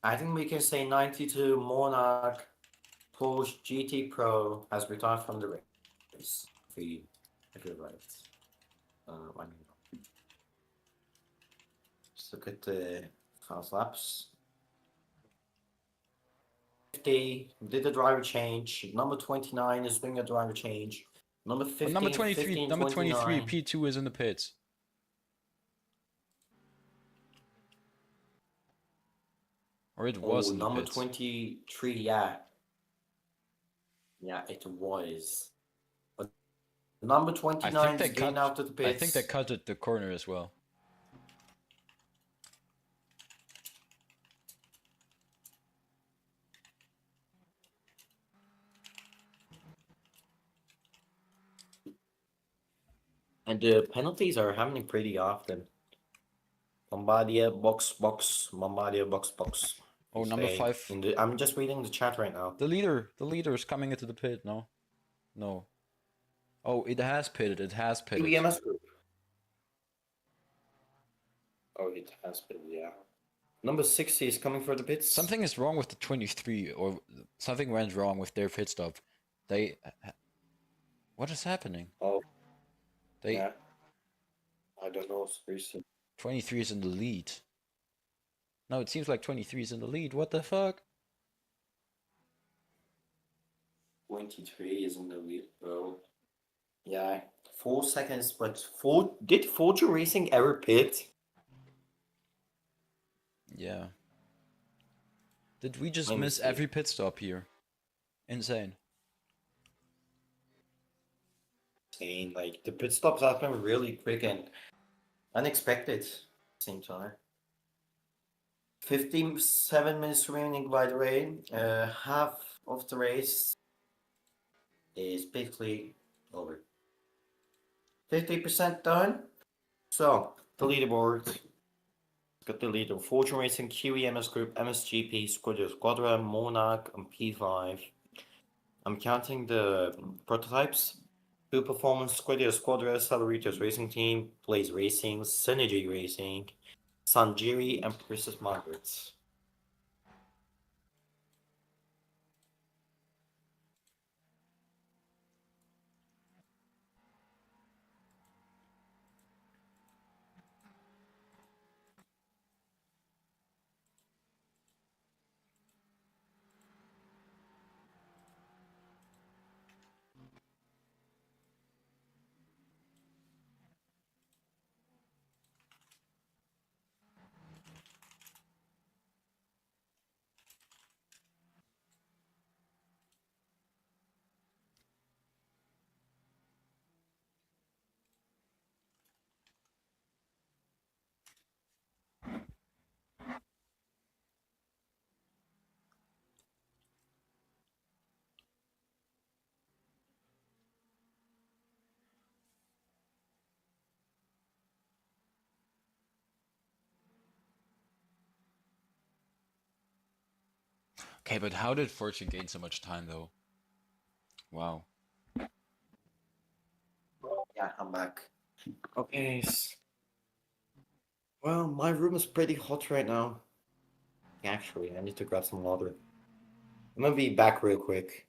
I think we can say 92 Monarch Porsche GT Pro has retired from the race. If you're right. I mean, let's look at the fast laps. 50 did the driver change. Number 29 is doing a driver change. Number 15, number 23, 15, number 23, 29. P2 is in the pits. Or it was Oh, in the number pits. 23, yeah. Yeah, it was. But number 29 is getting out of the pits. I think they cut it the corner as well. And the penalties are happening pretty often. Bombardier, box, Bombardier, box. Oh, He's number saying 5. I'm just reading the chat right now. The leader is coming into the pit. No. Oh, it has pitted. It has pitted. EMS group. Oh, it has been, yeah. Number 60 is coming for the pits. Something is wrong with the 23, or something went wrong with their pit stop. What is happening? Oh, They yeah. I don't know. Seriously. 23 is in the lead. No, it seems like 23 is in the lead. What the fuck? 23 is in the lead, bro. Yeah, 4 seconds, but did Forger Racing ever pit? Yeah. Did we just Let me miss see. every pit stop here? Insane. Saying like the pit stops happen really quick and unexpected at the same time. 57 minutes remaining, by the way. Half of the race is basically over. 50% done. So, the leaderboard. Got the leader. Fortune Racing, QEMS Group, MSGP, Squadra, Monarch, and P5. I'm counting the prototypes. Blue Performance, Squadra, Salaritos Racing Team, Blaze Racing, Synergy Racing, Sanjiri, and Princess Margaret. Okay, but how did Fortune gain so much time though? Wow. Yeah, I'm back. Okay. Well, my room is pretty hot right now. Actually, I need to grab some water. I'm gonna be back real quick.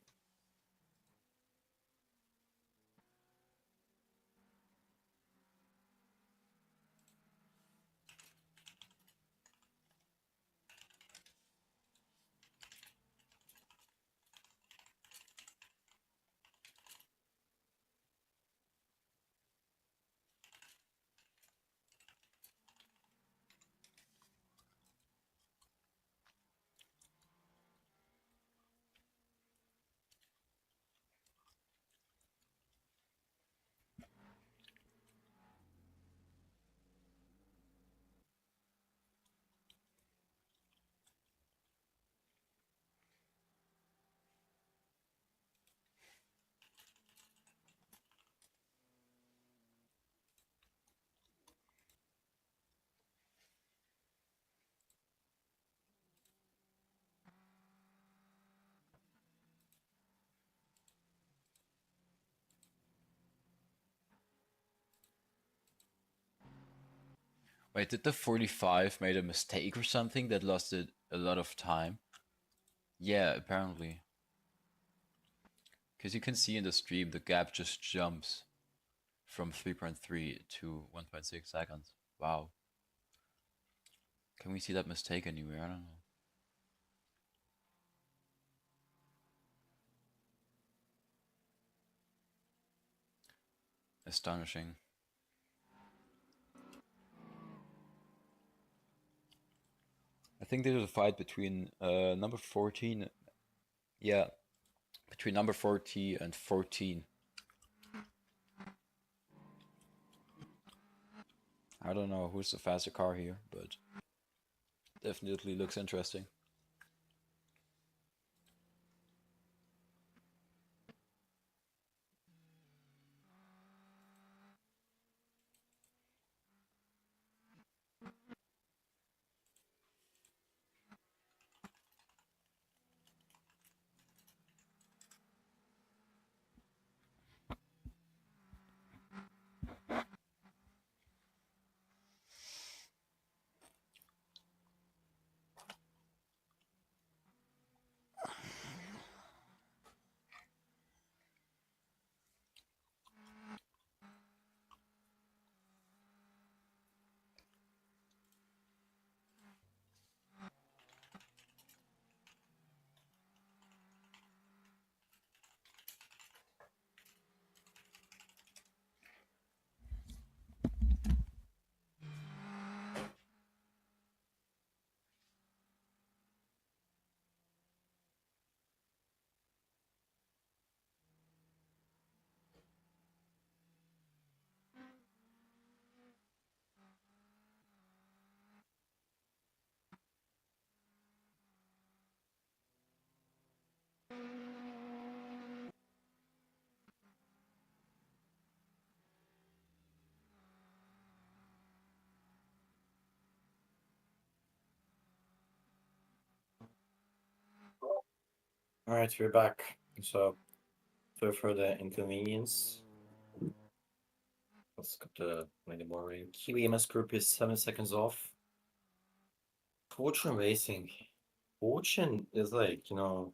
Wait, did the 45 made a mistake or something that lost it a lot of time? Yeah, apparently. Because you can see in the stream the gap just jumps from 3.3 to 1.6 seconds. Wow. Can we see that mistake anywhere? I don't know. Astonishing. I think there's a fight between number 14. Yeah, between number 40 and 14. I don't know who's the faster car here, but definitely looks interesting. Alright, we're back. So, for further inconvenience, let's go to the morning. QEMS group is 7 seconds off. Fortune Racing. Fortune is like, oh,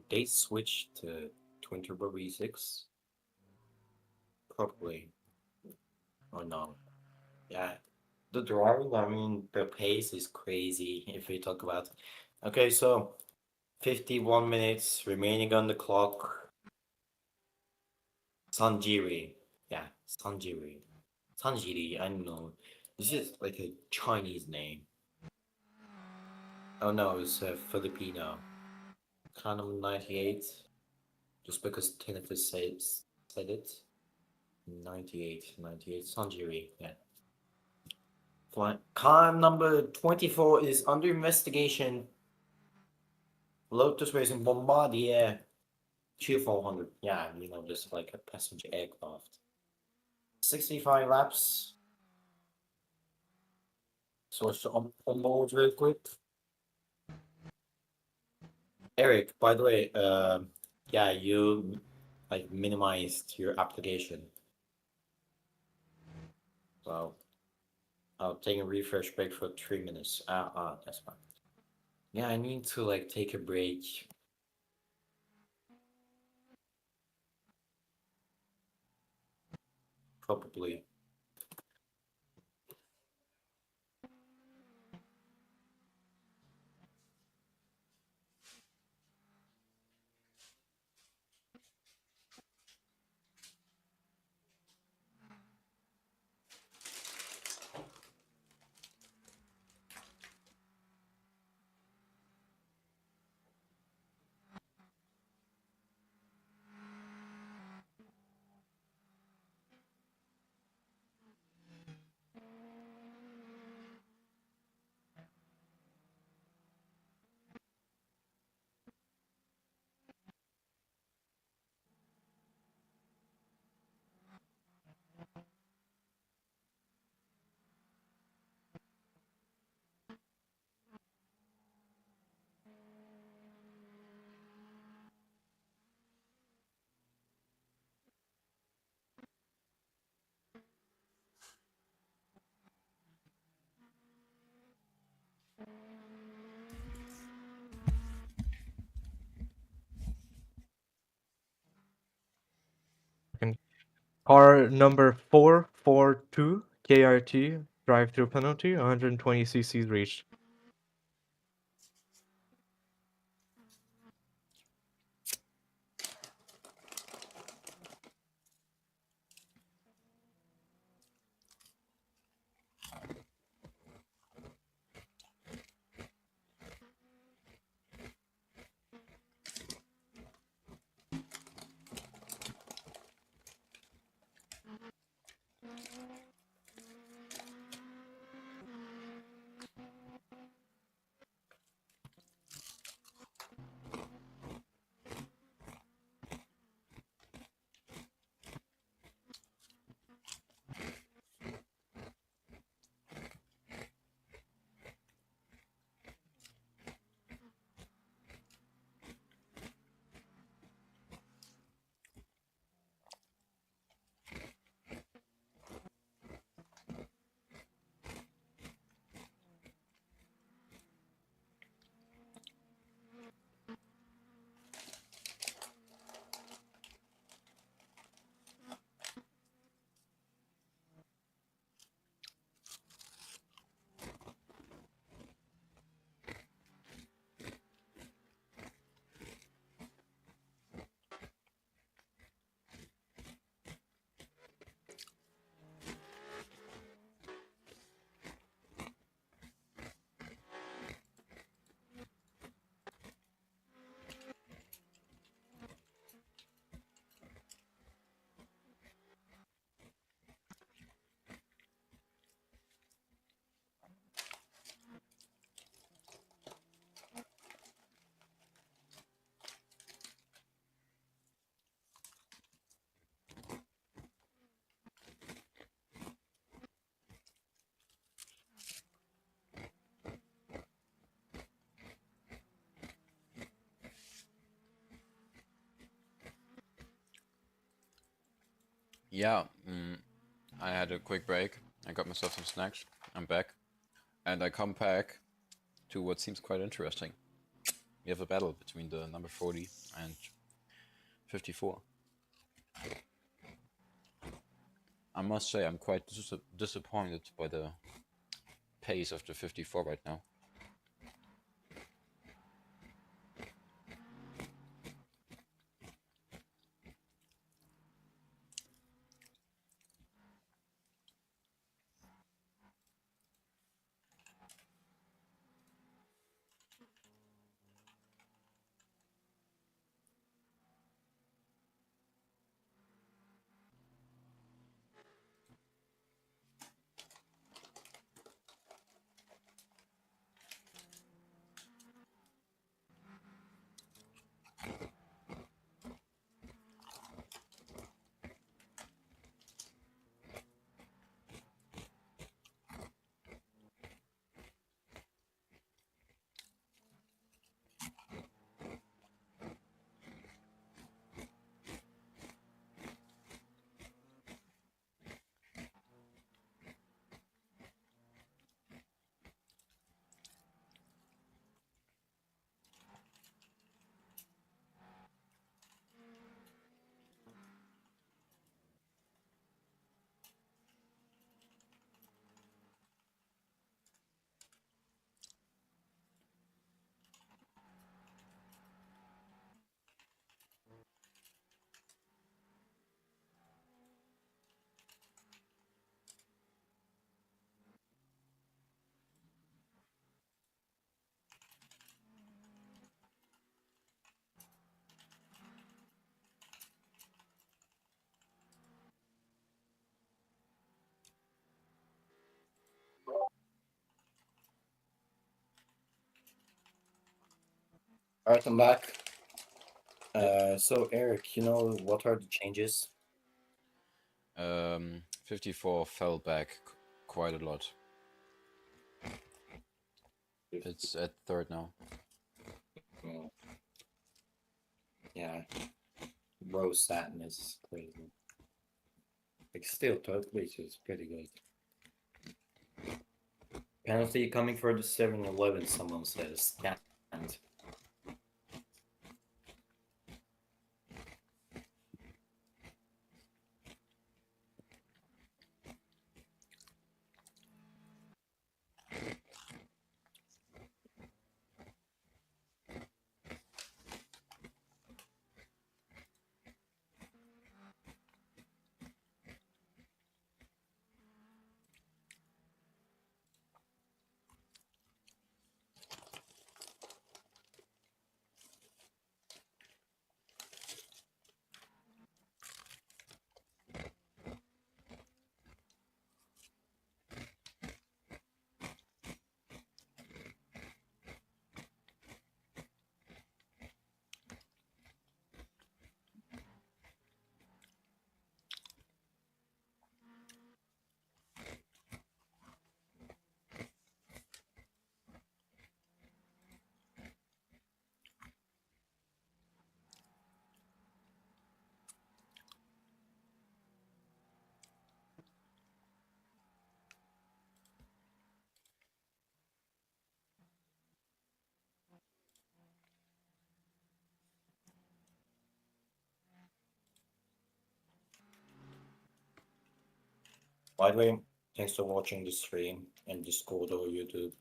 they switched to twin turbo V6? Probably. Or no. Yeah. The driving, I mean, the pace is crazy if we talk about. Okay, so 51 minutes remaining on the clock. Sanjiri. Yeah, Sanjiri. Sanjiri, I don't know. This is like a Chinese name. Oh no, it's Filipino. Kind of 98. Just because Tinnitus said it. 98. Sanjiri, yeah. Car number 24 is under investigation. Lotus Racing Bombardier Q400. Yeah, just like a passenger aircraft. 65 laps. Switch to on board real quick. Eric, by the way, yeah, you like minimized your application. So I'll take a refresh break for 3 minutes. That's fine. Yeah, I need to like take a break. Probably. Car number 442 KRT drive-through penalty, 120 cc's reached. Yeah, I had a quick break. I got myself some snacks. I'm back. And I come back to what seems quite interesting. We have a battle between the number 40 and 54. I must say I'm quite disappointed by the pace of the 54 right now. Alright, I'm back. So Eric, you know what are the changes? 54 fell back quite a lot. It's at third now. Yeah. Bro sadness is crazy. Like still third place is pretty good. Penalty coming for the 7-Eleven, someone says. Can't. By the way, thanks for watching the stream and Discord or YouTube.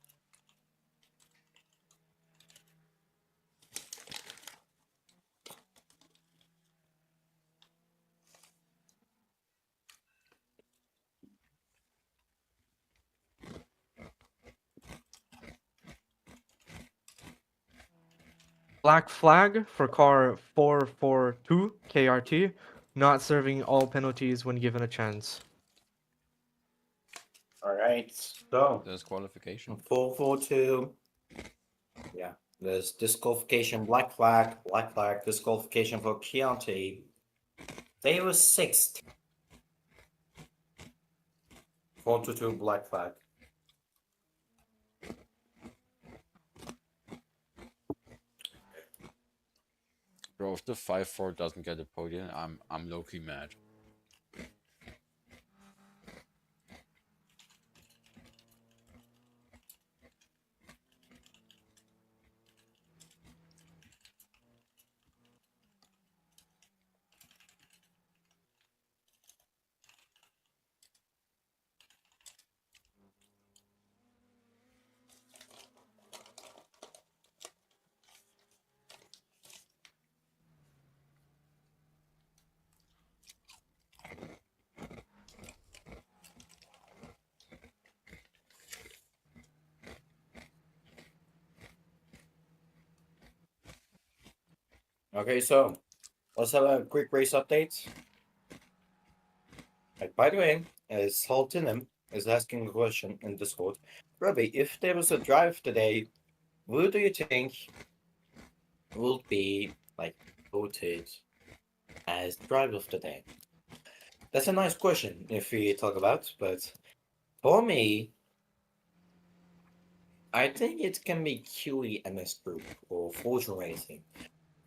Black flag for car 442 KRT, not serving all penalties when given a chance. Alright, so Disqualification. 442. Yeah, there's disqualification, black flag, disqualification for Chianti. They were sixth. 422 black flag. Bro, if the 5-4 doesn't get a podium, I'm low-key mad. Okay, so let's have a quick race update. By the way, Saltinem is asking a question in Discord. Robbie, if there was a drive today, who do you think would be like voted as drive of the day? That's a nice question if we talk about, but for me, I think it can be QEMS Group or Fortune Racing.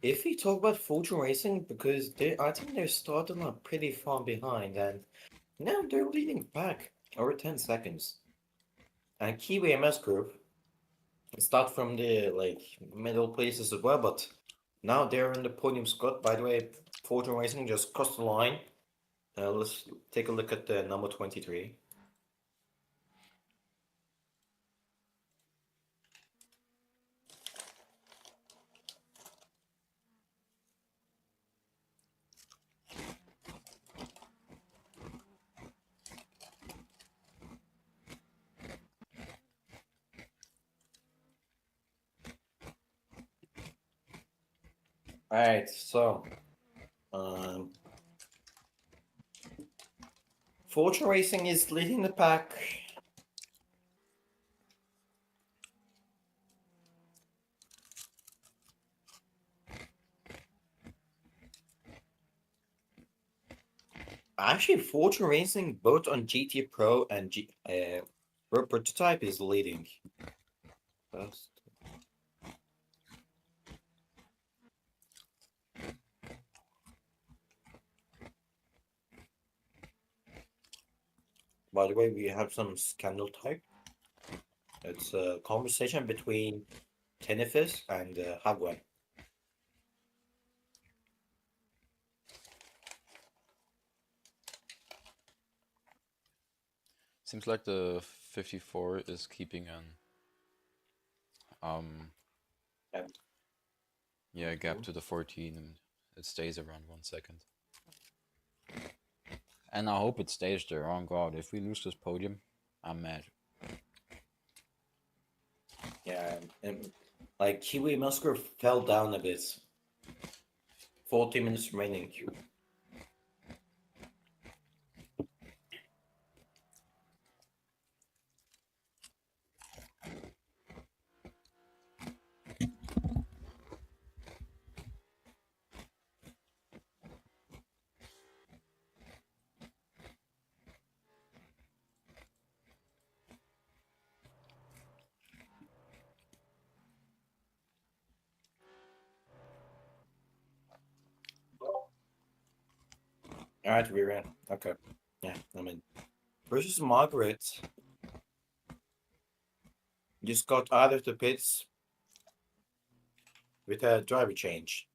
If we talk about Fortune Racing, because I think they're starting up pretty far behind, and now they're leading back over 10 seconds. And Kiwi MS Group start from the middle places as well, but now they're in the podium spot. By the way, Fortune Racing just crossed the line. Let's take a look at the number 23. Alright, so Fortune Racing is leading the pack. Actually, Fortune Racing both on GT Pro and Pro Prototype is leading. First. By the way, we have some scandal type. It's a conversation between Tenefis and Hagway. Seems like the 54 is keeping an Yep. yeah, gap to the 14, and it stays around 1 second. And I hope it stays there. Oh god, if we lose this podium, I'm mad. Yeah, and like Kiwi Musker fell down a bit. 40 minutes remaining. Alright, we ran. Okay. Yeah, I mean, versus Margaret just got out of the pits with a driver change.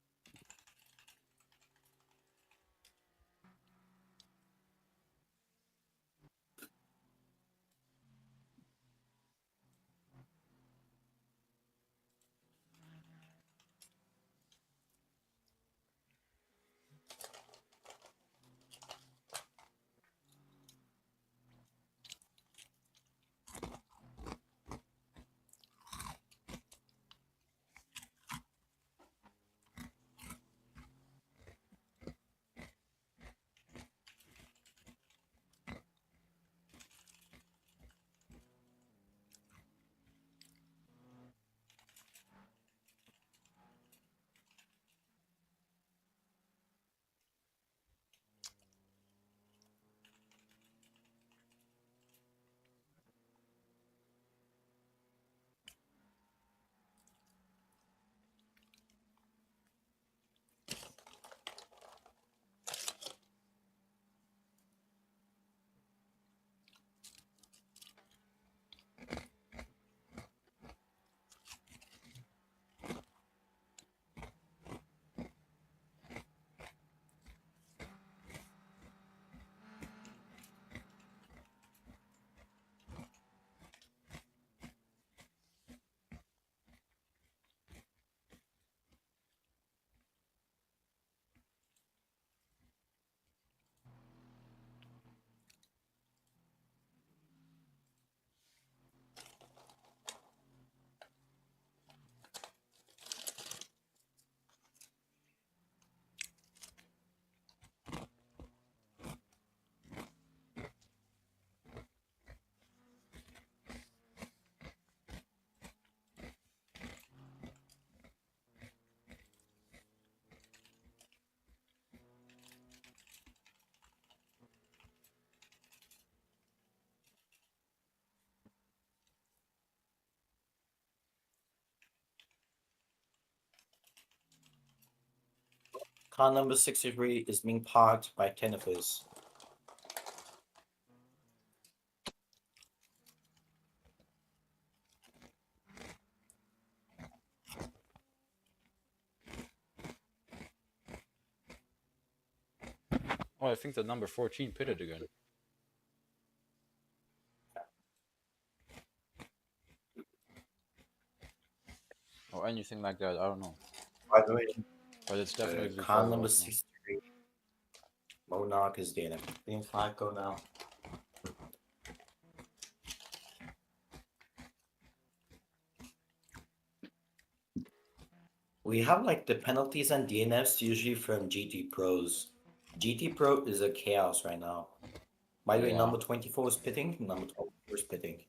Car number 63 is being parked by Penalties. Oh, I think the number 14 pitted again. Or anything like that, I don't know. By the way, But it's definitely car far number off now. 63. Monarch is DNF. Green flag, go now. We have like the penalties and DNFs usually from GT Pros. GT Pro is a chaos right now. By the way, Yeah. number 24 is pitting, number 24 is pitting.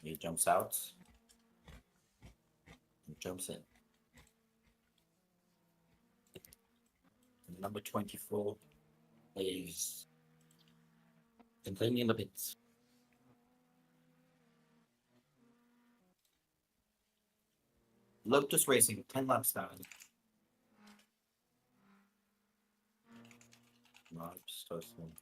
He jumps out. He jumps in. Number 24 is complaining in the pits. Lotus Racing, 10 laps down. No, just toasting.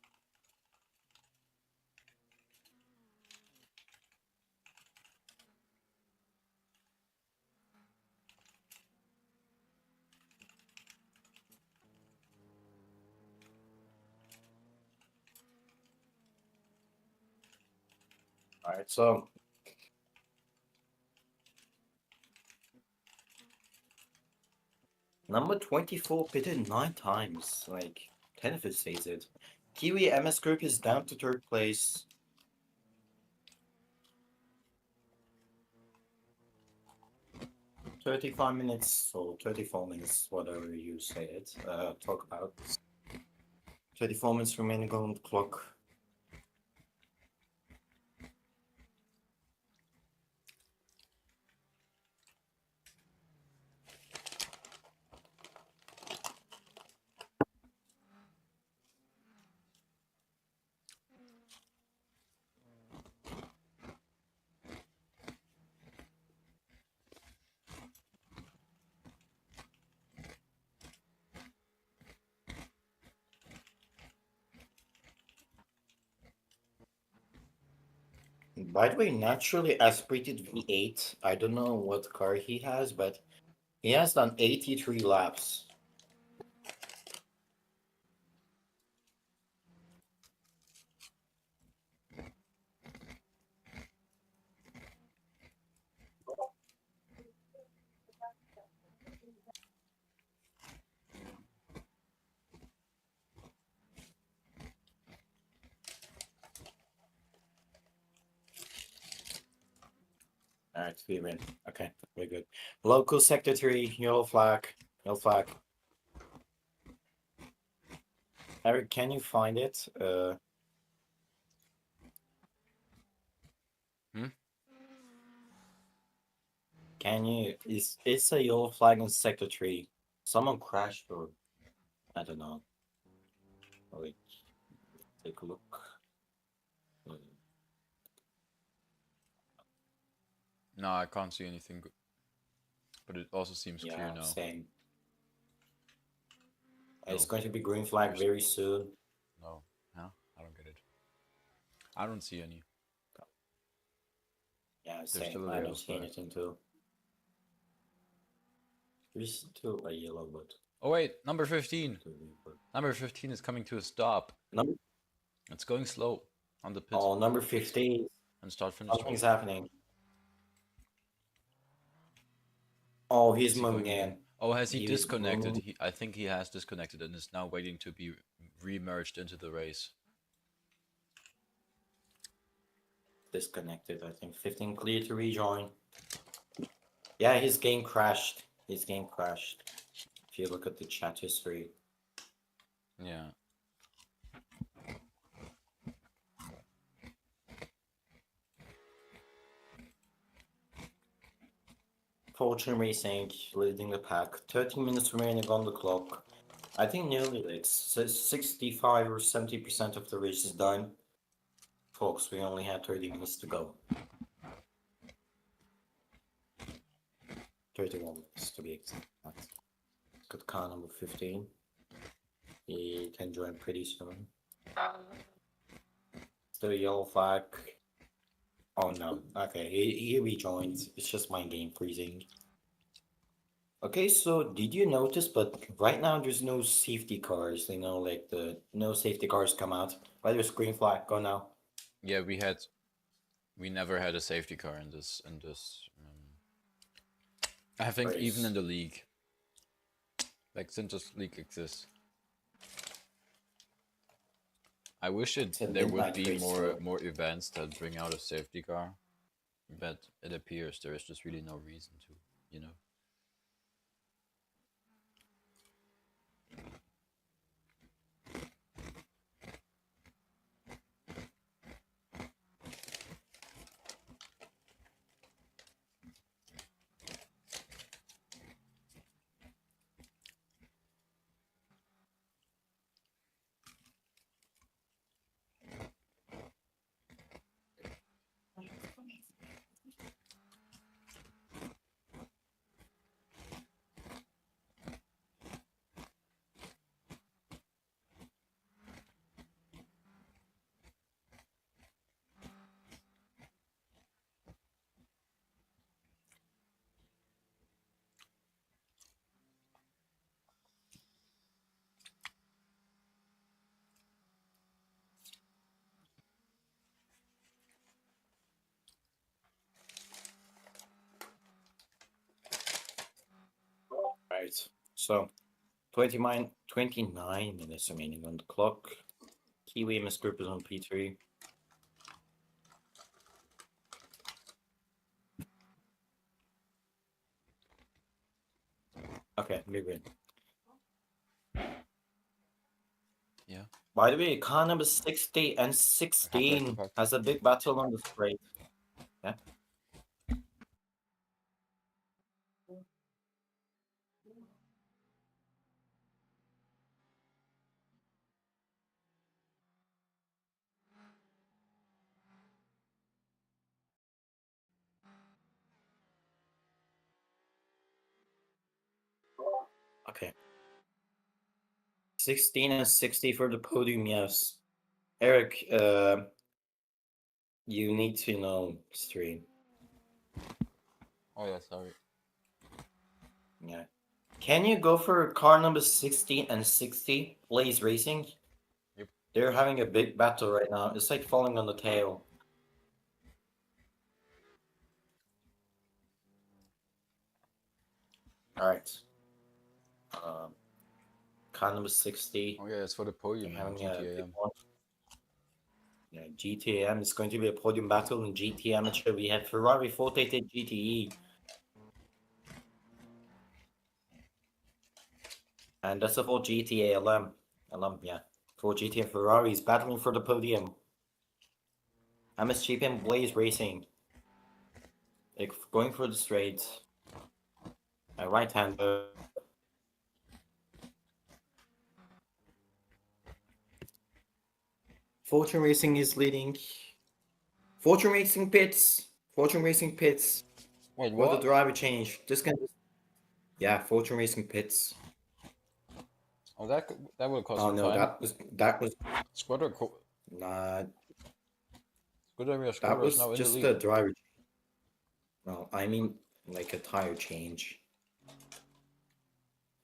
Alright, so number 24 pitted 9 times. Like, 10 of it says it. Kiwi MS Group is down to 3rd place. $35 or 34 minutes, whatever you say it. Talk about 34 minutes remaining on the clock. By the way, naturally aspirated V8. I don't know what car he has, but he has done 83 laps. Alright, we win. Okay, very good. Local sector 3, yellow flag. Yellow flag. Eric, can you find it? Can you? It's a yellow flag in sector 3. Someone crashed or I don't know. Wait, take a look. No, I can't see anything. But it also seems clear now. Same. No. It's going to be green flag very soon. No, huh? I don't get it. I don't see any. Yeah, There's same. still a I yellow don't see flag. anything too. There's still a yellow, but Oh wait, number 15. Number 15 is coming to a stop. number. It's going slow on the pit. Oh, number 15. And start finish. Something's happening. Oh, he's Is he moving going in. again? Oh, has he He is disconnected? moving. I think he has disconnected and is now waiting to be re-merged into the race. Disconnected, I think. 15 clear to rejoin. Yeah, his game crashed. His game crashed. If you look at the chat history. Yeah. Fortune Racing leading the pack. 13 minutes remaining on the clock. I think nearly like 65 or 70% of the race is done. Folks, we only had 30 minutes to go. 31 minutes to be exact. Got car number 15. He can join pretty soon. Still yellow flag. Oh no. Okay, he rejoins. It's just my game freezing. Okay, so did you notice? But right now there's no safety cars. You know, like the no safety cars come out. Why there's green flag? Go now. Yeah, we never had a safety car in this. I think even Race. in the league, like since this league exists. I wish It's a there would midnight be race, more so events that bring out a safety car, but it appears there is just really no reason to, you know. right. So 29 minutes remaining on the clock. Kiwi Miss Group is on P3. Okay, we win. Yeah. By the way, car number 60 and 16 Back. has a big battle on the straight. Yeah. Okay. 16 and 60 for the podium, yes. Eric, you need to know stream. Oh yeah, sorry. Yeah. Can you go for car number 16 and 60, Blaze Racing? Yep. They're having a big battle right now. It's like falling on the tail. Alright. Car number 60. Oh yeah, it's for the podium in Having a big GTAM. one. Yeah, GTAM is going to be a podium battle in GT Amateur. We have Ferrari 488 GTE. And that's for GTA LM. LM, yeah. For GTA Ferraris battling for the podium. MSGP and Blaze Racing. Like going for the straight. A right hander. Fortune Racing is leading. Fortune Racing pits. Fortune Racing pits. Wait, What the what? driver change? This can. Yeah, Fortune Racing pits. Oh, that would cost Oh some no, time. that was Squadron nah. is That was now in the just lead. the driver. No, I mean like a tire change.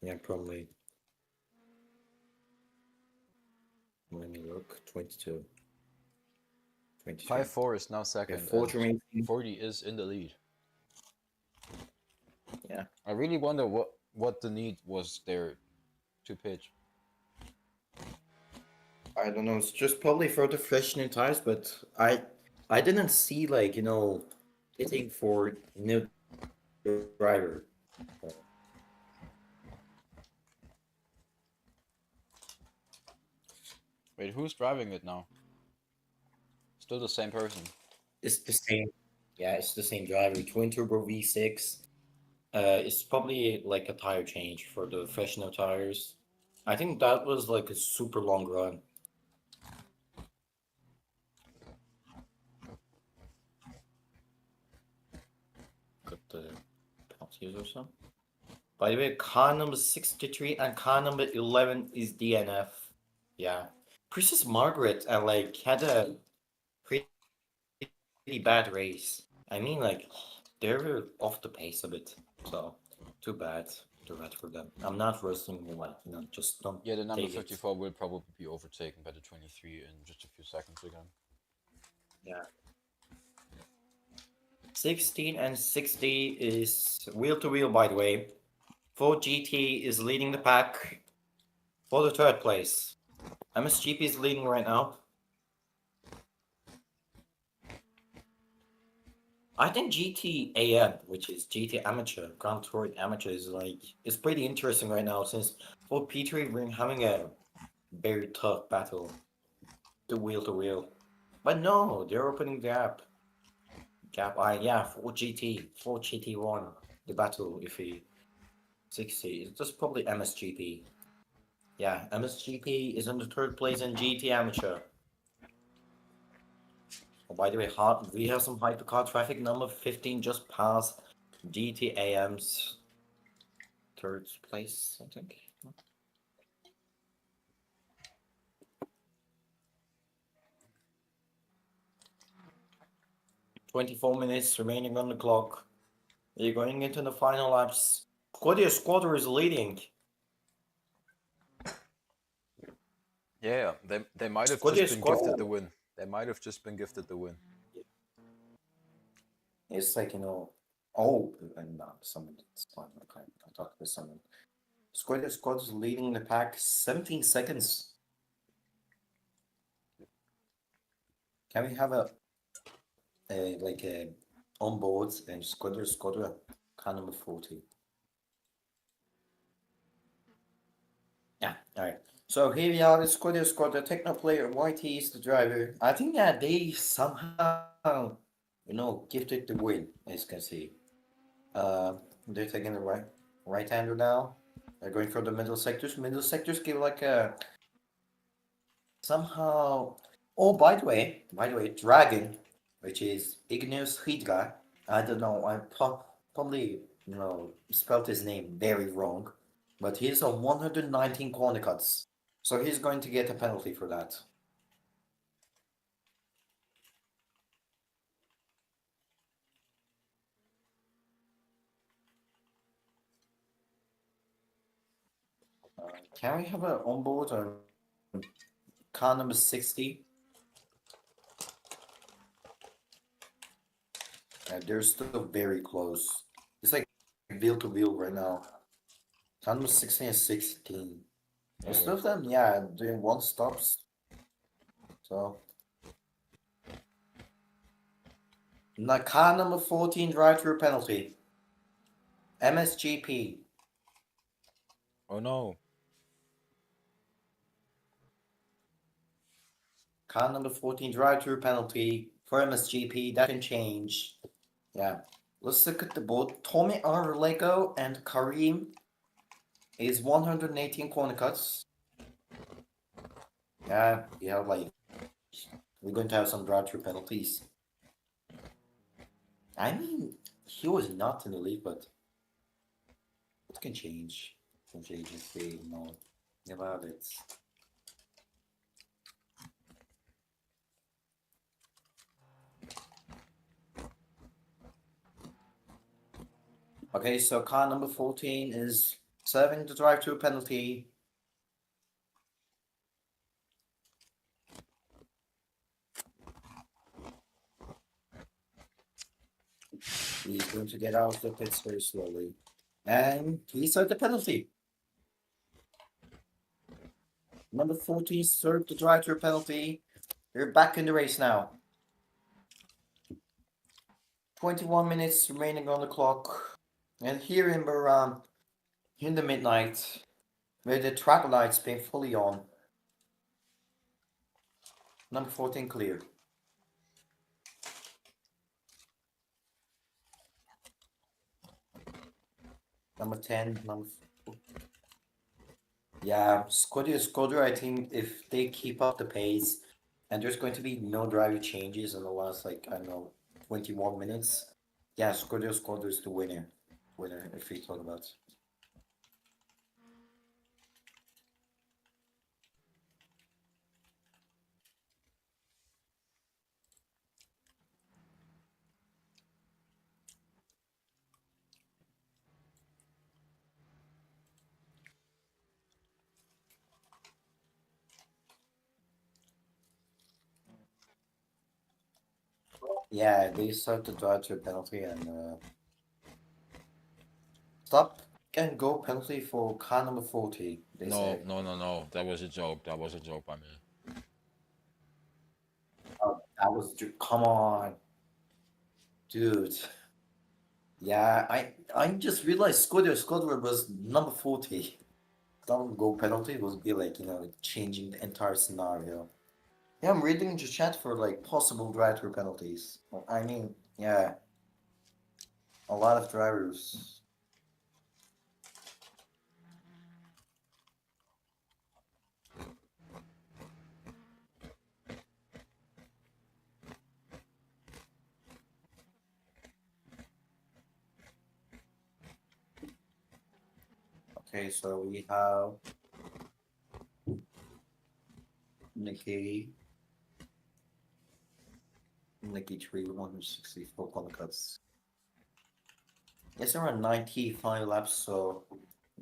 Yeah, probably. Let me look. 22. 22. 5-4 is now second. Yeah, Fortune And Racing. 40 is in the lead. Yeah. I really wonder what the need was there to pitch. I don't know. It's just probably for the freshening tires, but I didn't see like hitting for new driver. Wait, who's driving it now? Still the same person. It's the same. Yeah, it's the same driver. Twin turbo V6. It's probably like a tire change for the freshener tires. I think that was like a super long run. Got the penalties or so. By the way, car number 63 and car number 11 is DNF. Yeah. Princess Margaret had a pretty bad race. I mean, they were off the pace a bit. So, too bad. Too bad for them. I'm not roasting you, just don't. Yeah, the number take it. 54 will probably be overtaken by the 23 in just a few seconds again. Yeah. 16 and 60 is wheel to wheel, by the way. Ford GT is leading the pack for the third place. MSGP is leading right now. I think GT AM, which is GT Amateur, Grand Tour Amateur, is pretty interesting right now since for P3 we're having a very tough battle to wheel. But no, they're opening the gap. For GT1, the battle if he 60. It's just probably MSGP. Yeah, MSGP is in the third place in GT Amateur. Oh, by the way, we have some hypercar traffic. Number 15 just passed GTAM's third place, I think. 24 minutes remaining on the clock. You're going into the final laps. Squadder is leading. Yeah, they might have just been gifted the win. They might have just been gifted the win. It's and someone. It's fine. Okay, I talked with someone. Squad is leading the pack 17 seconds. Can we have a on board and Squadder car number 40? Yeah, alright. So here we are, Squadder, techno player, YT is the driver. I think they somehow, gifted the win, as you can see. They're taking the right-hander now. They're going for the middle sectors. Middle sectors give somehow. Oh, by the way, Dragon, which is Igneous Hydra. I don't know. I probably spelled his name very wrong, but he's on 119 corner cuts, so he's going to get a penalty for that. Can we have an onboard on car number 60? They're still very close. It's like wheel to wheel right now. Car number 16 and 16. Most of them, doing one stops. So. Car number 14 drive-through penalty. MSGP. Oh no. Car number 14 drive-through penalty for MSGP. That can change. Yeah. Let's look at the board. Tommy R. Lego and Kareem is 118 corner cuts. Yeah, we're going to have some drive-through penalties. I mean, he was not in the league, but it can change. From agency, about it. Okay, so car number 14 is serving the drive-through penalty. He's going to get out of the pits very slowly. And he served the penalty. Number 14 served the drive-through penalty. We're back in the race now. 21 minutes remaining on the clock. And here in the midnight, with the track lights being fully on. Number 14 clear. Number 10, yeah, Squadder, I think if they keep up the pace, and there's going to be no driver changes in the last, 21 minutes, yeah, Squadder is the winner. winner if we talk about. Yeah, they start to drive to a penalty and stop and go penalty for car number 40. They No, say. no. That was a joke. That was a joke by me. Oh, that was come on, dude. Yeah, I just realized Scudder was number 40. Don't go penalty would be like, changing the entire scenario. Yeah, I'm reading the chat for like possible drive-through penalties. I mean, yeah, a lot of drivers. Okay, so we have Nikki 3, 164 corner cuts. It's around 95 laps, so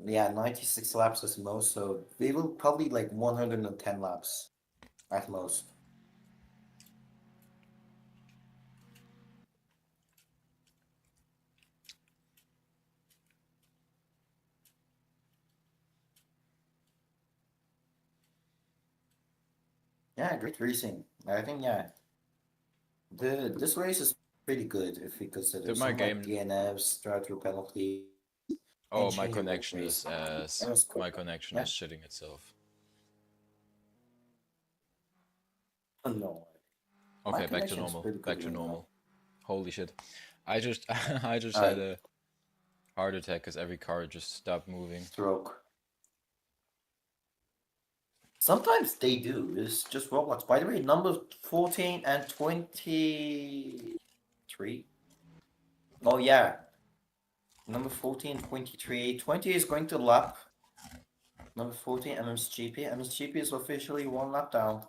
yeah, 96 laps is most, so they will probably like 110 laps at most. Yeah, great racing. I think yeah. This race is pretty good if we consider Did my some like game? DNFs, drive-through penalty, Oh, and my changing the connection race. is as That was quick. my connection Yeah. is shitting itself. Oh, no. My Okay, back to connection is normal. pretty good Back to right now. normal. Holy shit! I just I just had Alright, a heart attack because every car just stopped moving. stroke. Sometimes they do. It's just Roblox. By the way, number 14 and 23. Oh yeah. Number 14, 23. 20 is going to lap. Number 14, MSGP. MSGP is officially one lap down.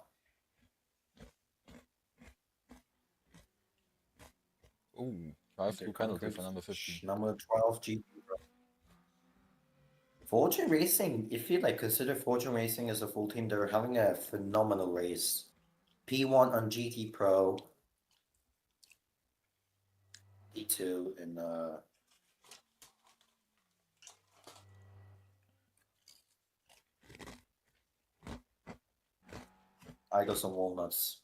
Ooh, drive They through penalty conquered for number 15. number 12, GP. Fortune Racing, if you like consider Fortune Racing as a full team, they're having a phenomenal race. P1 on GT Pro, P2 in Idols and Walnuts.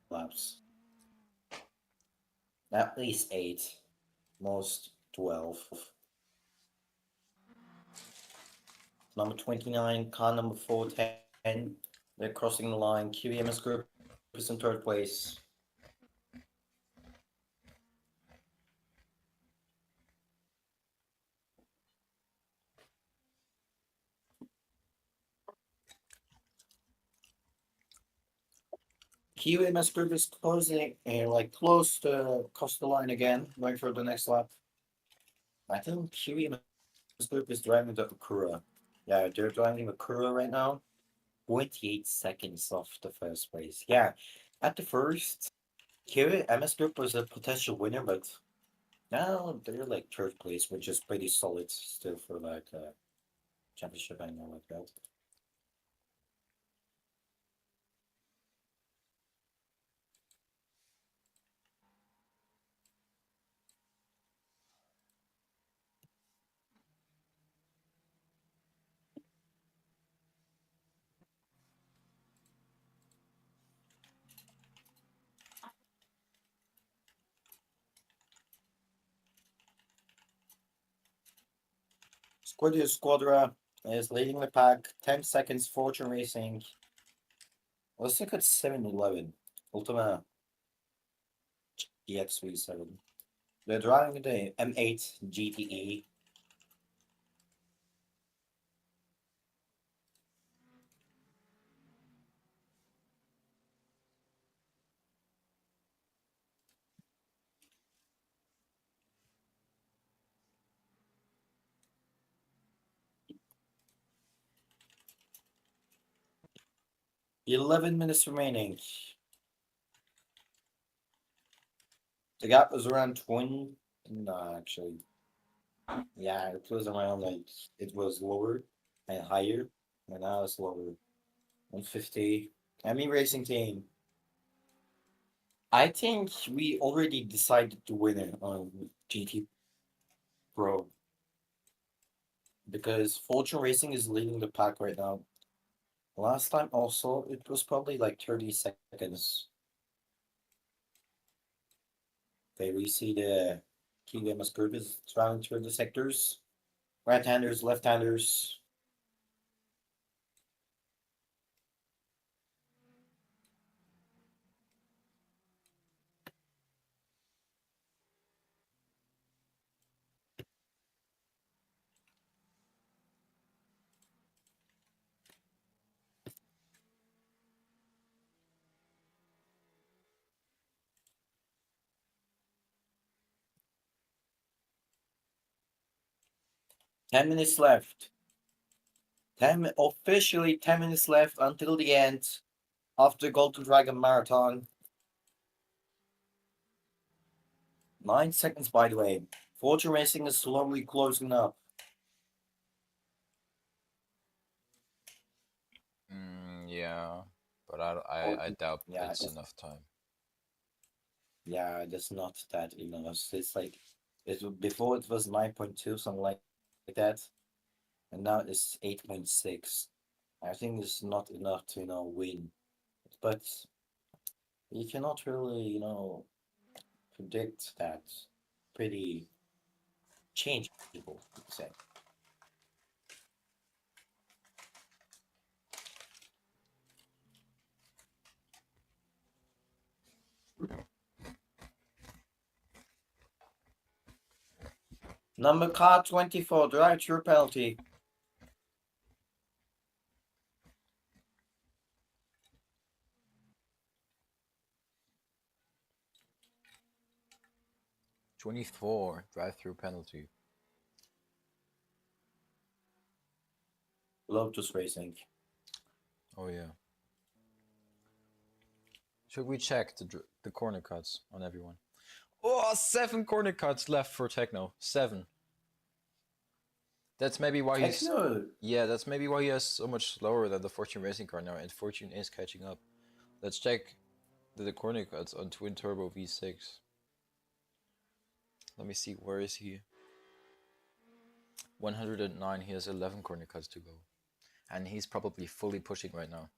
Laps. At least 8, most 12. Number 29, car number 410. They're crossing the line. QEMS group is in third place. QEMS group is closing and like close to cross the line again, going for the next lap. I think QEMS group is driving the Acura. Yeah, they're driving the Acura right now. 28 seconds off the first place. Yeah, at the first, QEMS group was a potential winner, but now they're like third place, which is pretty solid still for like championship and all like that. Squadra is leading the pack. 10 seconds. Fortune Racing. Let's look at 7-11. Ultima EX37. They're driving the M8 GTE. $11 remaining. The gap was around 20. No, actually. Yeah, it was around like it was lower and higher, and now it's lower. 150. Racing Team. I think we already decided to win it on GT Pro because Fortune Racing is leading the pack right now. Last time also it was probably like 30 seconds. Okay, we see the key Gammas group is traveling through the sectors. Right-handers, left-handers. $10 left. Officially 10 minutes left until the end of the Golden Dragon Marathon. 9 seconds, by the way. Fortune Racing is slowly closing up. Yeah, but I doubt Yeah, it's enough time. yeah, that's not that enough. It's like before it was 9.2, something like that, and now it's 8.6. I think it's not enough to win, but you cannot really predict that. Pretty changeable, you'd say. Number car 24, drive-through penalty. $24 drive-through penalty. Lotus Racing. Oh yeah. Should we check the corner cuts on everyone? Oh, 7 corner cuts left for Techno. 7. That's maybe why he's Techno. yeah. That's maybe why he has so much slower than the Fortune racing car now, and Fortune is catching up. Let's check the corner cuts on twin turbo V6. Let me see, where is he? 109. He has 11 corner cuts to go, and he's probably fully pushing right now.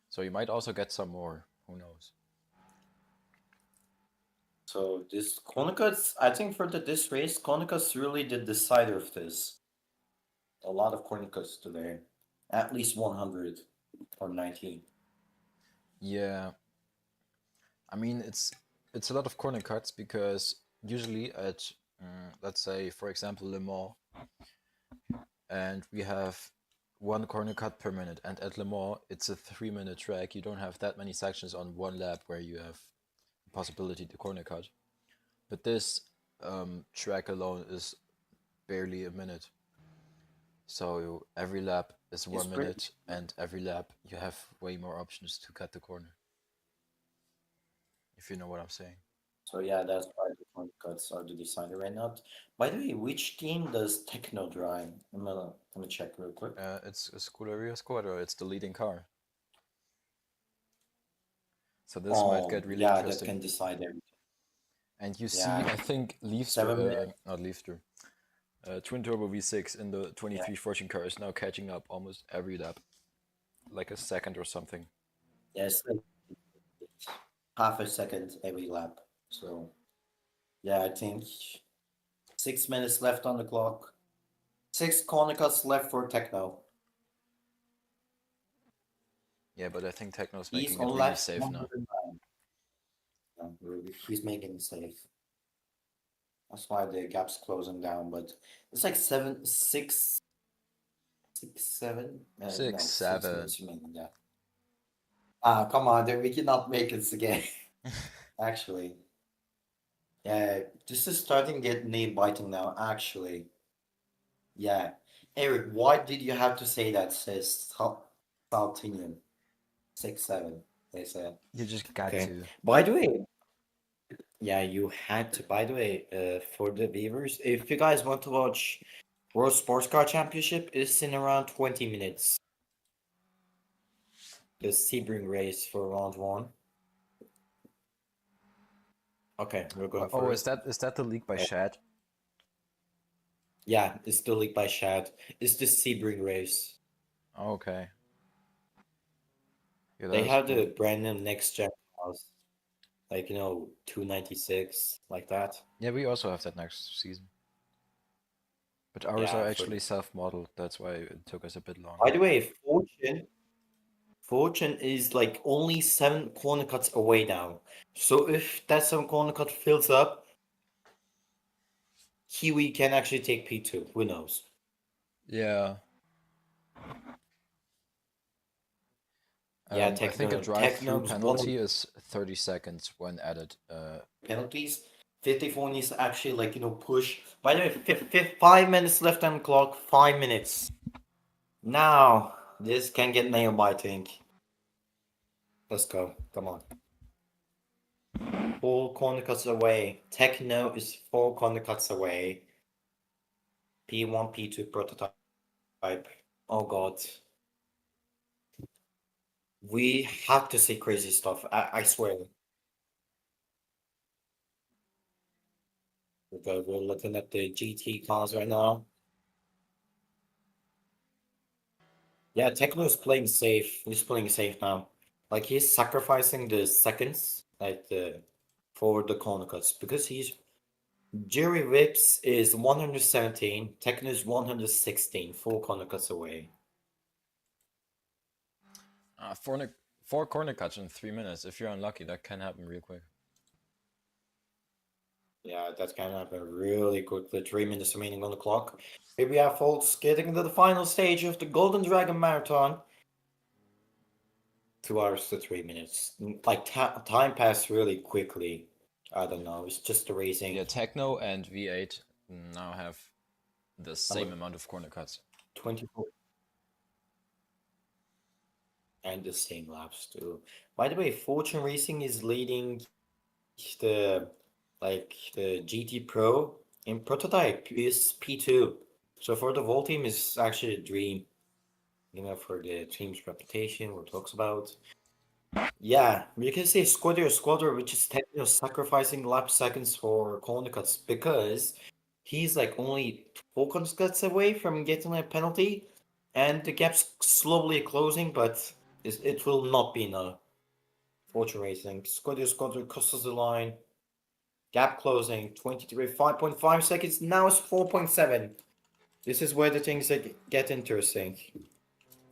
So you might also get some more. Who knows? So this Konicus, I think for this race, Konicus really the decider of this. A lot of Konicus today. At least 100 or 19. Yeah. I mean, it's a lot of corner cuts because usually at let's say, for example, Le Mans, and we have 1 corner cut per minute, and at Le Mans it's a 3-minute track. You don't have that many sections on 1 lap where you have the possibility to corner cut. But this track alone is barely a minute. So every lap is 1 minute, and every lap you have way more options to cut the corner. If you know what I'm saying. So yeah, that's why the Konicus are the decider right now. By the way, which team does Techno drive? I'm gonna check real quick. It's a Scuderia Squadra. It's the leading car. So this might get really interesting. That can decide everything. And you see, I think Twin Turbo V6 in the 23 Fortune car is now catching up almost every lap, like a second or something. Yes, like half a second every lap. So yeah, I think 6 minutes left on the clock. 6 corner cuts left for Techno. Yeah, but I think Techno's He's making it on really left safe now. 109. He's making it safe. That's why the gap's closing down, but it's like 7, 6, 6, 7. No, 6 6-7. minutes remaining. Yeah. Ah, come on, then we cannot make it again. Actually, yeah, this is starting to get nail biting now. Actually, yeah. Eric, why did you have to say that? Says Saltinian 6-7. They said. You just got Okay. to. By the way, yeah, you had to. By the way, for the viewers, if you guys want to watch World Sports Car Championship, it's in around 20 minutes. The Sebring race for round 1. Okay, we're going Oh, first. is that the leak by Shad? Yeah, it's the league by Shad. It's the Sebring race. Okay. Yeah, They that's have cool. the brand new next gen cars, like 296, like that. Yeah, we also have that next season. But ours Yeah, are for actually the- self-modeled. That's why it took us a bit By longer. the way, Fortune is like only 7 corner cuts away now. So if that 7 corner cut fills up, Kiwi can actually take P2. Who knows? Yeah. Yeah, I think a Techno drive-through Techno's penalty is 30 seconds when added. penalties. 54 needs to actually push. By the way, 5 minutes left on the clock. 5 minutes. Now this can get nail biting. Let's go. Come on. 4 corner cuts away. Techno is 4 corner cuts away. P1, P2 prototype. Oh god. We have to say crazy stuff. I swear. We're looking at the GT cars right now. Yeah, Techno's playing safe. He's playing safe now. Like he's sacrificing the seconds, for the corner cuts because he's Jerry Whips is 117, Techno is 116, 4 corner cuts away. Four corner cuts in 3 minutes. If you're unlucky, that can happen real quick. Yeah, that can happen really quickly. 3 minutes remaining on the clock. Here we have folks getting into the final stage of the Golden Dragon Marathon. 2 hours to 3 minutes. Like time passed really quickly. I don't know. It's just the racing. Yeah, Techno and V8 now have the same amount of corner cuts. 24. And the same laps too. By the way, Fortune Racing is leading the the GT Pro in prototype is P2. So for the Volt team is actually a dream. For the team's reputation, what it talks about. Yeah, you can say Squatter, which is sacrificing lap seconds for corner cuts because he's like only 4 corner cuts away from getting a penalty, and the gap's slowly closing, but it will not be enough. Fortune Racing, Squatter crosses the line. Gap closing, 23, 5.5 seconds. Now it's 4.7. This is where the things get interesting.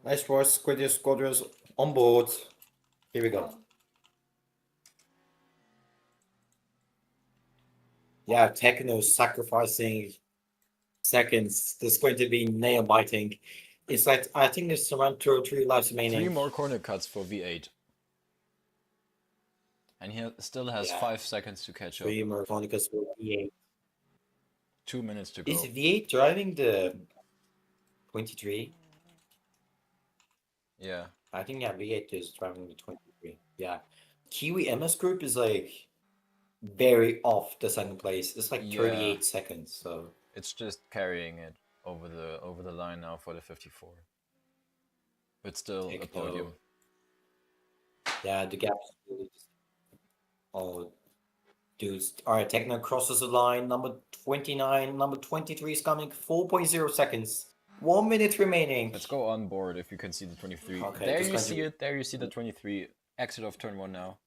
Nice for Squatters on board. Here we go. Yeah, Techno sacrificing seconds. This is going to be nail biting. It's like I think there's around 2 or 3 laps remaining. 3 more corner cuts for V8. And he still has 5 seconds to catch up. 3 more corner cuts for V8. 2 minutes to go. Is V8 driving the 23? Yeah. I think V8 is driving the 23. Yeah. Kiwi MS Group is like very off the second place. It's like 38 seconds, so it's just carrying it over the line now for the 54. But still a podium. Yeah, the gap. Oh, dudes. All right, Techno crosses the line. Number 29, number 23 is coming. 4.0 seconds. 1 minute remaining. Let's go on board if you can see the 23. Okay, there you see it. There you see the 23. Exit of turn 1 now.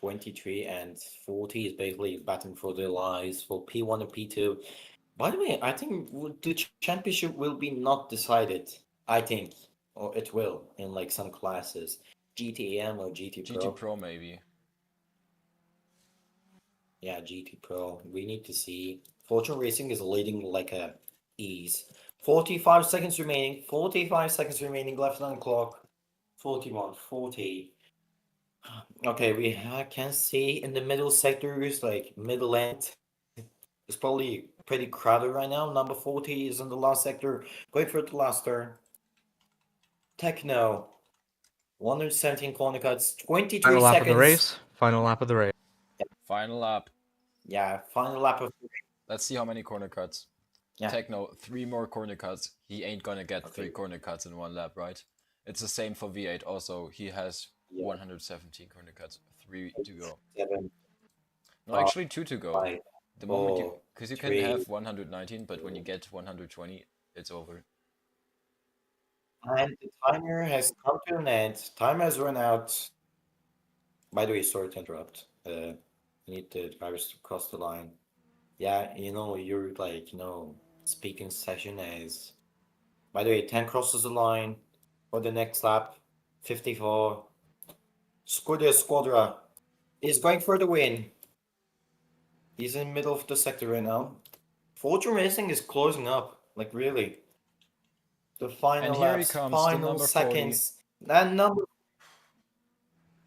23 and 40 is basically battling for their lives for P1 and P2. By the way, I think the championship will be not decided. I think, or it will in like some classes, GTAM or GT Pro. GT Pro maybe. Yeah, GT Pro. We need to see. Fortune Racing is leading like a ease. 45 seconds remaining. 45 seconds remaining left on the clock. 41, 40. Okay, we can see in the middle sectors, like middle end. It's probably pretty crowded right now. Number 40 is in the last sector. Going for the last turn. Techno. 117 corner cuts. 23 Final lap seconds. of the race. Final lap of the race. Final lap. Yeah, final lap of the race. Let's see how many corner cuts. Yeah. Techno, 3 more corner cuts. He ain't gonna get Okay. 3 corner cuts in one lap, right? It's the same for V8 also. He has 117 corner cuts. 3 to go. 7, No, actually 2 to go. 5, The moment you, 4, because you 3, can have 119, but when you get 120, it's over. and the timer has come to an end. Time has run out. By the way, sorry to interrupt. I need the drivers to cross the line. Yeah, you're like, speaking session as. By the way, 10 crosses the line for the next lap. 54. Squadra is going for the win. He's in the middle of the sector right now. Fortune Racing is closing up, like really. The final And here he laps, comes, the final number 40. seconds, and number,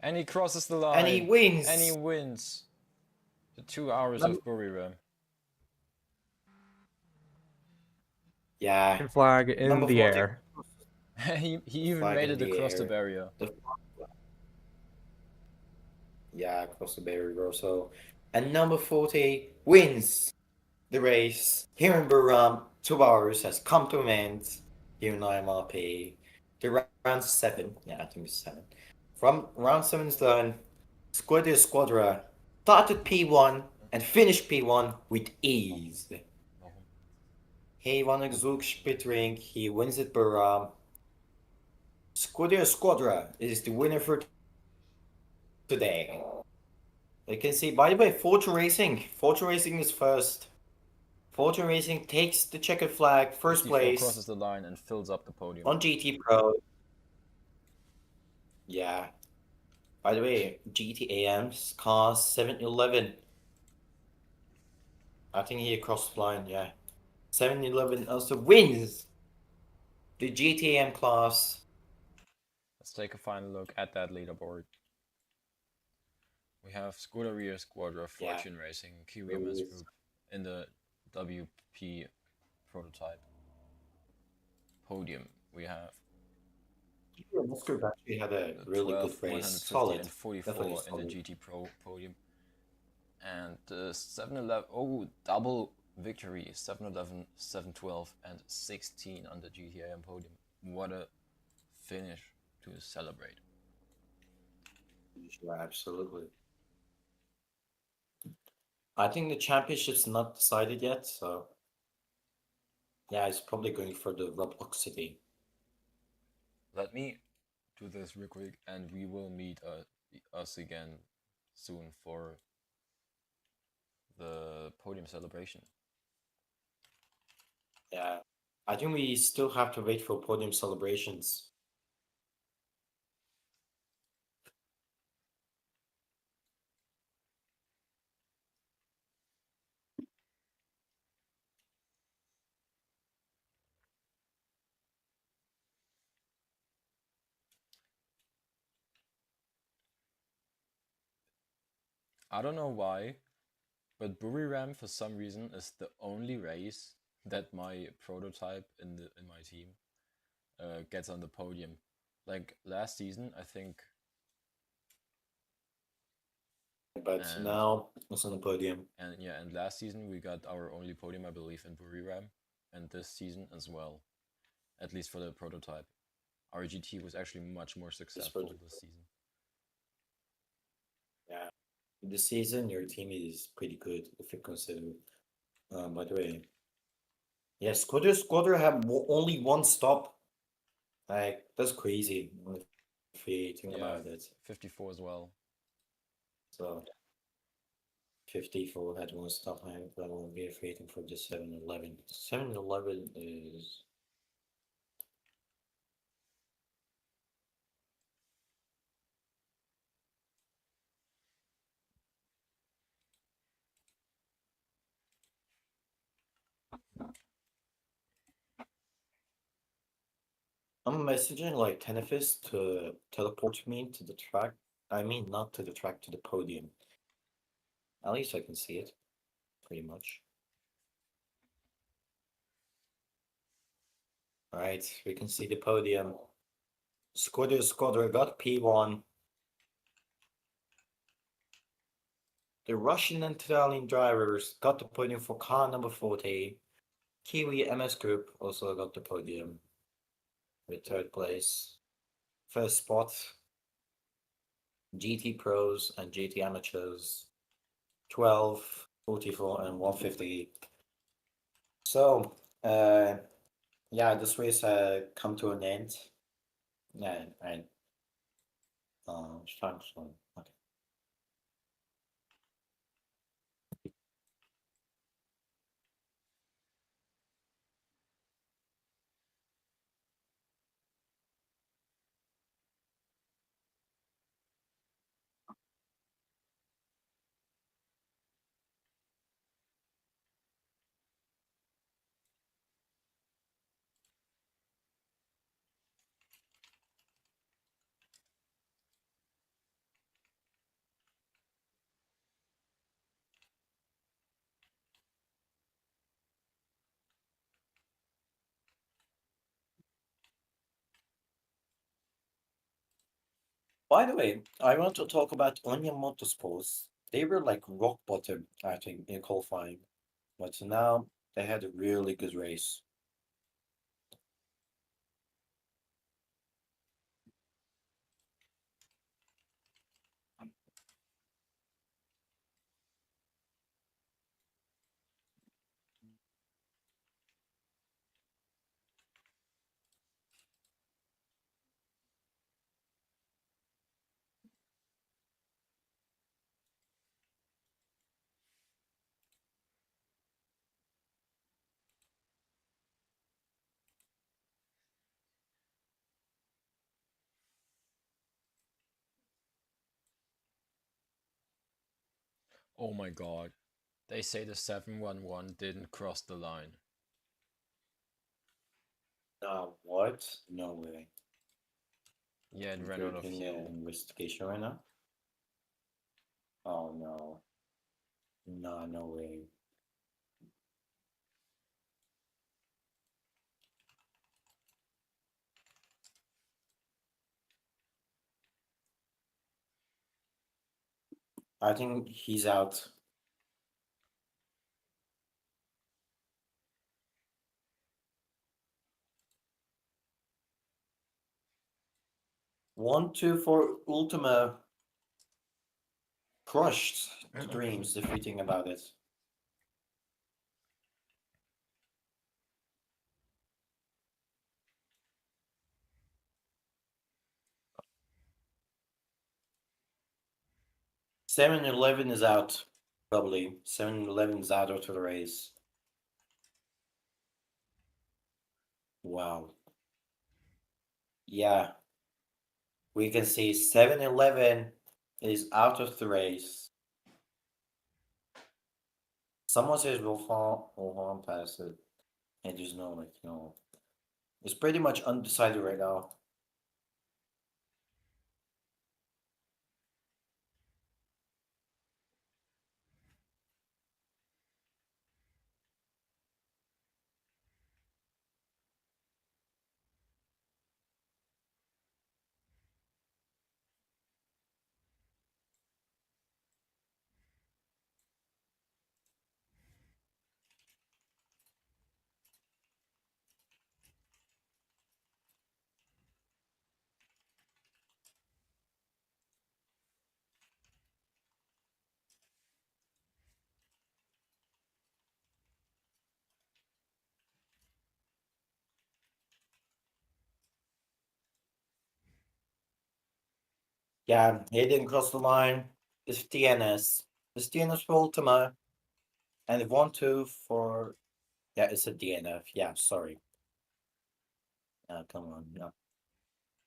And he crosses the line. and he wins. And he wins. The 2 hours Number- of Buriram. Yeah, Flag in Number the 40. air. he even Flag made in it the across the air. barrier. Yeah, across the barrier also. And number 40 wins the race. Here in Buram, 2 hours has come to an end here in IMRP. The round 7, yeah, I think it's 7. From round 7 is done. Squadra started P1 and finished P1 with ease. He won a Zug Spittering, he wins at Buram. Squadra is the winner for today. You can see, by the way, Fortune Racing is first. Fortune Racing takes the checkered flag, first 54 place crosses the line and fills up the podium. on GT Pro. Yeah. By the way, GTAM's car 711. I think he crossed the line, yeah. 711 also wins the GTAM class. Let's take a final look at that leaderboard. We have Scuderia Squadra, Fortune Racing, Kiwi Men's Group in the WP prototype. Podium, we have Oscar actually had a really 12, good race. 150 Solid. and 44 Definitely in the solid. GT Pro podium. And the 711, double victory, 711, 712 and 16 on the GTAM podium. What a finish to celebrate. Sure, absolutely. I think the championship's not decided yet, so yeah, it's probably going for the Roblox City. Let me do this real quick, and we will meet us again soon for the podium celebration. Yeah, I think we still have to wait for podium celebrations. I don't know why, but Buriram for some reason is the only race that my prototype in my team gets on the podium. Like last season, I think. But now it's on the podium. And yeah, and last season we got our only podium, I believe, in Buriram, and this season as well, at least for the prototype. Our GT was actually much more successful this season. Yeah, this season your team is pretty good if you consider. By the way, yeah, Squadra have only 1 stop. Like that's crazy if you think about it. 54 as well. So 50 for that one stuff. I will be waiting for the 7-Eleven. 7-Eleven is. I'm messaging like Tenefis to teleport me to the track. I mean, not to the track, to the podium. At least I can see it, pretty much. Alright, we can see the podium. Squadron got P1. The Russian and Italian drivers got the podium for car number 40. Kiwi MS Group also got the podium with third place. First spot, GT Pros and GT Amateurs, 12, 44, and 150. So, yeah, this race come to an end. Yeah, and start slow. Okay. By the way, I want to talk about Onion Motorsports. They were like rock bottom, I think, in qualifying. But now they had a really good race. Oh my god. They say the 711 didn't cross the line. What? No way. Yeah, it I'm ran out of doing fuel. an investigation right now. Oh no. No, no way. I think he's out. One, two for Ultima. Crushed the dreams if we think about it. Seven-Eleven is out. Probably. 7-Eleven is out of the race. Wow. Yeah. We can see 7-Eleven is out of the race. Someone says Wolfhorn pass it. And there's no, like, no. It's pretty much undecided right now. Yeah, he didn't cross the line. is DNS. It's DNS for Ultima. And 1-2 for. Yeah, it's a DNF. Yeah, sorry. Come on. Yeah.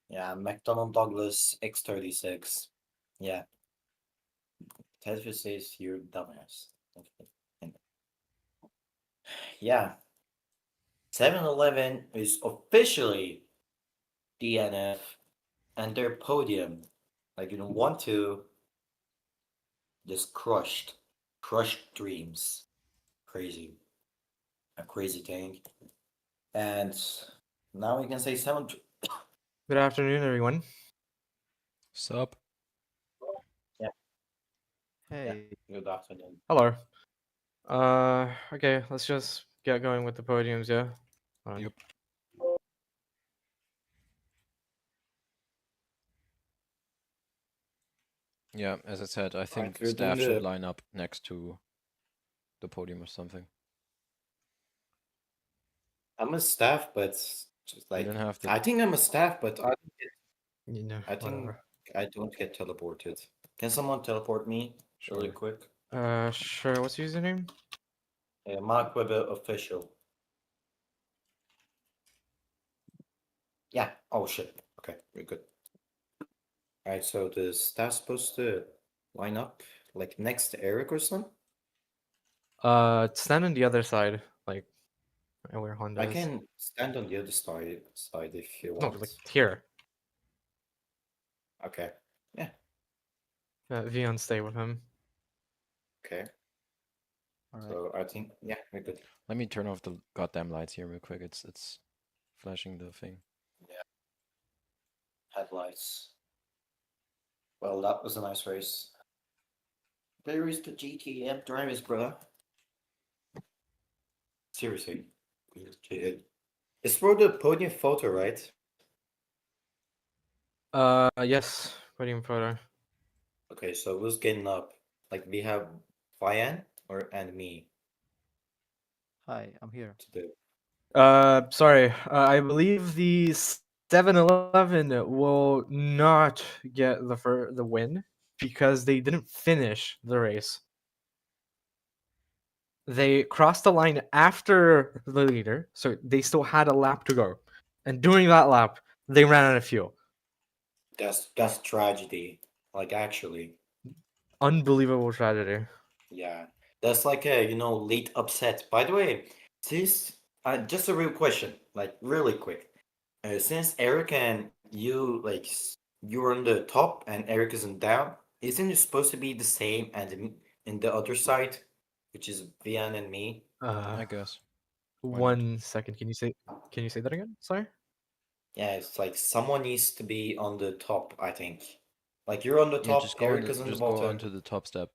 Yeah, McDonnell Douglas X36. Yeah. Tesla says you're dumbass. Yeah. 7-Eleven is officially DNF and their podium. Like, 1-2 just crushed. Crushed dreams. Crazy. A crazy thing. And now we can say 7. Good afternoon, everyone. Sup? Yeah. Hey, Good afternoon. Hello. Okay, let's just get going with the podiums, yeah? Hold on. Yep. Yeah, as I said, I think we're doing staff should the- line up next to the podium or something. I'm a staff, but just like don't have the- I think I'm a staff, but I You know, think whatever. I don't get teleported. Can someone teleport me really Sure. quick? Sure, what's your username? Mark Webber official. Yeah. Oh shit. Okay, we're good. Alright, so the staff's supposed to line up like next to Eric or something? Stand on the other side, like where Honda I is. can stand on the other side if you No, want. like here. Okay. Yeah. Vion, stay with him. Okay. all right. So I think we're good. Let me turn off the goddamn lights here real quick. It's flashing the thing. Headlights. Well, that was a nice race. There is the GTM drivers, brother. Seriously. It's for the podium photo, right? Yes, podium photo. Okay, so who's getting up? Like we have Vian and me Hi, I'm here. to do. Sorry, I believe the 7-Eleven will not get the win because they didn't finish the race. They crossed the line after the leader, so they still had a lap to go. And during that lap, they ran out of fuel. That's tragedy. Like actually. Unbelievable tragedy. Yeah. That's like a late upset. By the way, since just a real question, like really quick. Since Eric and you you're on the top and Eric is on down, isn't it supposed to be the same and in the other side, which is Vian and me? I guess. not? 1 second. Can you say that again? Sorry. Yeah, it's like someone needs to be on the top, I think. Like you're on the Yeah, top, just go Eric is on the just go bottom. onto the top step.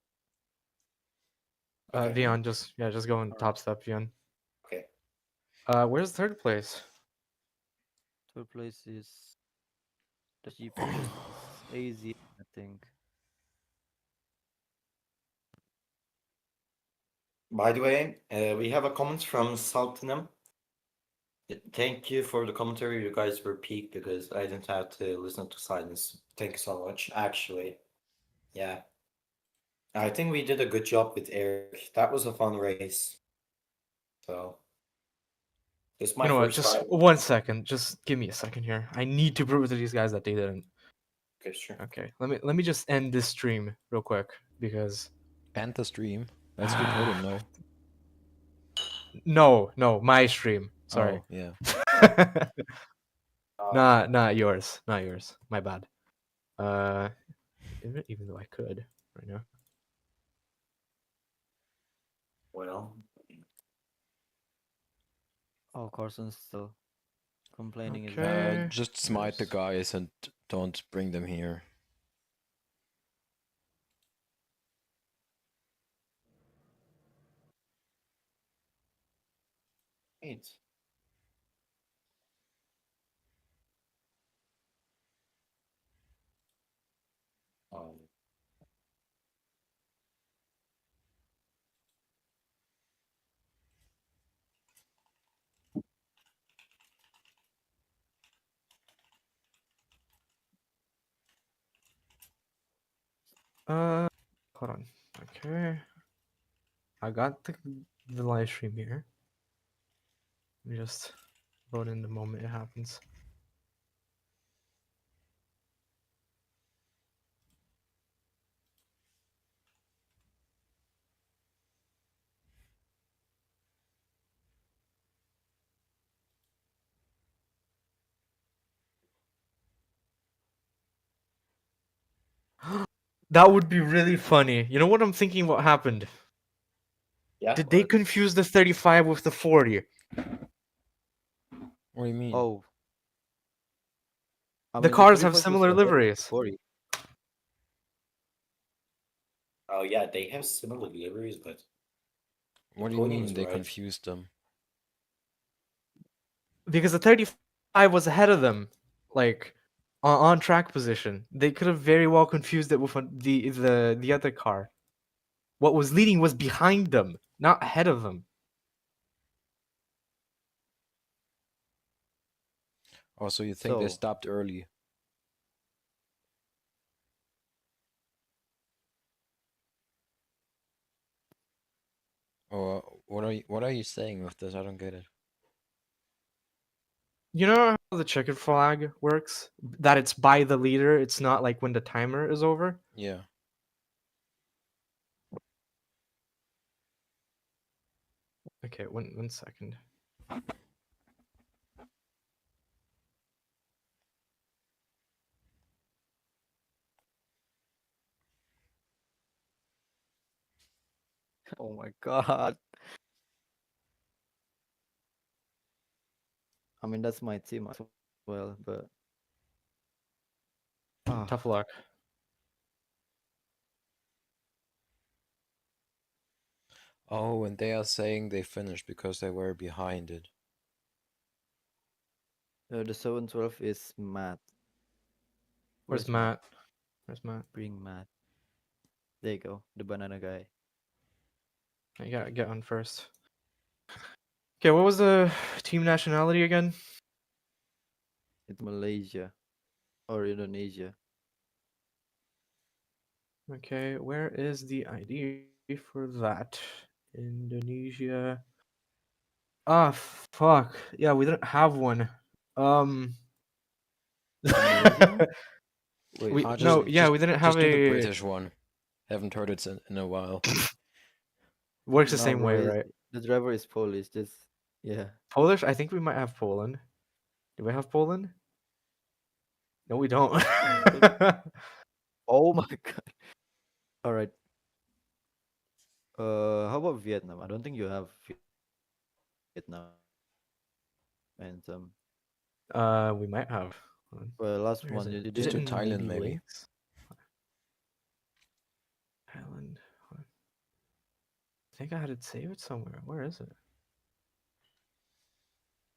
Okay. Vion, just go on top step, Vion. Okay. Where's third place? Third place is the GP AZ, I think. By the way, we have a comment from Saltinum. Thank you for the commentary. You guys were peak because I didn't have to listen to silence. Thank you so much. Actually, yeah. I think we did a good job with Eric. That was a fun race. So, it's my You know what? first Just time. 1 second. Just give me a second here. I need to prove to these guys that they didn't. Okay, sure. Okay, let me just end this stream real quick because And the stream. Let's do podium, no? no, my stream. Sorry. Oh, yeah. Not yours. Not yours. My bad. Even though I could right now. Well, Oh, Carson's still complaining his Okay. Just smite the Yes. guys and don't bring them here. wait. Um, Uh, Hold on. Okay. I got the live stream here. Let me just load in the moment it happens. That would be really funny. You know what I'm thinking? What happened? Yeah. Did they confuse the 35 with the 40? What do you mean? Oh. I The mean, cars have 35 was similar ahead of liveries. 40. Oh yeah, they have similar liveries, but What do you Podium mean is they right. confused them? Because the 35 was ahead of them, like on track position. They could have very well confused it with the other car. What was leading was behind them, not ahead of them. Oh, so you think they So, stopped early? Or what are you saying with this? I don't get it. You know how the checkered flag works? That it's by the leader. It's not like when the timer is over. Yeah. Okay, one second. oh my god. I mean, that's my team as well, but. Ah, Tough luck. Oh, and they are saying they finished because they were behind it. the 712 is Matt. Where's Matt? Where's Matt? Bring Matt. There you go, the banana guy. I gotta get on first. Okay, what was the team nationality again? It's Malaysia or Indonesia. Okay, where is the ID for that? Indonesia. Ah, fuck. Yeah, we didn't have one. The Malaysian one? Wait, we Ah, no, yeah, we didn't have just do the a. British one. Haven't heard it in a while. Works the no, same bro. way, right? The driver is Polish. Just yeah. Polish? I think we might have Poland. Do we have Poland? No, we don't. Oh my god. All right. How about Vietnam? I don't think you have Vietnam. And We might have. Hold on. well, last Where is one it? you Is Just it do didn't. in Thailand, maybe maybe. links? Thailand. Hold on. I think I had it saved somewhere. Where is it?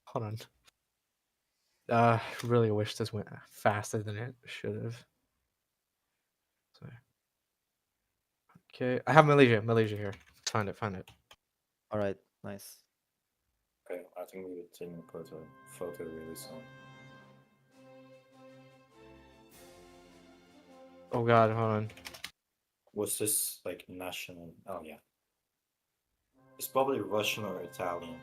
Hold on. Really wish this went faster than it should have. Sorry. Okay, I have Malaysia here. Find it. All right, nice. Okay, I think we will take a photo really soon. Oh god, hold on. Was this like national? Oh yeah. It's probably Russian or Italian.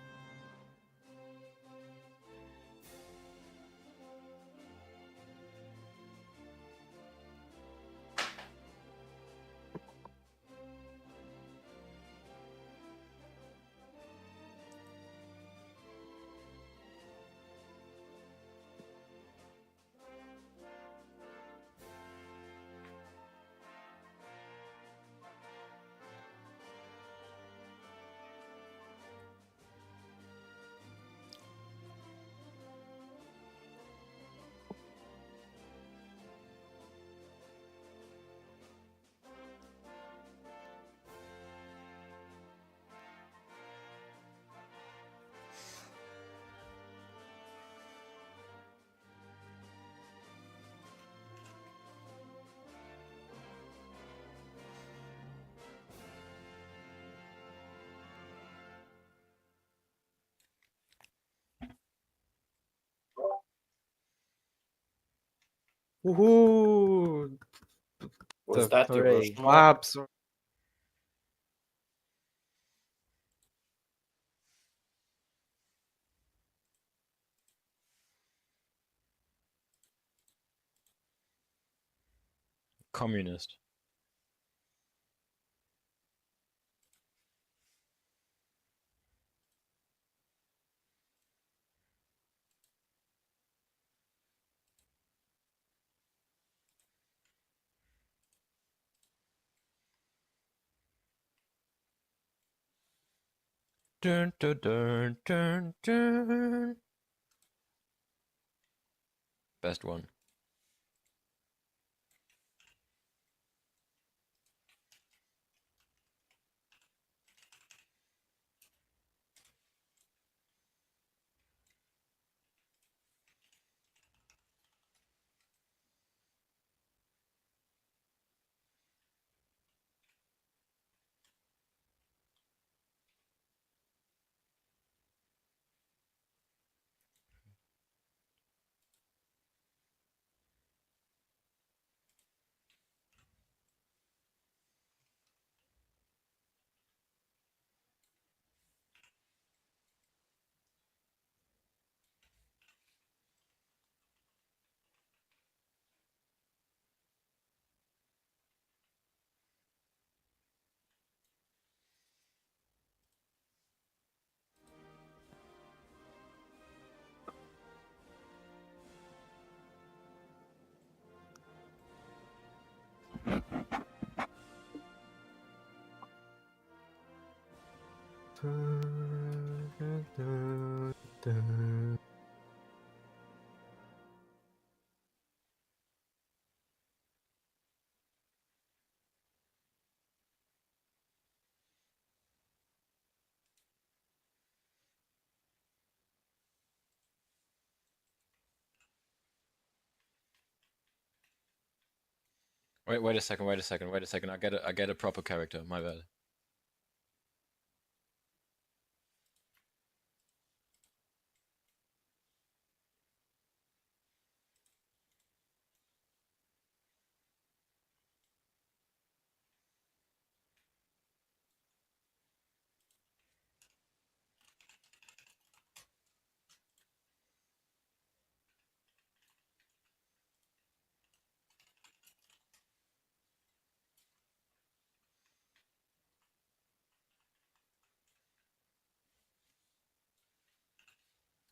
Woohoo! Was The that the Hooray. Russian one? flaps communist. Dun, dun, dun, dun, dun. Best one. Wait a second, wait a second, wait a second. I get a proper character, my bad.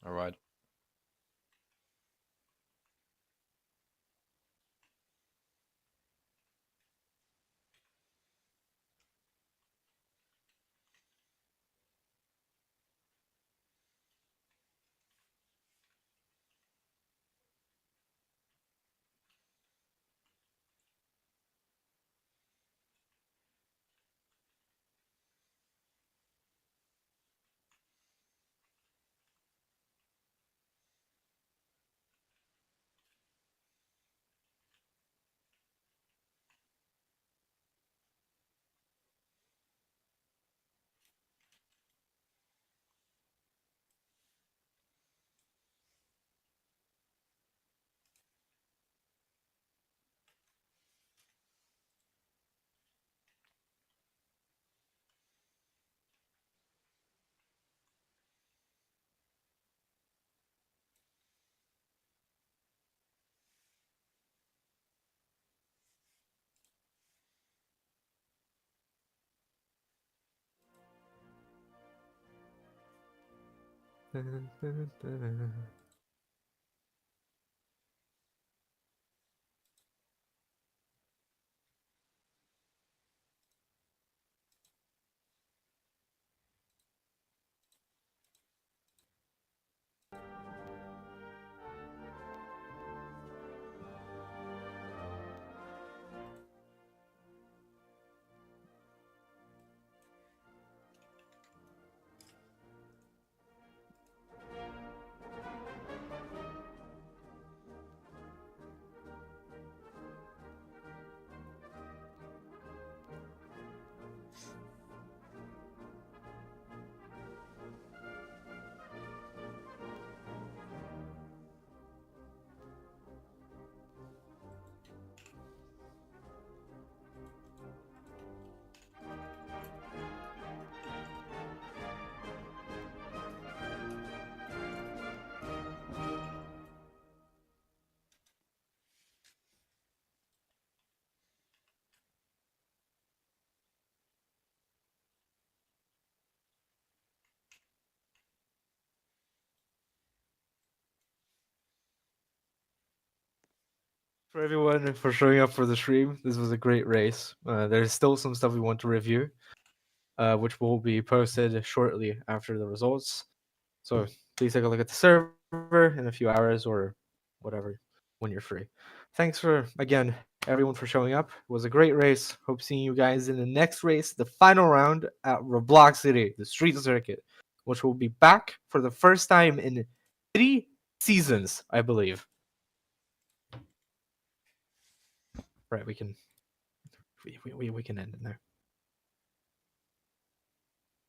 Alright. for everyone for showing up for the stream. This was a great race. There's still some stuff we want to review, which will be posted shortly after the results. So please take a look at the server in a few hours or whatever when you're free. Thanks for again everyone for showing up. It was a great race. Hope seeing you guys in the next race, the final round at Roblox City, the street circuit, which will be back for the first time in 3 seasons, I believe. Right, we can end it there.